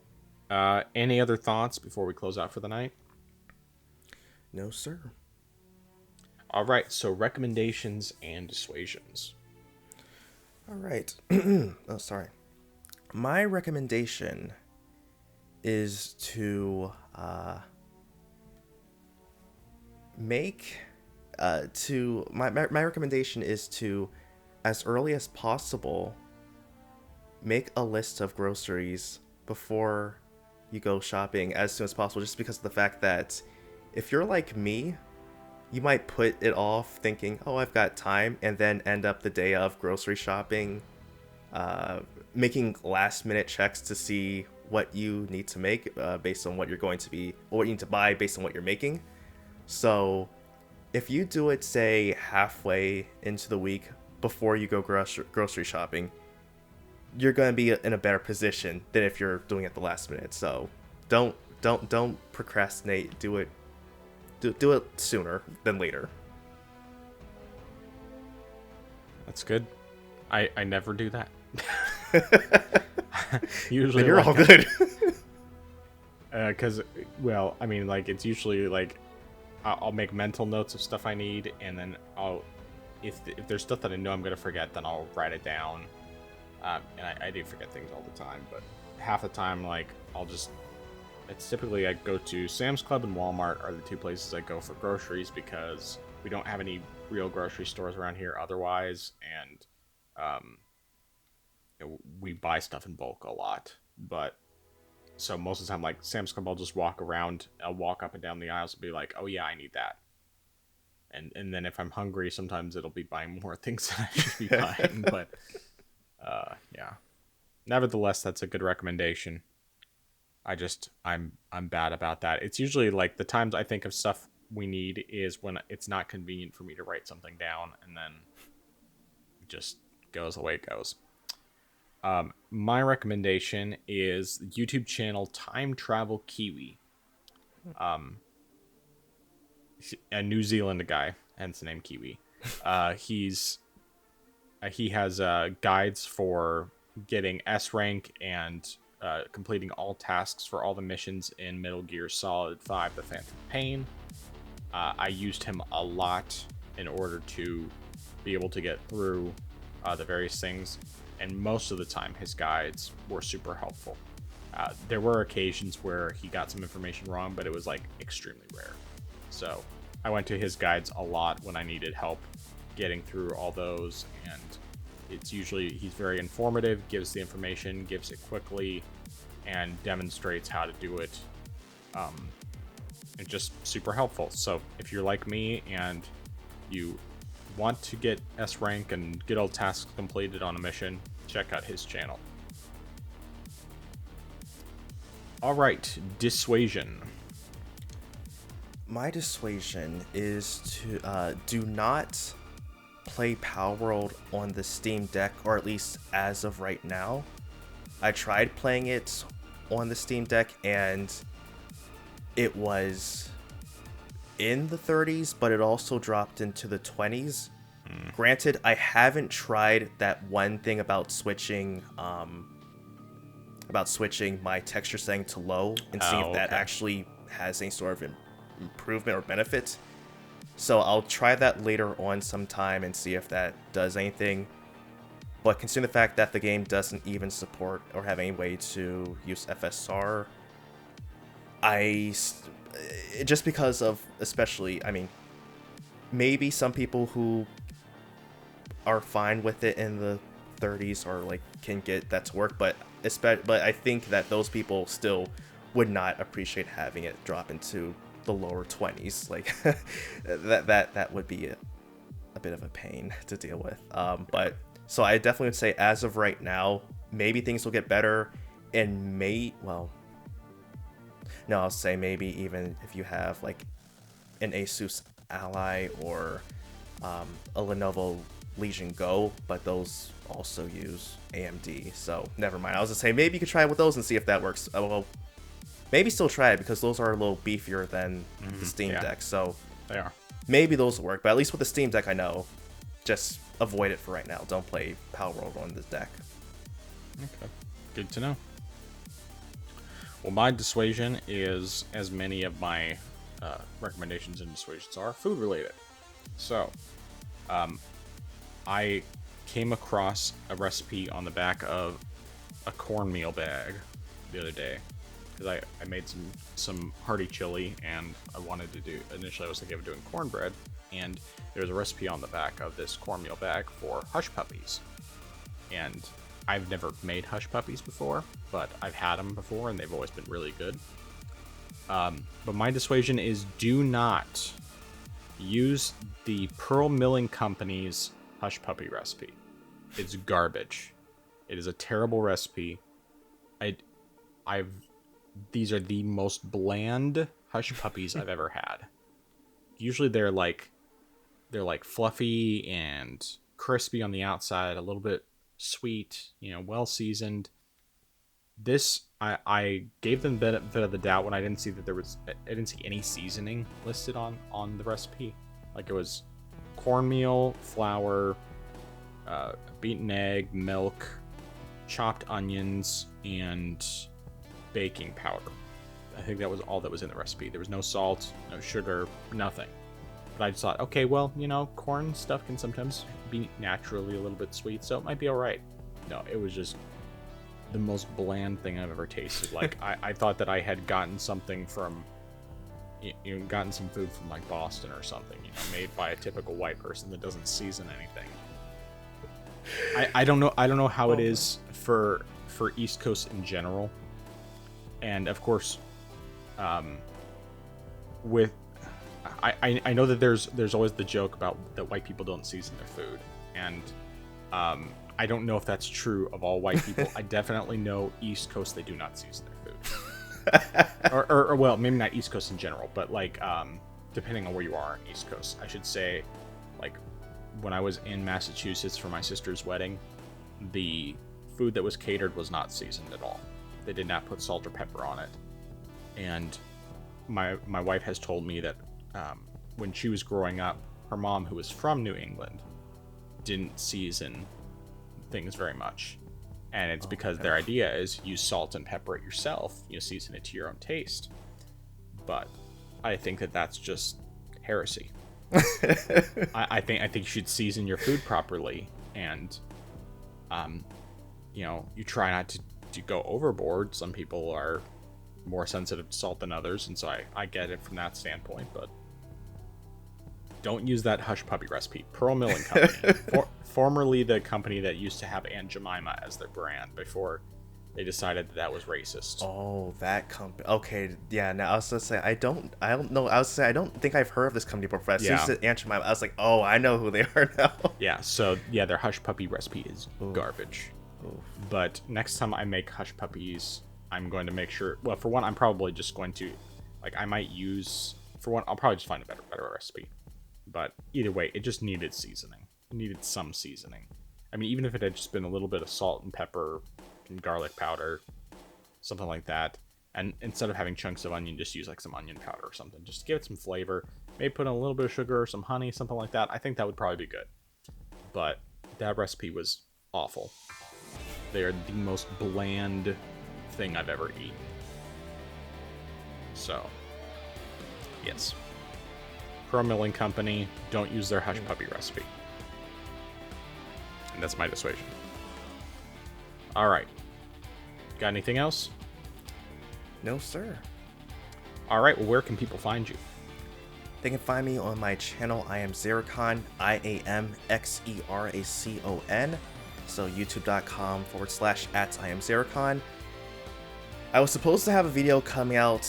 any other thoughts before we close out for the night? No, sir. All right. So recommendations and dissuasions. All right. Oh, sorry. My recommendation is to my recommendation is to, as early as possible, make a list of groceries before you go shopping as soon as possible, just because of the fact that if you're like me, you might put it off thinking, oh, I've got time, and then end up the day of grocery shopping making last minute checks to see what you need to make based on what you're going to be, or what you need to buy based on what you're making. So if you do it, say, halfway into the week before you go grocery shopping, you're going to be in a better position than if you're doing it at the last minute. So don't procrastinate. Do it sooner than later. That's good. I never do that. Usually then you're all good. Because, well, I mean, like, it's usually like I'll make mental notes of stuff I need, and then if there's stuff that I know I'm gonna forget, then I'll write it down. And I do forget things all the time, but half the time, like, it's typically I go to Sam's Club and Walmart are the two places I go for groceries, because we don't have any real grocery stores around here otherwise, and we buy stuff in bulk a lot. But so most of the time, like, Sam's Club, I'll just walk up and down the aisles and be like, oh yeah, I need that. And then if I'm hungry, sometimes it'll be buying more things than I should be buying. But yeah. Nevertheless, that's a good recommendation. I'm bad about that. It's usually like the times I think of stuff we need is when it's not convenient for me to write something down, and then it just goes the way it goes. My recommendation is the YouTube channel Time Travel Kiwi. A New Zealand guy, hence the name Kiwi. He has guides for getting S rank and completing all tasks for all the missions in Metal Gear Solid 5: The Phantom Pain. I used him a lot in order to be able to get through the various things, and most of the time his guides were super helpful. There were occasions where he got some information wrong, but it was like extremely rare. So I went to his guides a lot when I needed help getting through all those, and it's usually, he's very informative, gives the information, gives it quickly, and demonstrates how to do it. And just super helpful. So if you're like me and you want to get S rank and get all tasks completed on a mission, check out his channel. All right, dissuasion. My dissuasion is to do not play Power World on the Steam Deck, or at least as of right now. I tried playing it on the Steam Deck and it was in the 30s, but it also dropped into the 20s. Granted, I haven't tried that one thing about switching my texture setting to low and seeing if that actually has any sort of improvement or benefit. So I'll try that later on sometime and see if that does anything. But considering the fact that the game doesn't even support or have any way to use FSR, just because of, especially, I mean, maybe some people who are fine with it in the 30s or like can get that to work, but I think that those people still would not appreciate having it drop into the lower 20s. Like that would be a bit of a pain to deal with. But so I definitely would say as of right now, maybe things will get better, and I'll say maybe even if you have like an Asus Ally or a Lenovo Legion Go, but those also use AMD, so never mind. I was gonna say maybe you could try it with those and see if that works. Well, maybe still try it because those are a little beefier than the Steam Deck, so they are. Maybe those will work, but at least with the Steam Deck, I know, just avoid it for right now. Don't play Power World on this deck. Okay, good to know. Well, my dissuasion is, as many of my recommendations and dissuasions are, food related. So, I came across a recipe on the back of a cornmeal bag the other day because I made some hearty chili, and I wanted to do, initially I was thinking of doing cornbread, and there's a recipe on the back of this cornmeal bag for hush puppies. And I've never made hush puppies before, but I've had them before and they've always been really good. But my dissuasion is do not use the Pearl Milling Company's hush puppy recipe. It's garbage. It is a terrible recipe. These are the most bland hush puppies I've ever had. Usually they're like fluffy and crispy on the outside, a little bit sweet, well seasoned. This I gave them a benefit of the doubt when I didn't see any seasoning listed on the recipe. Like, it was cornmeal, flour, beaten egg, milk, chopped onions, and baking powder. I think that was all that was in the recipe. There was no salt, no sugar, nothing. But I just thought, okay, well, corn stuff can sometimes be naturally a little bit sweet, so it might be all right. No, it was just the most bland thing I've ever tasted. Like, I thought that I had gotten something from, gotten some food from like Boston or something, made by a typical white person that doesn't season anything. I don't know how it is for East Coast in general, and of course, I know that there's always the joke about that white people don't season their food, and I don't know if that's true of all white people. I definitely know East Coast, they do not season their food. or well, maybe not East Coast in general, but like depending on where you are on East Coast. I should say, like, when I was in Massachusetts for my sister's wedding, the food that was catered was not seasoned at all. They did not put salt or pepper on it. And my wife has told me that when she was growing up, her mom, who was from New England, didn't season things very much. And it's because their idea is use salt and pepper it yourself, season it to your own taste. But I think that that's just heresy. I think you should season your food properly, and you try not to go overboard. Some people are more sensitive to salt than others, and so I get it from that standpoint, but don't use that hush puppy recipe. Pearl Milling Company, formerly the company that used to have Aunt Jemima as their brand before they decided that was racist. Oh, that company. Okay, yeah. Now I was gonna say I don't know. I was gonna say I don't think I've heard of this company before. As soon as Aunt Jemima, I was like, oh, I know who they are now. Yeah. So yeah, their hush puppy recipe is garbage. Oof. But next time I make hush puppies, I'm going to make sure. Well, for one, I'm probably just going to, like, I might use. For one, I'll probably just find a better recipe. But either way, it just needed seasoning. It needed some seasoning. I mean, even if it had just been a little bit of salt and pepper and garlic powder, something like that. And instead of having chunks of onion, just use like some onion powder or something. Just give it some flavor. Maybe put in a little bit of sugar or some honey, something like that. I think that would probably be good. But that recipe was awful. They are the most bland thing I've ever eaten. So, yes. Pro Milling Company, don't use their Hush Puppy recipe. And that's my dissuasion. Alright. Got anything else? No, sir. Alright, well, where can people find you? They can find me on my channel, I am Xeracon, IAMXERACON. So youtube.com/@IamXeracon. I was supposed to have a video coming out,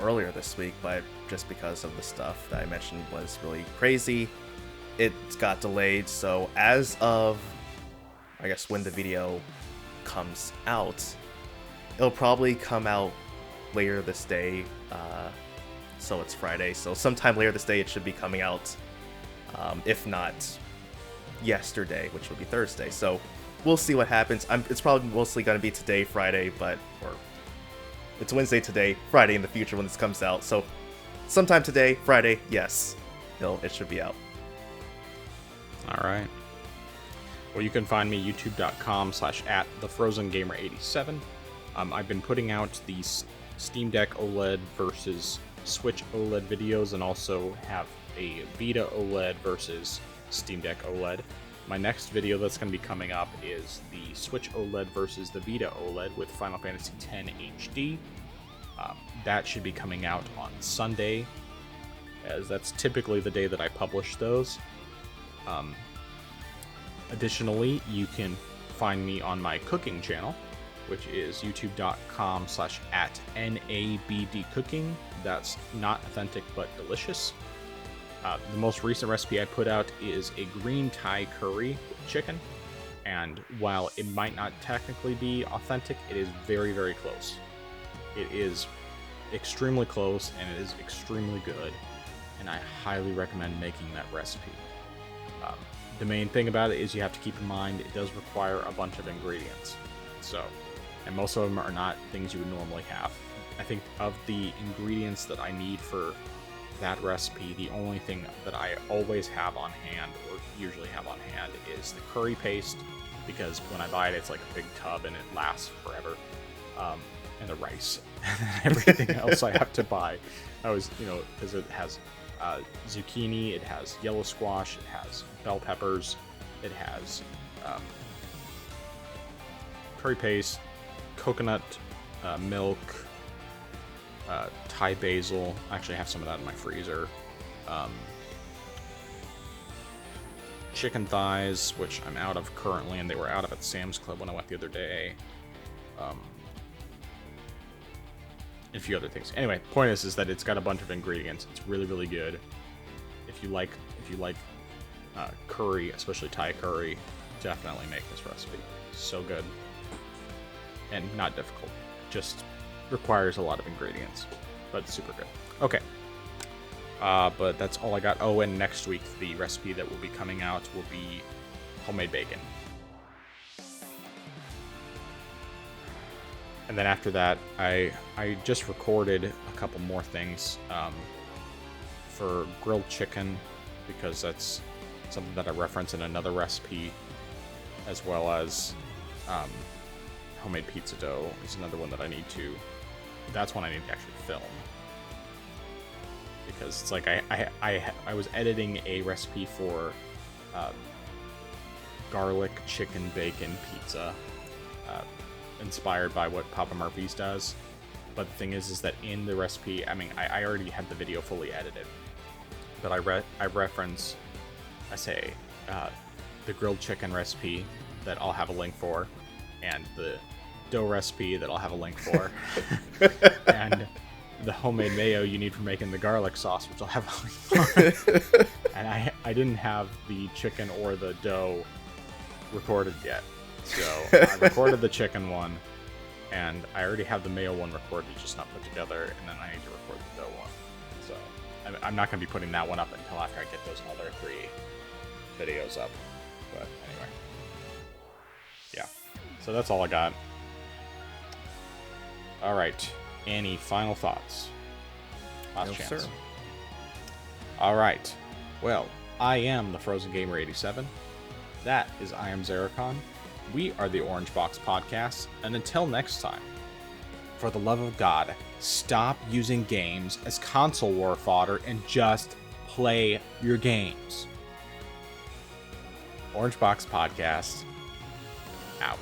earlier this week, but just because of the stuff that I mentioned was really crazy, it got delayed. So as of, I guess, when the video comes out, it'll probably come out later this day. So it's Friday, so sometime later this day it should be coming out, if not yesterday, which would be Thursday. So we'll see what happens. It's probably mostly going to be today, Friday, or it's Wednesday today, Friday in the future when this comes out. So sometime today, Friday, yes, it should be out. All right. Well, you can find me youtube.com/@thefrozengamer87. I've been putting out these Steam Deck OLED versus Switch OLED videos, and also have a Vita OLED versus Steam Deck OLED. My next video that's going to be coming up is the Switch OLED versus the Vita OLED with Final Fantasy X HD. That should be coming out on Sunday, as that's typically the day that I publish those. Additionally, you can find me on my cooking channel, which is youtube.com/@NABDcooking. That's not authentic but delicious. The most recent recipe I put out is a green Thai curry with chicken, and while it might not technically be authentic, it is very, very close. It is extremely close, and it is extremely good, and I highly recommend making that recipe. The main thing about it is you have to keep in mind it does require a bunch of ingredients. And most of them are not things you would normally have. I think of the ingredients that I need for that recipe, the only thing that I always have on hand, or usually have on hand, is the curry paste, because when I buy it, it's like a big tub and it lasts forever. And the rice. Everything else I have to buy. Because it has zucchini, it has yellow squash, it has bell peppers, it has curry paste, coconut milk, Thai basil. I actually have some of that in my freezer. Chicken thighs, which I'm out of currently, and they were out of at Sam's Club when I went the other day. And a few other things. Anyway, point is that it's got a bunch of ingredients. It's really, really good. If you like curry, especially Thai curry, definitely make this recipe. So good. And not difficult. Just requires a lot of ingredients, but it's super good. Okay. But that's all I got. Oh, and next week, the recipe that will be coming out will be homemade bacon. And then after that, I just recorded a couple more things for grilled chicken, because that's something that I reference in another recipe, as well as homemade pizza dough is another one that that's one I need to actually film. Because it's like I was editing a recipe for garlic chicken bacon pizza, inspired by what Papa Murphy's does. But the thing is that in the recipe, I already had the video fully edited, but I say the grilled chicken recipe that I'll have a link for, and the dough recipe that I'll have a link for, and the homemade mayo you need for making the garlic sauce, which I'll have a link for. And I didn't have the chicken or the dough recorded yet. So I recorded the chicken one, And I already have the Mayo one recorded, just not put together, and then I need to record the Doe one. So I'm not going to be putting that one up until after I get those other 3 videos up. But anyway. Yeah. So that's all I got. Alright. Any final thoughts? Last chance. Sir. Alright. Well, I am the Frozen Gamer 87. That is I Am Zeracon. We are the Orange Box Podcast, and until next time, for the love of God, stop using games as console war fodder and just play your games. Orange Box Podcast, out.